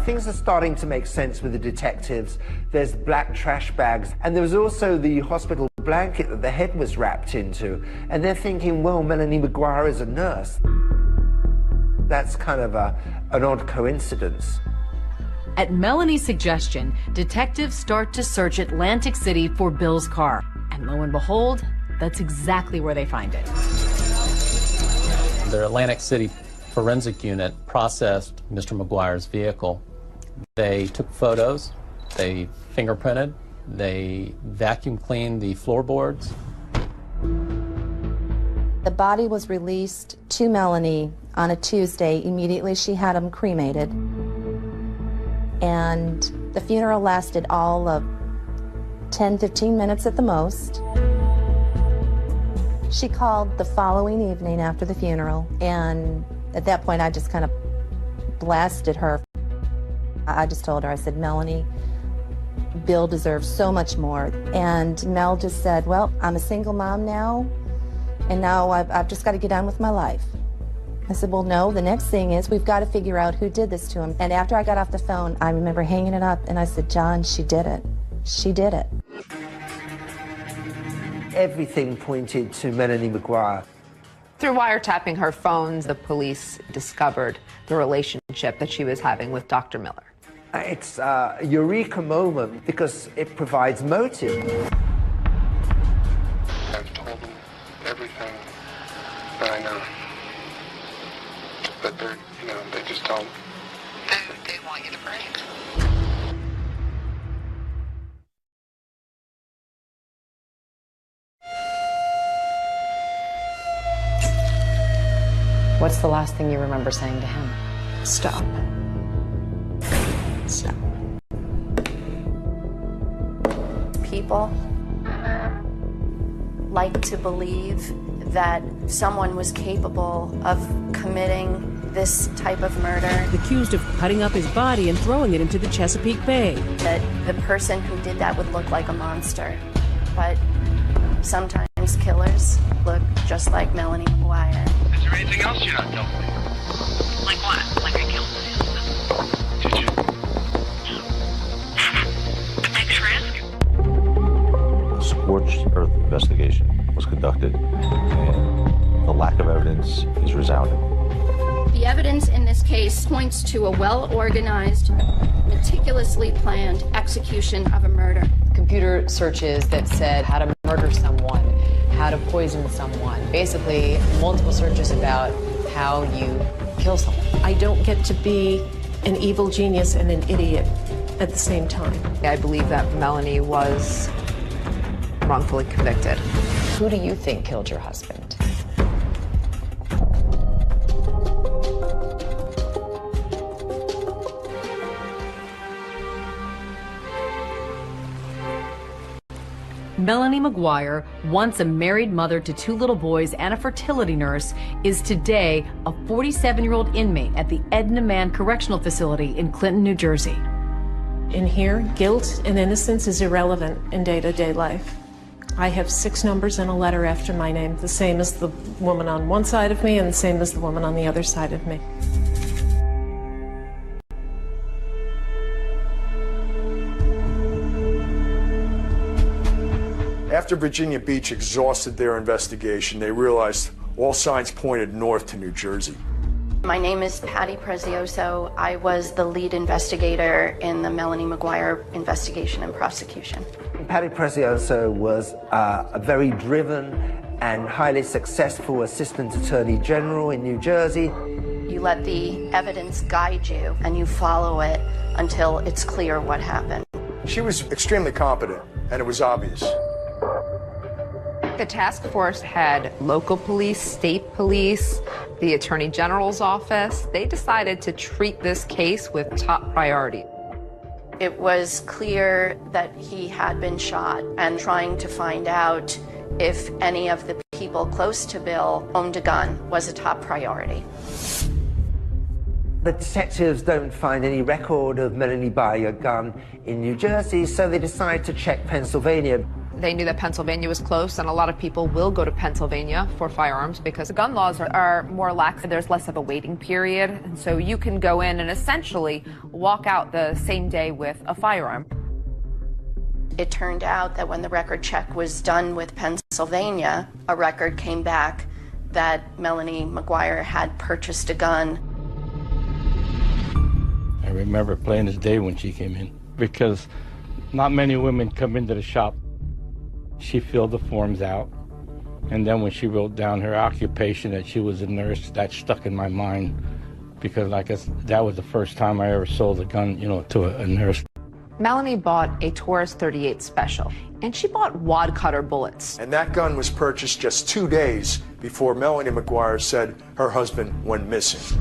Things are starting to make sense with the detectives. There's black trash bags, and there was also the hospital blanket that the head was wrapped into. And they're thinking, well, Melanie McGuire is a nurse. That's kind of an odd coincidence. At Melanie's suggestion, detectives start to search Atlantic City for Bill's car. And lo and behold, that's exactly where they find it. The Atlantic City forensic unit processed Mr. McGuire's vehicle. They took photos, they fingerprinted, they vacuum cleaned the floorboards. The body was released to Melanie on a Tuesday. Immediately she had him cremated. And the funeral lasted all of 10-15 minutes at the most. She called the following evening after the funeral, and at that point I just kind of blasted her. I just told her, I said, Melanie, Bill deserves so much more. And Mel just said, well, I'm a single mom now, and now I've just got to get on with my life. I said, well, no, the next thing is we've got to figure out who did this to him. And after I got off the phone, I remember hanging it up, and I said, John, she did it. She did it. Everything pointed to Melanie McGuire. Through wiretapping her phones, the police discovered the relationship that she was having with Dr. Miller. It's a eureka moment because it provides motive. I've told them everything that I know. But they're, they just don't. They want you to break. What's the last thing you remember saying to him? Stop. Stop. People like to believe that someone was capable of committing this type of murder. Accused of cutting up his body and throwing it into the Chesapeake Bay. That the person who did that would look like a monster. But sometimes killers look just like Melanie McGuire. Is there anything else you're not telling me? Like what? Like I killed him. Did you? Thanks for asking. A scorched earth investigation was conducted, and the lack of evidence is resounding. The evidence in this case points to a well-organized, meticulously planned execution of a murder. Computer searches that said how to murder someone, how to poison someone, basically multiple searches about how you kill someone. I don't get to be an evil genius and an idiot at the same time. I believe that Melanie was wrongfully convicted. Who do you think killed your husband? Melanie McGuire, once a married mother to 2 little boys and a fertility nurse, is today a 47-year-old inmate at the Edna Mann Correctional Facility in Clinton, New Jersey. In here, guilt and innocence is irrelevant in day-to-day life. I have 6 numbers and a letter after my name, the same as the woman on one side of me and the same as the woman on the other side of me. After Virginia Beach exhausted their investigation, they realized all signs pointed north to New Jersey. My name is Patty Prezioso. I was the lead investigator in the Melanie McGuire investigation and prosecution. Patty Prezioso was a very driven and highly successful Assistant Attorney General in New Jersey. You let the evidence guide you and you follow it until it's clear what happened. She was extremely competent, and it was obvious. The task force had local police, state police, the Attorney General's office. They decided to treat this case with top priority. It was clear that he had been shot, and trying to find out if any of the people close to Bill owned a gun was a top priority. The detectives don't find any record of Melanie buying a gun in New Jersey, so they decide to check Pennsylvania. They knew that Pennsylvania was close, and a lot of people will go to Pennsylvania for firearms because the gun laws are more lax. There's less of a waiting period, and so you can go in and essentially walk out the same day with a firearm. It turned out that when the record check was done with Pennsylvania, a record came back that Melanie McGuire had purchased a gun. I remember plain as day when she came in, because not many women come into the shop. She filled the forms out, and then when she wrote down her occupation, that she was a nurse, that stuck in my mind, because I guess that was the first time I ever sold a gun, to a nurse. Melanie bought a Taurus 38 Special, and she bought wad cutter bullets. And that gun was purchased just 2 days before Melanie McGuire said her husband went missing.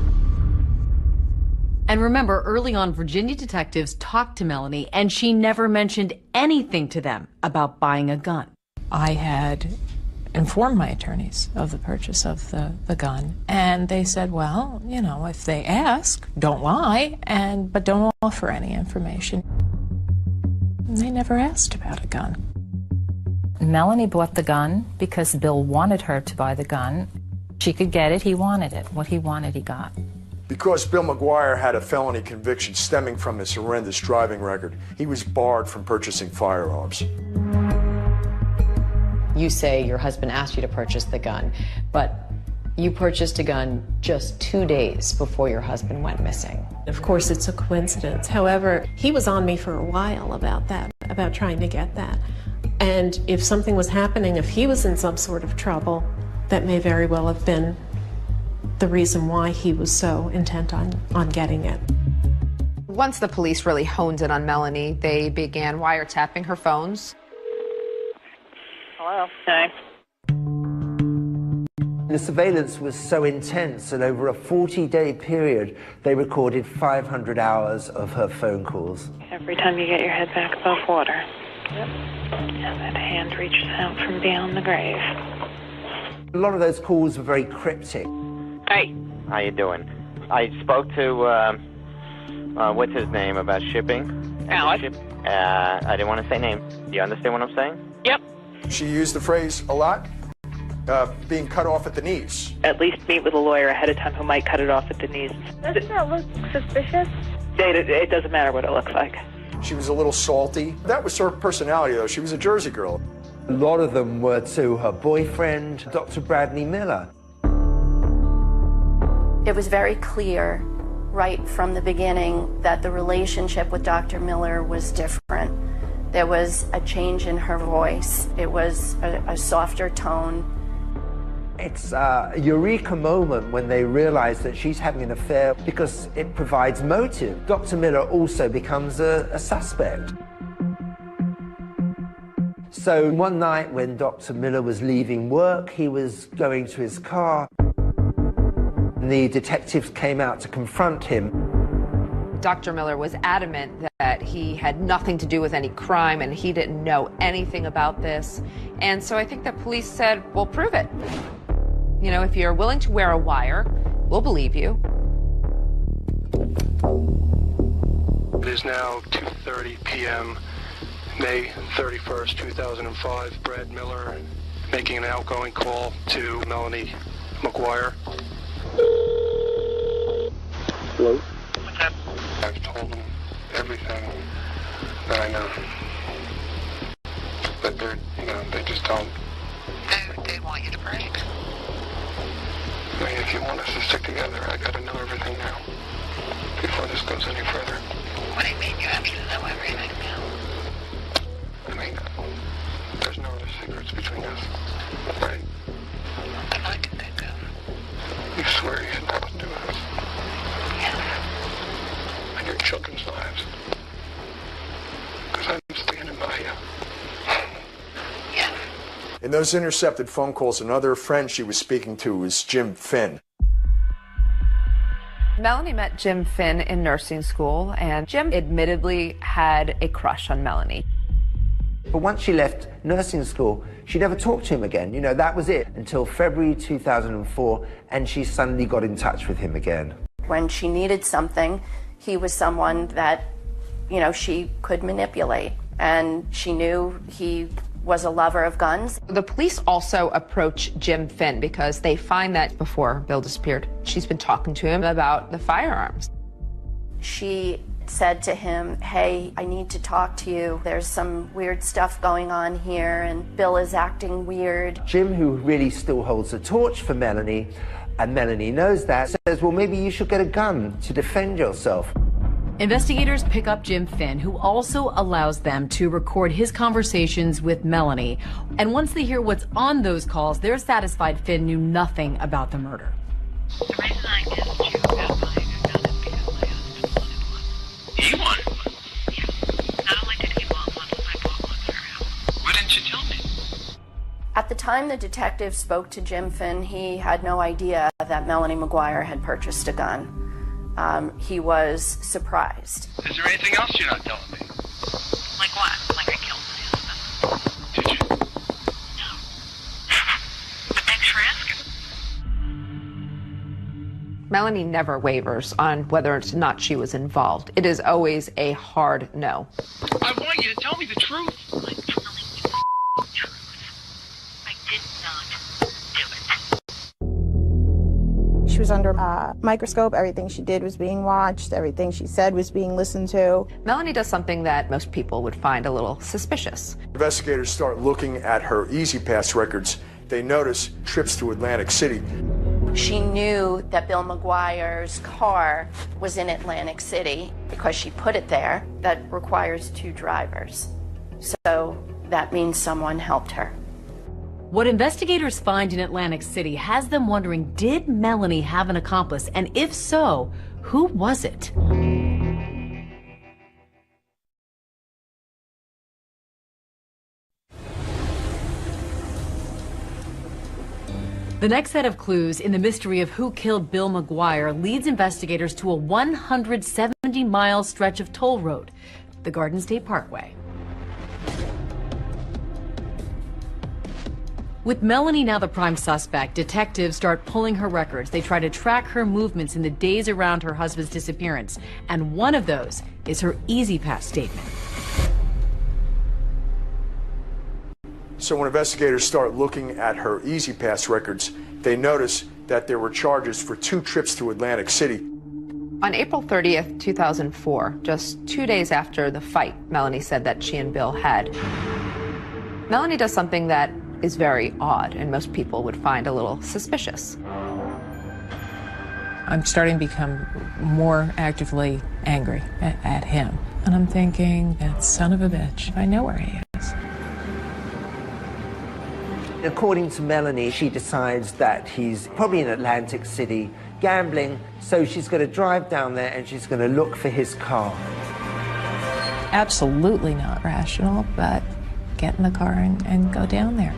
And remember, early on, Virginia detectives talked to Melanie, and she never mentioned anything to them about buying a gun. I had informed my attorneys of the purchase of the gun, and they said, well, if they ask, don't lie, but don't offer any information. And they never asked about a gun. Melanie bought the gun because Bill wanted her to buy the gun. She could get it, he wanted it. What he wanted, he got. Because Bill McGuire had a felony conviction stemming from his horrendous driving record, he was barred from purchasing firearms. You say your husband asked you to purchase the gun, but you purchased a gun just 2 days before your husband went missing. Of course, it's a coincidence. However, he was on me for a while about that, about trying to get that. And if something was happening, if he was in some sort of trouble, that may very well have been the reason why he was so intent on getting it. Once the police really honed in on Melanie, they began wiretapping her phones. Hello. Hi. The surveillance was so intense that over a 40-day period, they recorded 500 hours of her phone calls. Every time you get your head back above water. Yep. And that hand reaches out from beyond the grave. A lot of those calls were very cryptic. Hey. How you doing? I spoke to, what's his name, about shipping? Alex. I didn't want to say name. Do you understand what I'm saying? Yep. She used the phrase a lot, being cut off at the knees. At least meet with a lawyer ahead of time who might cut it off at the knees. Doesn't that look suspicious? It doesn't matter what it looks like. She was a little salty. That was her personality, though. She was a Jersey girl. A lot of them were to her boyfriend, Dr. Bradley Miller. It was very clear right from the beginning that the relationship with Dr. Miller was different. There was a change in her voice. It was a softer tone. It's a eureka moment when they realize that she's having an affair because it provides motive. Dr. Miller also becomes a suspect. So one night when Dr. Miller was leaving work, he was going to his car. The detectives came out to confront him. Dr. Miller was adamant that he had nothing to do with any crime and he didn't know anything about this. And so I think the police said, well, prove it. You know, if you're willing to wear a wire, we'll believe you. It is now 2:30 p.m., May 31st, 2005. Brad Miller making an outgoing call to Melanie McGuire. Hello? What's up? I've told them everything that I know. But they're, they just don't. They want you to break. I mean, if you want us to stick together, I gotta know everything now. Before this goes any further. What do you mean you have to know everything now? I mean, there's no other secrets between us, right? That I can think of. You swear you had nothing to do with us? Yes. And your children's lives. Because I'm standing by you. Yes. In those intercepted phone calls, another friend she was speaking to was Jim Finn. Melanie met Jim Finn in nursing school, and Jim admittedly had a crush on Melanie. But once she left nursing school, she never talked to him again. That was it until February 2004, and she suddenly got in touch with him again. When she needed something, he was someone that, she could manipulate. And she knew he was a lover of guns. The police also approach Jim Finn because they find that before Bill disappeared, she's been talking to him about the firearms. She said to him, hey, I need to talk to you. There's some weird stuff going on here, and Bill is acting weird. Jim, who really still holds the torch for Melanie, and Melanie knows that, says, well, maybe you should get a gun to defend yourself. Investigators pick up Jim Finn, who also allows them to record his conversations with Melanie. And once they hear what's on those calls, they're satisfied Finn knew nothing about the murder. The reason I didn't you about buying a gun is because my husband wanted one. He wanted one? Yeah. Not only did he want one, I bought one for him. Why didn't you tell me? At the time the detective spoke to Jim Finn, he had no idea that Melanie McGuire had purchased a gun. He was surprised. Is there anything else you're not telling me? Like what? Like I killed my husband. Did you? No. But thanks for asking. Melanie never wavers on whether or not she was involved. It is always a hard no. I want you to tell me the truth. I'm telling you the truth. I did not do it. She was under a microscope. Everything she did was being watched. Everything she said was being listened to. Melanie does something that most people would find a little suspicious. Investigators start looking at her E-ZPass records. They notice trips to Atlantic City. She knew that Bill McGuire's car was in Atlantic City because she put it there. That requires 2 drivers. So that means someone helped her. What investigators find in Atlantic City has them wondering, did Melanie have an accomplice? And if so, who was it? The next set of clues in the mystery of who killed Bill McGuire leads investigators to a 170-mile stretch of toll road, the Garden State Parkway. With Melanie now the prime suspect, detectives start pulling her records. They try to track her movements in the days around her husband's disappearance. And one of those is her E-ZPass statement. So when investigators start looking at her E-ZPass records, they notice that there were charges for 2 trips to Atlantic City. On April 30th, 2004, just 2 days after the fight Melanie said that she and Bill had, Melanie does something that is very odd and most people would find a little suspicious. I'm starting to become more actively angry at him. And I'm thinking, that son of a bitch, I know where he is. According to Melanie, she decides that he's probably in Atlantic City gambling, so she's going to drive down there and she's going to look for his car. Absolutely not rational, but get in the car and go down there.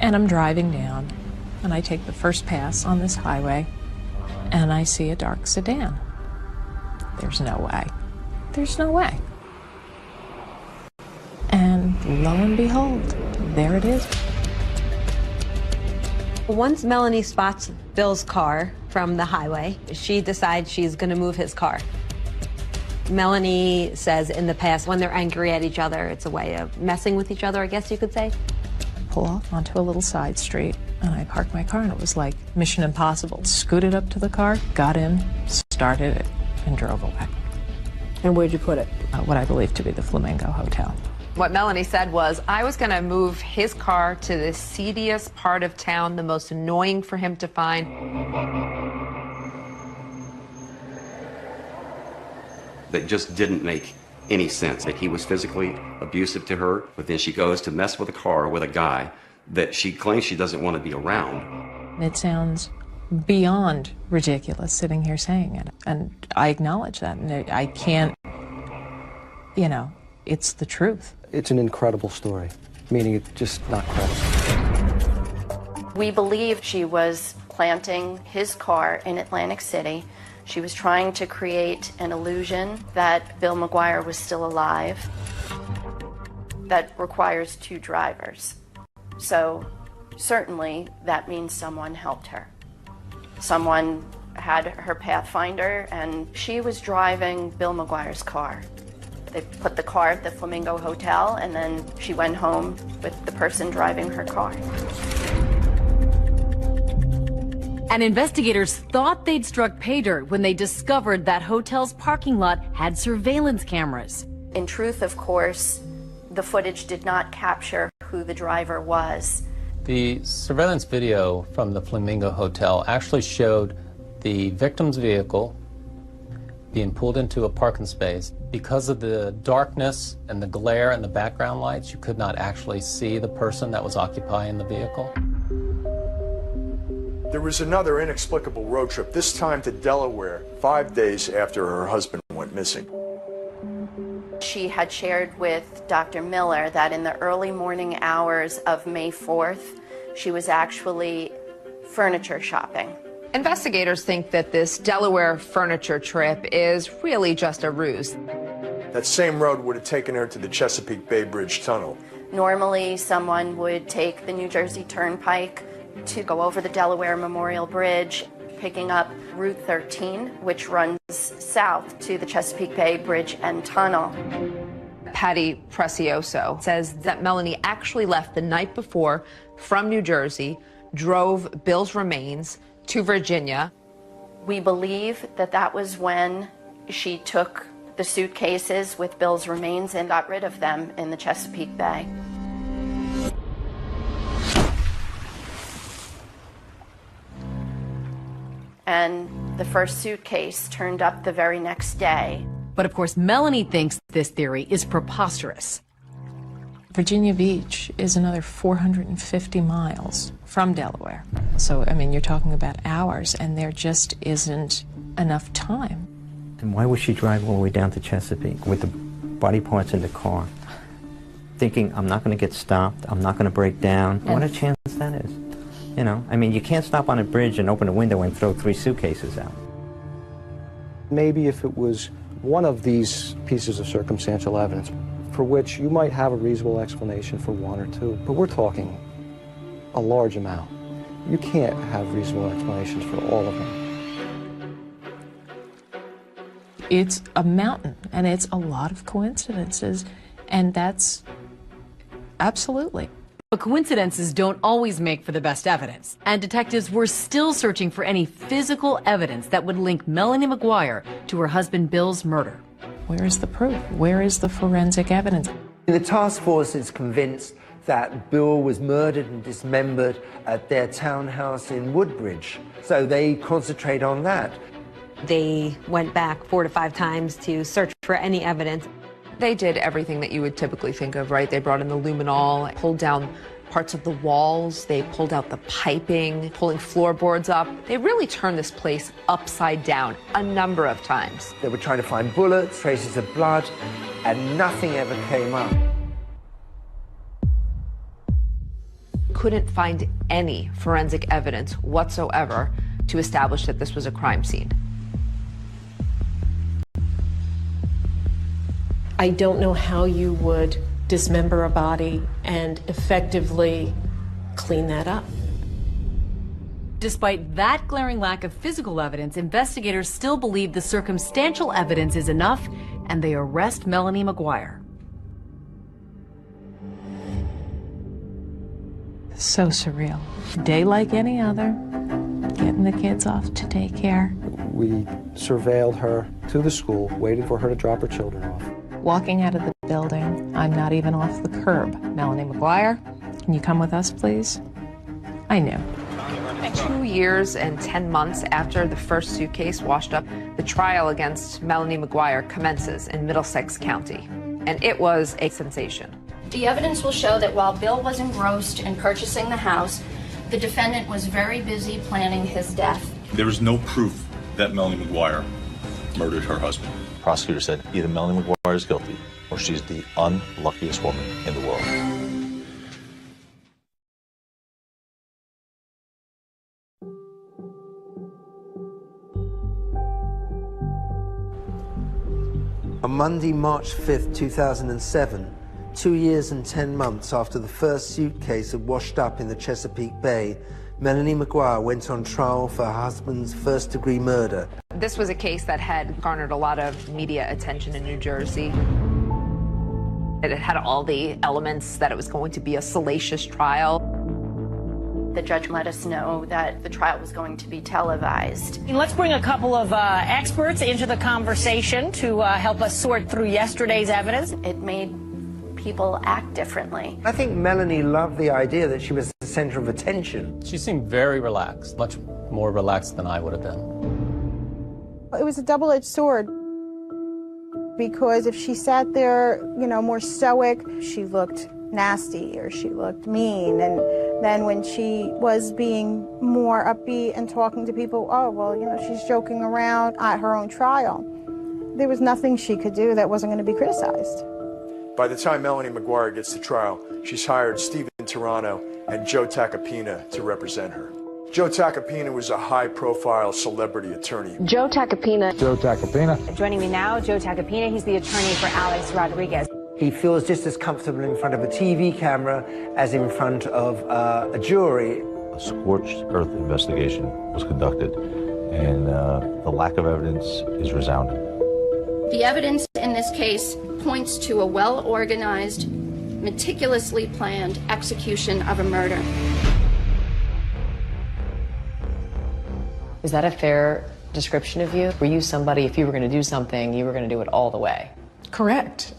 And I'm driving down, and I take the first pass on this highway, and I see a dark sedan. There's no way. There's no way. And lo and behold, there it is. Once Melanie spots Bill's car from the highway, she decides she's going to move his car. Melanie says in the past, when they're angry at each other, it's a way of messing with each other, I guess you could say. Pull off onto a little side street, and I parked my car, and it was like Mission Impossible. Scooted up to the car, got in, started it, and drove away. And where'd you put it? What I believe to be the Flamingo Hotel. What Melanie said was, I was going to move his car to the seediest part of town, the most annoying for him to find. That just didn't make any sense. Like, he was physically abusive to her, but then she goes to mess with a car with a guy that she claims she doesn't want to be around. It sounds beyond ridiculous sitting here saying it, and I acknowledge that, and I can't, it's the truth. It's an incredible story, meaning it's just not credible. We believe she was planting his car in Atlantic City. She was trying to create an illusion that Bill McGuire was still alive. That requires 2 drivers. So certainly that means someone helped her. Someone had her Pathfinder, and she was driving Bill McGuire's car. They put the car at the Flamingo Hotel, and then she went home with the person driving her car. And investigators thought they'd struck pay dirt when they discovered that hotel's parking lot had surveillance cameras. In truth, of course, the footage did not capture who the driver was. The surveillance video from the Flamingo Hotel actually showed the victim's vehicle being pulled into a parking space. Because of the darkness and the glare and the background lights, you could not actually see the person that was occupying the vehicle. There was another inexplicable road trip, this time to Delaware, 5 days after her husband went missing. She had shared with Dr. Miller that in the early morning hours of May 4th, she was actually furniture shopping. Investigators think that this Delaware furniture trip is really just a ruse. That same road would have taken her to the Chesapeake Bay Bridge Tunnel. Normally, someone would take the New Jersey Turnpike to go over the Delaware Memorial Bridge, picking up Route 13, which runs south to the Chesapeake Bay Bridge and Tunnel. Patty Precioso says that Melanie actually left the night before from New Jersey, drove Bill's remains to Virginia. We believe that that was when she took the suitcases with Bill's remains and got rid of them in the Chesapeake Bay. And the first suitcase turned up the very next day. But of course, Melanie thinks this theory is preposterous. Virginia Beach is another 450 miles from Delaware. So, I mean, you're talking about hours, and there just isn't enough time. And why would she drive all the way down to Chesapeake with the body parts in the car, thinking, I'm not going to get stopped, I'm not going to break down? What a chance that is. You know, I mean, you can't stop on a bridge and open a window and throw 3 suitcases out. Maybe if it was one of these pieces of circumstantial evidence for which you might have a reasonable explanation for 1 or 2, but we're talking a large amount. You can't have reasonable explanations for all of them. It's a mountain, and it's a lot of coincidences, and that's absolutely. But coincidences don't always make for the best evidence, and detectives were still searching for any physical evidence that would link Melanie McGuire to her husband Bill's murder. Where is the proof? Where is the forensic evidence? The task force is convinced that Bill was murdered and dismembered at their townhouse in Woodbridge, so they concentrate on that. They went back 4 to 5 times to search for any evidence. They did everything that you would typically think of, right? They brought in the luminol, pulled down parts of the walls, they pulled out the piping, pulling floorboards up. They really turned this place upside down a number of times. They were trying to find bullets, traces of blood, and nothing ever came up. Couldn't find any forensic evidence whatsoever to establish that this was a crime scene. I don't know how you would dismember a body and effectively clean that up. Despite that glaring lack of physical evidence, investigators still believe the circumstantial evidence is enough, and they arrest Melanie McGuire. So surreal. A day like any other, getting the kids off to daycare. We surveilled her to the school, waited for her to drop her children off. Walking out of the building, I'm not even off the curb. Melanie McGuire, can you come with us, please? I knew. 2 years and 10 months after the first suitcase washed up, the trial against Melanie McGuire commences in Middlesex County, and it was a sensation. The evidence will show that while Bill was engrossed in purchasing the house, the defendant was very busy planning his death. There is no proof that Melanie McGuire murdered her husband. The prosecutor said either Melanie McGuire is guilty or she's the unluckiest woman in the world. On Monday, March 5th, 2007, 2 years and 10 months after the first suitcase had washed up in the Chesapeake Bay, Melanie McGuire went on trial for her husband's first-degree murder. This was a case that had garnered a lot of media attention in New Jersey. It had all the elements that it was going to be a salacious trial. The judge let us know that the trial was going to be televised. Let's bring a couple of experts into the conversation to help us sort through yesterday's evidence. It made people act differently. I think Melanie loved the idea that she was the center of attention. She seemed very relaxed, much more relaxed than I would have been. It was a double-edged sword, because if she sat there, more stoic, she looked nasty or she looked mean. And then when she was being more upbeat and talking to people, oh, well, she's joking around at her own trial. There was nothing she could do that wasn't going to be criticized. By the time Melanie McGuire gets to trial, she's hired Stephen Tirano and Joe Tacopina to represent her. Joe Tacopina was a high-profile celebrity attorney. Joe Tacopina. Joe Tacopina. Joining me now, Joe Tacopina. He's the attorney for Alex Rodriguez. He feels just as comfortable in front of a TV camera as in front of a jury. A scorched earth investigation was conducted, and the lack of evidence is resounding. The evidence in this case points to a well-organized, meticulously planned execution of a murder. Is that a fair description of you? Were you somebody, if you were going to do something, you were going to do it all the way? Correct.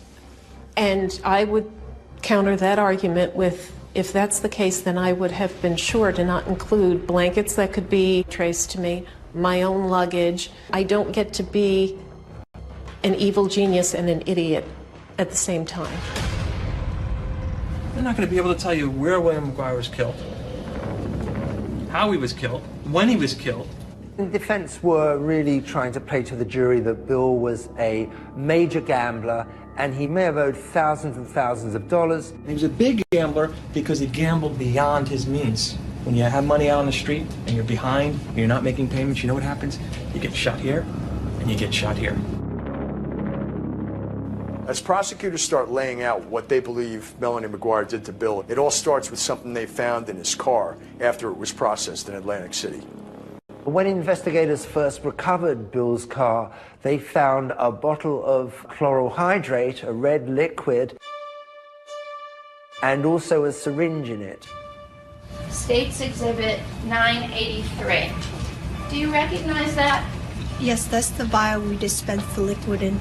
And I would counter that argument with, if that's the case, then I would have been sure to not include blankets that could be traced to me, my own luggage. I don't get to be an evil genius and an idiot at the same time. They're not going to be able to tell you where William McGuire was killed, how he was killed, when he was killed. The defense were really trying to play to the jury that Bill was a major gambler and he may have owed thousands and thousands of dollars. He was a big gambler because he gambled beyond his means. When you have money out on the street and you're behind and you're not making payments, you know what happens? You get shot here and you get shot here. As prosecutors start laying out what they believe Melanie McGuire did to Bill, it all starts with something they found in his car after it was processed in Atlantic City. When investigators first recovered Bill's car, they found a bottle of chloral hydrate, a red liquid, and also a syringe in it. State's Exhibit 983. Do you recognize that? Yes, that's the vial we dispensed the liquid in.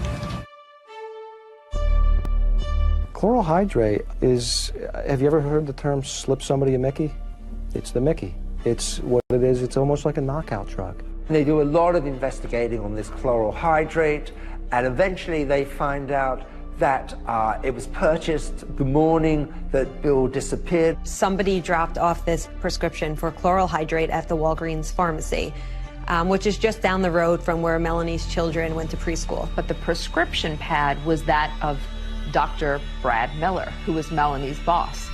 Chloral hydrate is, have you ever heard the term slip somebody a Mickey? It's the Mickey. It's what it is. It's almost like a knockout drug. They do a lot of investigating on this chloral hydrate, and eventually they find out that it was purchased the morning that Bill disappeared. Somebody dropped off this prescription for chloral hydrate at the Walgreens pharmacy, which is just down the road from where Melanie's children went to preschool. But the prescription pad was that of Dr. Brad Miller, who was Melanie's boss.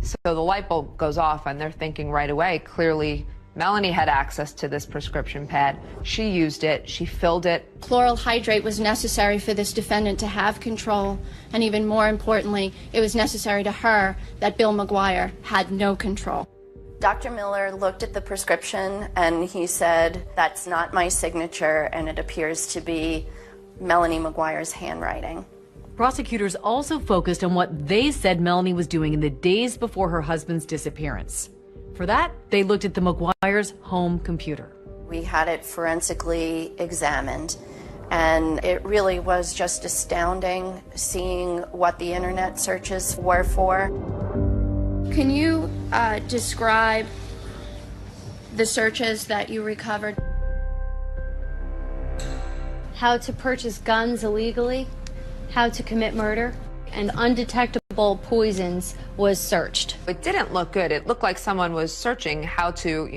So the light bulb goes off and they're thinking right away, clearly Melanie had access to this prescription pad. She used it, she filled it. Chloral hydrate was necessary for this defendant to have control, and even more importantly, it was necessary to her that Bill McGuire had no control. Dr. Miller looked at the prescription and he said, "That's not my signature, and it appears to be Melanie McGuire's handwriting." Prosecutors also focused on what they said Melanie was doing in the days before her husband's disappearance. For that, they looked at the McGuire's home computer. We had it forensically examined, and it really was just astounding seeing what the internet searches were for. Can you describe the searches that you recovered? How to purchase guns illegally, how to commit murder, and undetectable poisons was searched. It didn't look good. It looked like someone was searching how to,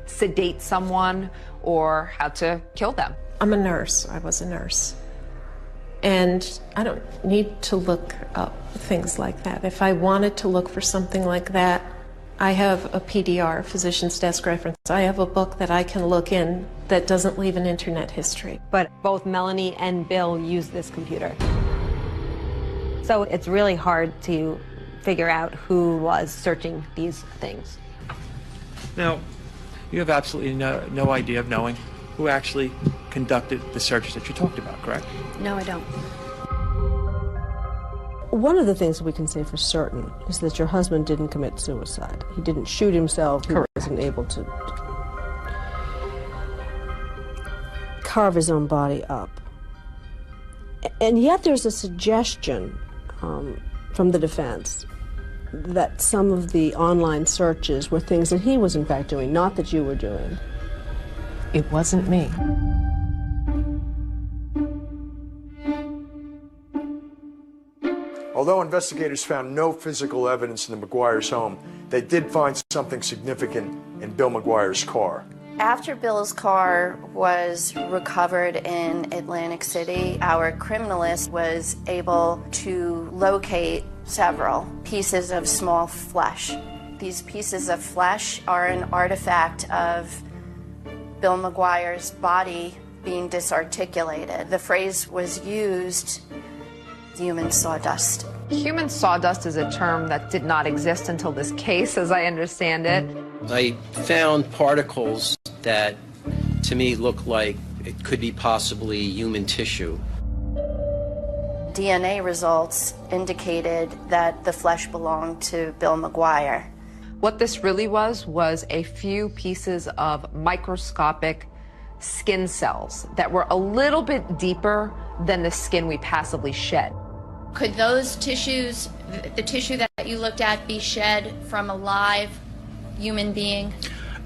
sedate someone or how to kill them. I'm a nurse. I was a nurse. And I don't need to look up things like that. If I wanted to look for something like that, I have a PDR, Physician's Desk Reference. I have a book that I can look in that doesn't leave an internet history. But both Melanie and Bill used this computer. So it's really hard to figure out who was searching these things. Now, you have absolutely no idea of knowing who actually conducted the searches that you talked about, correct? No, I don't. One of the things we can say for certain is that your husband didn't commit suicide. He didn't shoot himself. He wasn't able to carve his own body up. And yet there's a suggestion from the defense that some of the online searches were things that he was in fact doing, not that you were doing. It wasn't me. Although investigators found no physical evidence in the McGuire's home, they did find something significant in Bill McGuire's car. After Bill's car was recovered in Atlantic City, our criminalist was able to locate several pieces of small flesh. These pieces of flesh are an artifact of Bill McGuire's body being disarticulated. The phrase was used, human sawdust. Human sawdust is a term that did not exist until this case, as I understand it. I found particles that, to me, look like it could be possibly human tissue. DNA results indicated that the flesh belonged to Bill McGuire. What this really was a few pieces of microscopic skin cells that were a little bit deeper than the skin we passively shed. Could those tissues, the tissue that you looked at, be shed from a live human being?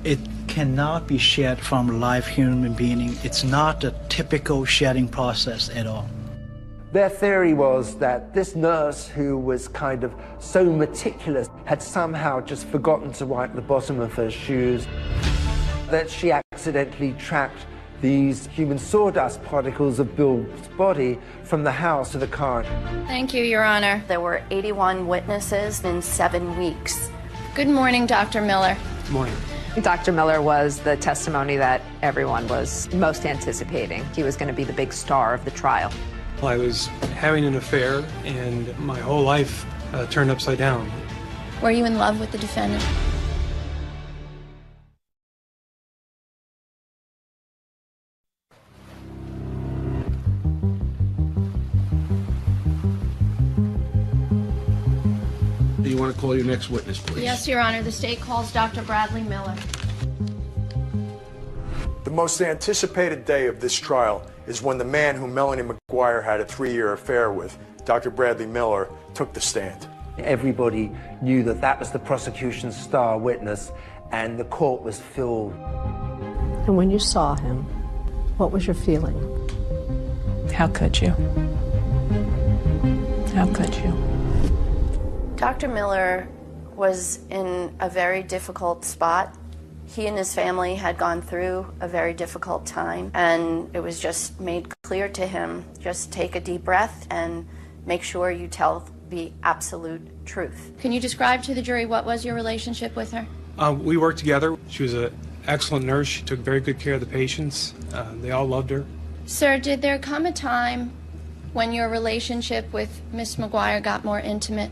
It cannot be shed from a live human being. It's not a typical shedding process at all. Their theory was that this nurse, who was kind of so meticulous, had somehow just forgotten to wipe the bottom of her shoes, that she accidentally tracked these human sawdust particles of Bill's body from the house to the car. Thank you, Your Honor. There were 81 witnesses in 7 weeks. Good morning, Dr. Miller. Good morning. Dr. Miller was the testimony that everyone was most anticipating. He was going to be the big star of the trial. I was having an affair, and my whole life turned upside down. Were you in love with the defendant? Do you want to call your next witness, please? Yes, Your Honor. The state calls Dr. Bradley Miller. The most anticipated day of this trial is when the man who Melanie McGuire had a 3-year affair with, Dr. Bradley Miller, took the stand. Everybody knew that that was the prosecution's star witness, and the court was filled. And when you saw him, what was your feeling? How could you? How could you? Dr. Miller was in a very difficult spot. He and his family had gone through a very difficult time, and it was just made clear to him, just take a deep breath and make sure you tell the absolute truth. Can you describe to the jury what was your relationship with her? We worked together. She was an excellent nurse. She took very good care of the patients. They all loved her. Sir, did there come a time when your relationship with Miss McGuire got more intimate?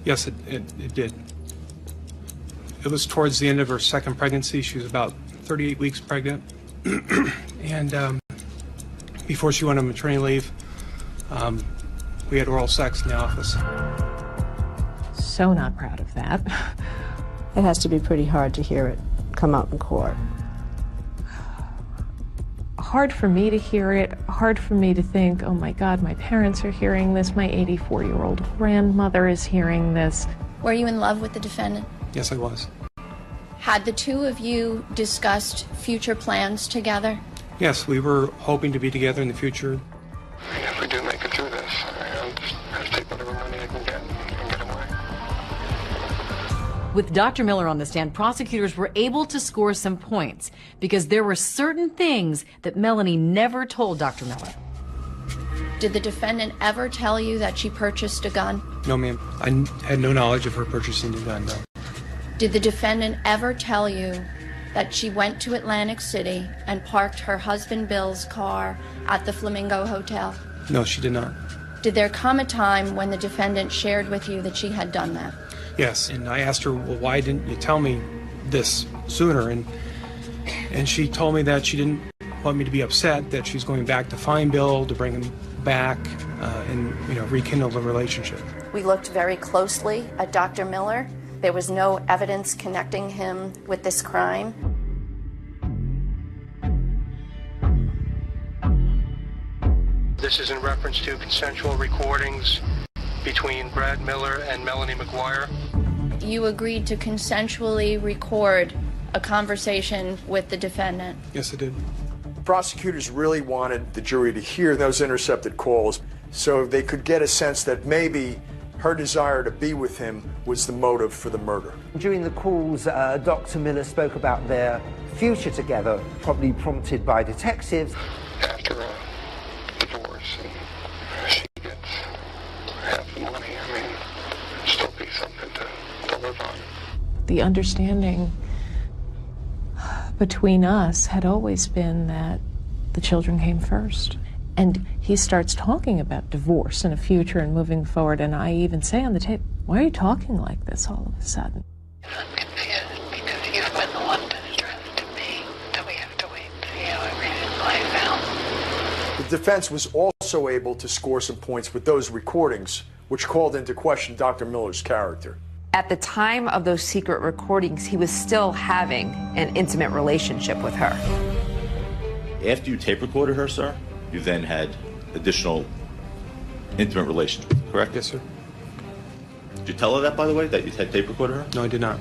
Yes, it did. It was towards the end of her second pregnancy. She was about 38 weeks pregnant. And before she went on maternity leave, we had oral sex in the office. So not proud of that. It has to be pretty hard to hear it come out in court. Hard for me to hear it, hard for me to think, oh my God, my parents are hearing this, my 84-year-old grandmother is hearing this. Were you in love with the defendant? Yes, I was. Had the two of you discussed future plans together? Yes, we were hoping to be together in the future. If we do make it through this, I'll just have to take whatever money I can get and get away. With Dr. Miller on the stand, prosecutors were able to score some points because there were certain things that Melanie never told Dr. Miller. Did the defendant ever tell you that she purchased a gun? No, ma'am. I had no knowledge of her purchasing the gun, no. Did the defendant ever tell you that she went to Atlantic City and parked her husband Bill's car at the Flamingo Hotel? No, she did not. Did there come a time when the defendant shared with you that she had done that? Yes, and I asked her, well, why didn't you tell me this sooner? And she told me that she didn't want me to be upset, that she's going back to find Bill, to bring him back, and rekindle the relationship. We looked very closely at Dr. Miller. There was no evidence connecting him with this crime. This is in reference to consensual recordings between Brad Miller and Melanie McGuire. You agreed to consensually record a conversation with the defendant. Yes, I did. Prosecutors really wanted the jury to hear those intercepted calls so they could get a sense that maybe her desire to be with him was the motive for the murder. During the calls, Dr. Miller spoke about their future together, probably prompted by detectives. After a divorce, and she gets half the money, I mean, it'd still be something to live on. The understanding between us had always been that the children came first. And he starts talking about divorce and a future and moving forward, and I even say on the tape, why are you talking like this all of a sudden? I'm confused because you've been the one to address to me that we have to wait and see how everything plays out. The defense was also able to score some points with those recordings, which called into question Dr. Miller's character. At the time of those secret recordings, he was still having an intimate relationship with her. After you tape recorded her, sir, you then had additional intimate relations with her, correct? Yes, sir. Did you tell her that, by the way, that you had tape recorded her? No, I did not.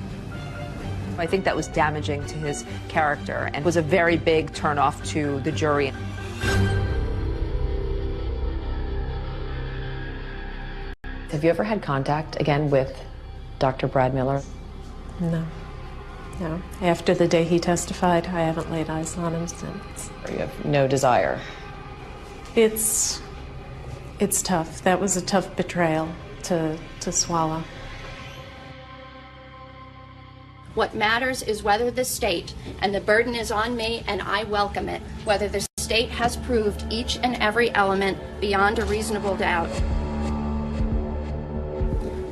I think that was damaging to his character and was a very big turnoff to the jury. Have you ever had contact again with Dr. Brad Miller? No. No. After the day he testified, I haven't laid eyes on him since. You have no desire? It's tough. That was a tough betrayal to swallow. What matters is whether the state, and the burden is on me and I welcome it, whether the state has proved each and every element beyond a reasonable doubt.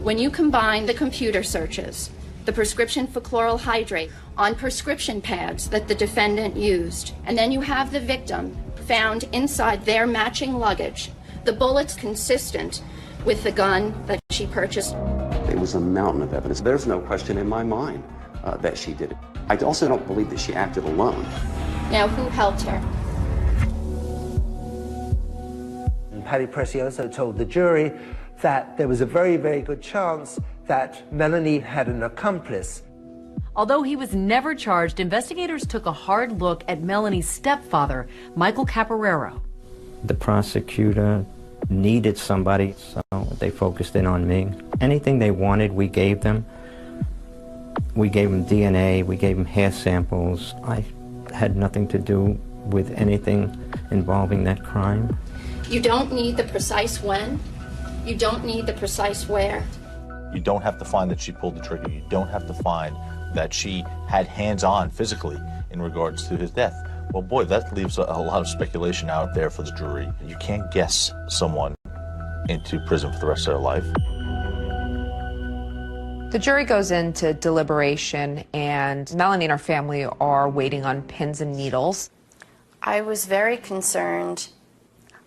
When you combine the computer searches, the prescription for chloral hydrate on prescription pads that the defendant used, and then you have the victim found inside their matching luggage, the bullets consistent with the gun that she purchased. It was a mountain of evidence. There's no question in my mind that she did it. I also don't believe that she acted alone. Now, who helped her? And Paddy Precioso told the jury that there was a very, very good chance that Melanie had an accomplice. Although he was never charged, investigators took a hard look at Melanie's stepfather, Michael Caporero. The prosecutor needed somebody, so they focused in on me. Anything they wanted, we gave them. We gave them DNA, we gave them hair samples. I had nothing to do with anything involving that crime. You don't need the precise when. You don't need the precise where. You don't have to find that she pulled the trigger. You don't have to find that she had hands-on physically in regards to his death. Well, boy, that leaves a lot of speculation out there for the jury. You can't guess someone into prison for the rest of their life. The jury goes into deliberation, and Melanie and her family are waiting on pins and needles. I was very concerned.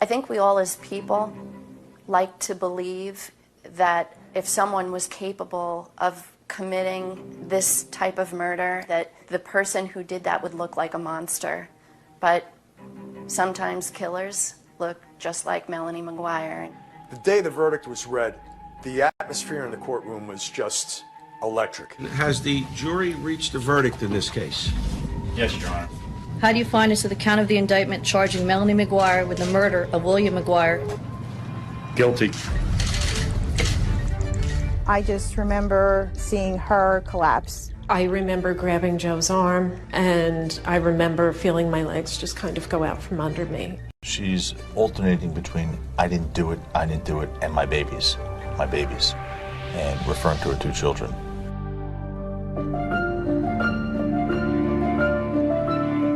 I think we all as people like to believe that if someone was capable of committing this type of murder, that the person who did that would look like a monster. But sometimes killers look just like Melanie McGuire. The day the verdict was read, the atmosphere in the courtroom was just electric. Has the jury reached a verdict in this case? Yes, Your Honor. How do you find as to the count of the indictment charging Melanie McGuire with the murder of William McGuire? Guilty. I just remember seeing her collapse. I remember grabbing Joe's arm, and I remember feeling my legs just kind of go out from under me. She's alternating between I didn't do it, and my babies, and referring to her two children.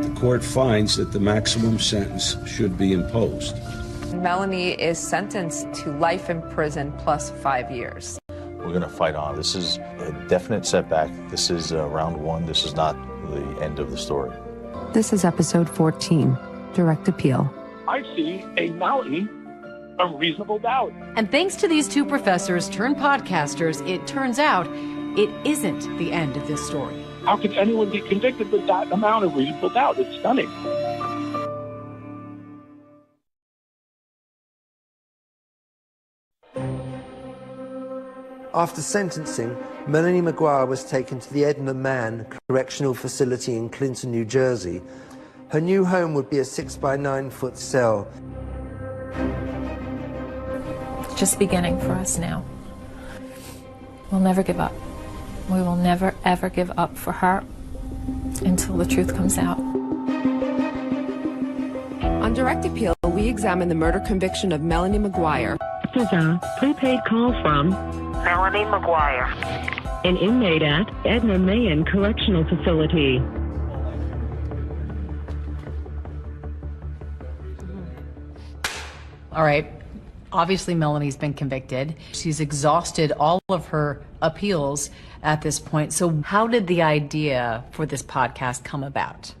The court finds that the maximum sentence should be imposed. Melanie is sentenced to life in prison plus 5 years. We're going to fight on. This is a definite setback. This is round one. This is not the end of the story. This is episode 14, Direct Appeal. I see a mountain of reasonable doubt. And thanks to these two professors turned podcasters, it turns out it isn't the end of this story. How could anyone be convicted with that amount of reasonable doubt? It's stunning. After sentencing, Melanie McGuire was taken to the Edna Mann Correctional Facility in Clinton, New Jersey. Her new home would be a 6-by-9-foot cell. Just beginning for us now. We'll never give up. We will never, ever give up for her until the truth comes out. On Direct Appeal, we examine the murder conviction of Melanie McGuire. This is a prepaid call from Melanie McGuire, an inmate at Edna Mann Correctional Facility. All right. Obviously, Melanie's been convicted. She's exhausted all of her appeals at this point. So how did the idea for this podcast come about?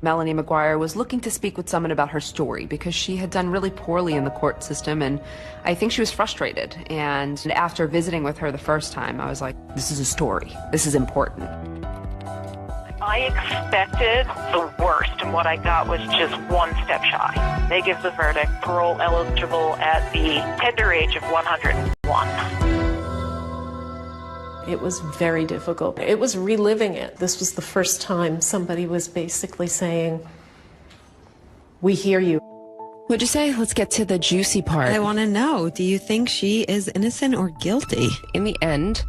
Melanie McGuire was looking to speak with someone about her story because she had done really poorly in the court system, and I think she was frustrated. And after visiting with her the first time, I was like, this is a story. This is important. I expected the worst, and what I got was just one step shy. They give the verdict, parole eligible at the tender age of 101. It was very difficult. It was reliving it. This was the first time somebody was basically saying, we hear you. What'd you say? Let's get to the juicy part. I want to know, do you think she is innocent or guilty? In the end,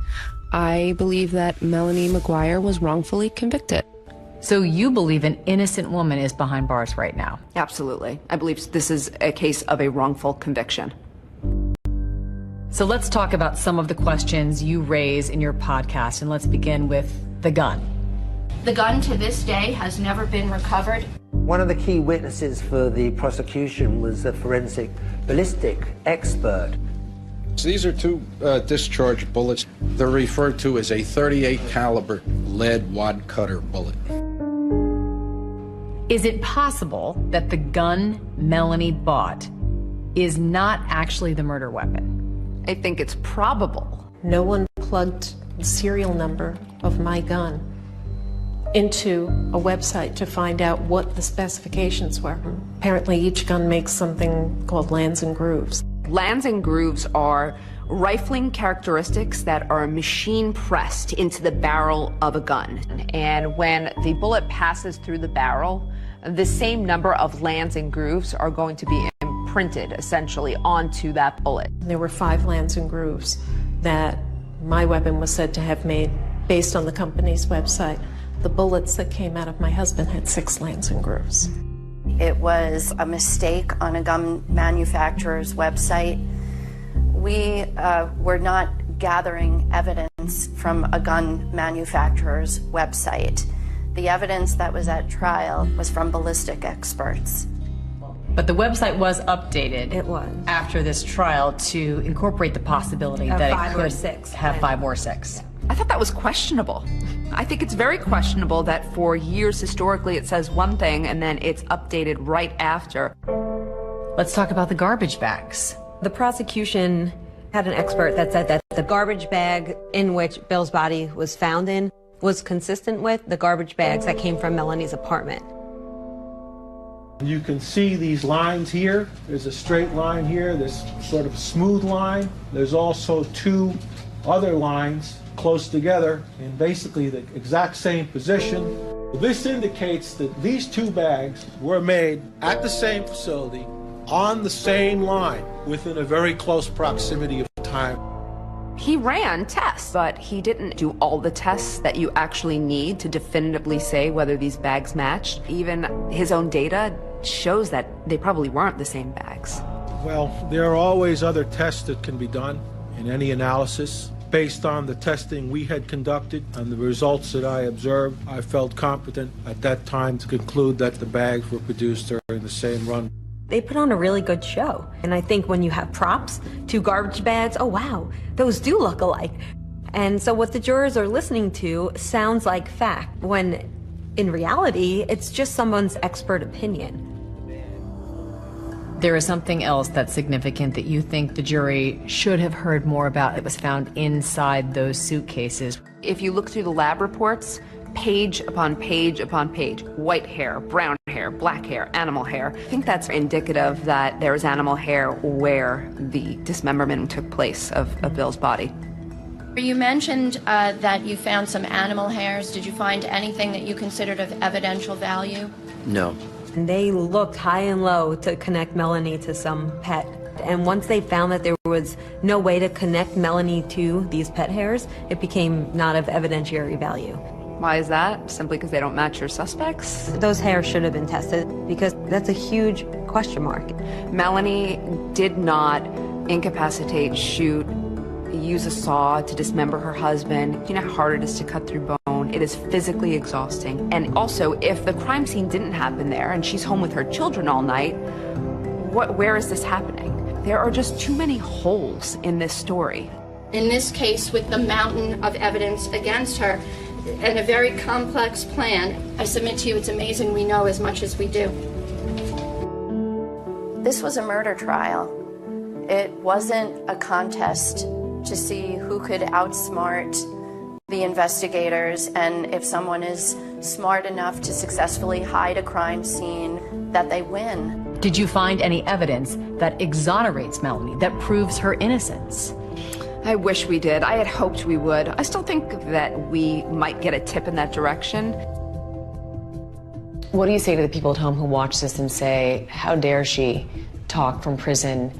I believe that Melanie McGuire was wrongfully convicted. So you believe an innocent woman is behind bars right now? Absolutely. I believe this is a case of a wrongful conviction. So let's talk about some of the questions you raise in your podcast, and let's begin with the gun. The gun to this day has never been recovered. One of the key witnesses for the prosecution was a forensic ballistic expert. So these are two discharge bullets. They're referred to as a 38 caliber lead wad cutter bullet. Is it possible that the gun Melanie bought is not actually the murder weapon? I think it's probable. No one plugged the serial number of my gun into a website to find out what the specifications were. Apparently each gun makes something called lands and grooves. Lands and grooves are rifling characteristics that are machine pressed into the barrel of a gun. And when the bullet passes through the barrel, the same number of lands and grooves are going to be imprinted essentially onto that bullet. There were 5 lands and grooves that my weapon was said to have made based on the company's website. The bullets that came out of my husband had 6 lands and grooves. It was a mistake on a gun manufacturer's website. We were not gathering evidence from a gun manufacturer's website. The evidence that was at trial was from ballistic experts. But the website was updated. It was. After this trial to incorporate the possibility Of that 5 it or could 6. have 5 or 6. I thought that was questionable. I think it's very questionable that for years historically it says one thing and then it's updated right after. Let's talk about the garbage bags. The prosecution had an expert that said that the garbage bag in which Bill's body was found in was consistent with the garbage bags that came from Melanie's apartment. You can see these lines here. There's a straight line here, this sort of smooth line. There's also 2 other lines close together in basically the exact same position. This indicates that these 2 bags were made at the same facility on the same line within a very close proximity of time. He ran tests, but he didn't do all the tests that you actually need to definitively say whether these bags matched. Even his own data shows that they probably weren't the same bags. Well, there are always other tests that can be done in any analysis. Based on the testing we had conducted and the results that I observed, I felt competent at that time to conclude that the bags were produced during the same run. They put on a really good show. And I think when you have props, 2 garbage bags, oh wow, those do look alike. And so what the jurors are listening to sounds like fact, when in reality, it's just someone's expert opinion. There is something else that's significant that you think the jury should have heard more about that was found inside those suitcases. If you look through the lab reports, page upon page upon page, white hair, brown hair, black hair, animal hair. I think that's indicative that there was animal hair where the dismemberment took place of Bill's body. You mentioned that you found some animal hairs. Did you find anything that you considered of evidential value? No. And they looked high and low to connect Melanie to some pet. And once they found that there was no way to connect Melanie to these pet hairs, it became not of evidentiary value. Why is that? Simply because they don't match your suspects? Those hairs should have been tested because that's a huge question mark. Melanie did not incapacitate, shoot, use a saw to dismember her husband. You know how hard it is to cut through bone? It is physically exhausting. And also, if the crime scene didn't happen there and she's home with her children all night, where is this happening? There are just too many holes in this story. In this case, with the mountain of evidence against her and a very complex plan, I submit to you it's amazing we know as much as we do. This was a murder trial. It wasn't a contest to see who could outsmart the investigators, and if someone is smart enough to successfully hide a crime scene, that they win. Did you find any evidence that exonerates Melanie, that proves her innocence? I wish we did. I had hoped we would. I still think that we might get a tip in that direction. What do you say to the people at home who watch this and say, how dare she talk from prison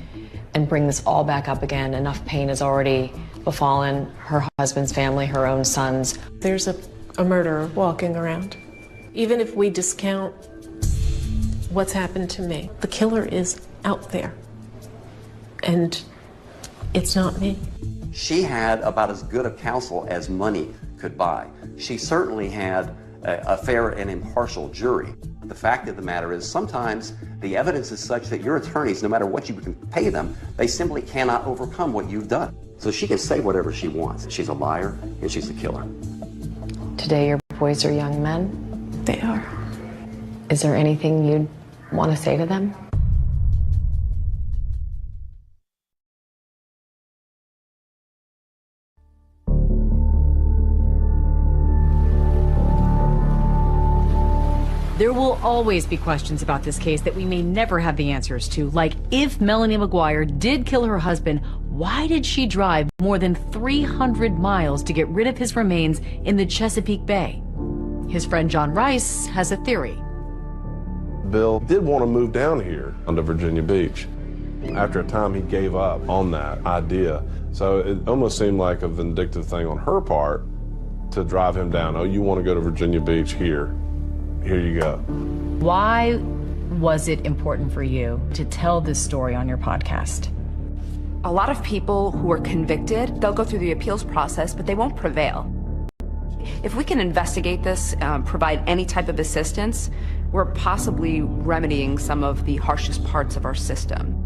and bring this all back up again? Enough pain has already befallen her husband's family, her own sons. There's a murderer walking around. Even if we discount what's happened to me, the killer is out there. And it's not me. She had about as good a counsel as money could buy. She certainly had a fair and impartial jury. The fact of the matter is sometimes the evidence is such that your attorneys, no matter what you can pay them, they simply cannot overcome what you've done. So she can say whatever she wants. She's a liar and she's a killer. Today your boys are young men? They are. Is there anything you'd want to say to them? There will always be questions about this case that we may never have the answers to, like if Melanie McGuire did kill her husband, why did she drive more than 300 miles to get rid of his remains in the Chesapeake Bay? His friend John Rice has a theory. Bill did want to move down here onto Virginia Beach. After a time, he gave up on that idea. So it almost seemed like a vindictive thing on her part to drive him down. Oh, you want to go to Virginia Beach? Here you go. Why was it important for you to tell this story on your podcast? A lot of people who are convicted, they'll go through the appeals process, but they won't prevail. If we can investigate this, provide any type of assistance, we're possibly remedying some of the harshest parts of our system.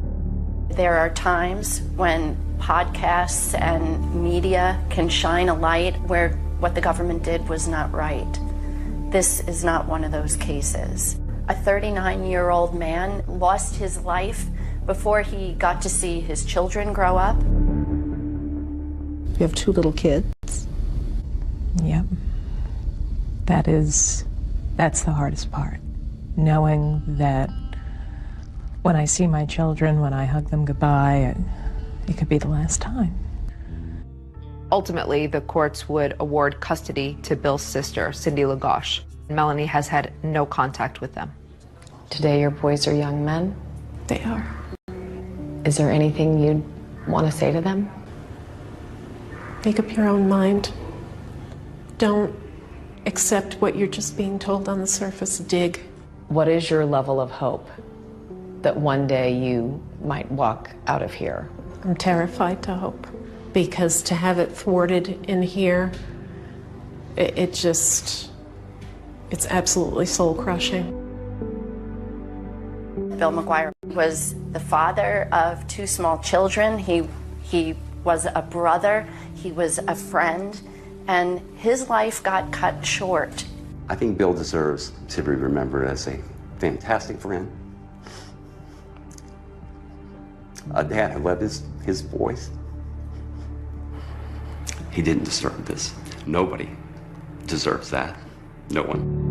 There are times when podcasts and media can shine a light where what the government did was not right. This is not one of those cases. A 39-year-old man lost his life before he got to see his children grow up. You have 2 little kids. Yep. That's the hardest part. Knowing that when I see my children, when I hug them goodbye, it could be the last time. Ultimately, the courts would award custody to Bill's sister, Cindy Lagoche. Melanie has had no contact with them. Today your boys are young men? They are. Is there anything you'd want to say to them? Make up your own mind. Don't accept what you're just being told on the surface. Dig. What is your level of hope that one day you might walk out of here? I'm terrified to hope, because to have it thwarted in here, it's absolutely soul-crushing. Bill McGuire was the father of 2 small children. He was a brother, he was a friend, and his life got cut short. I think Bill deserves to be remembered as a fantastic friend, a dad who loved his boys. He didn't deserve this. Nobody deserves that. No one.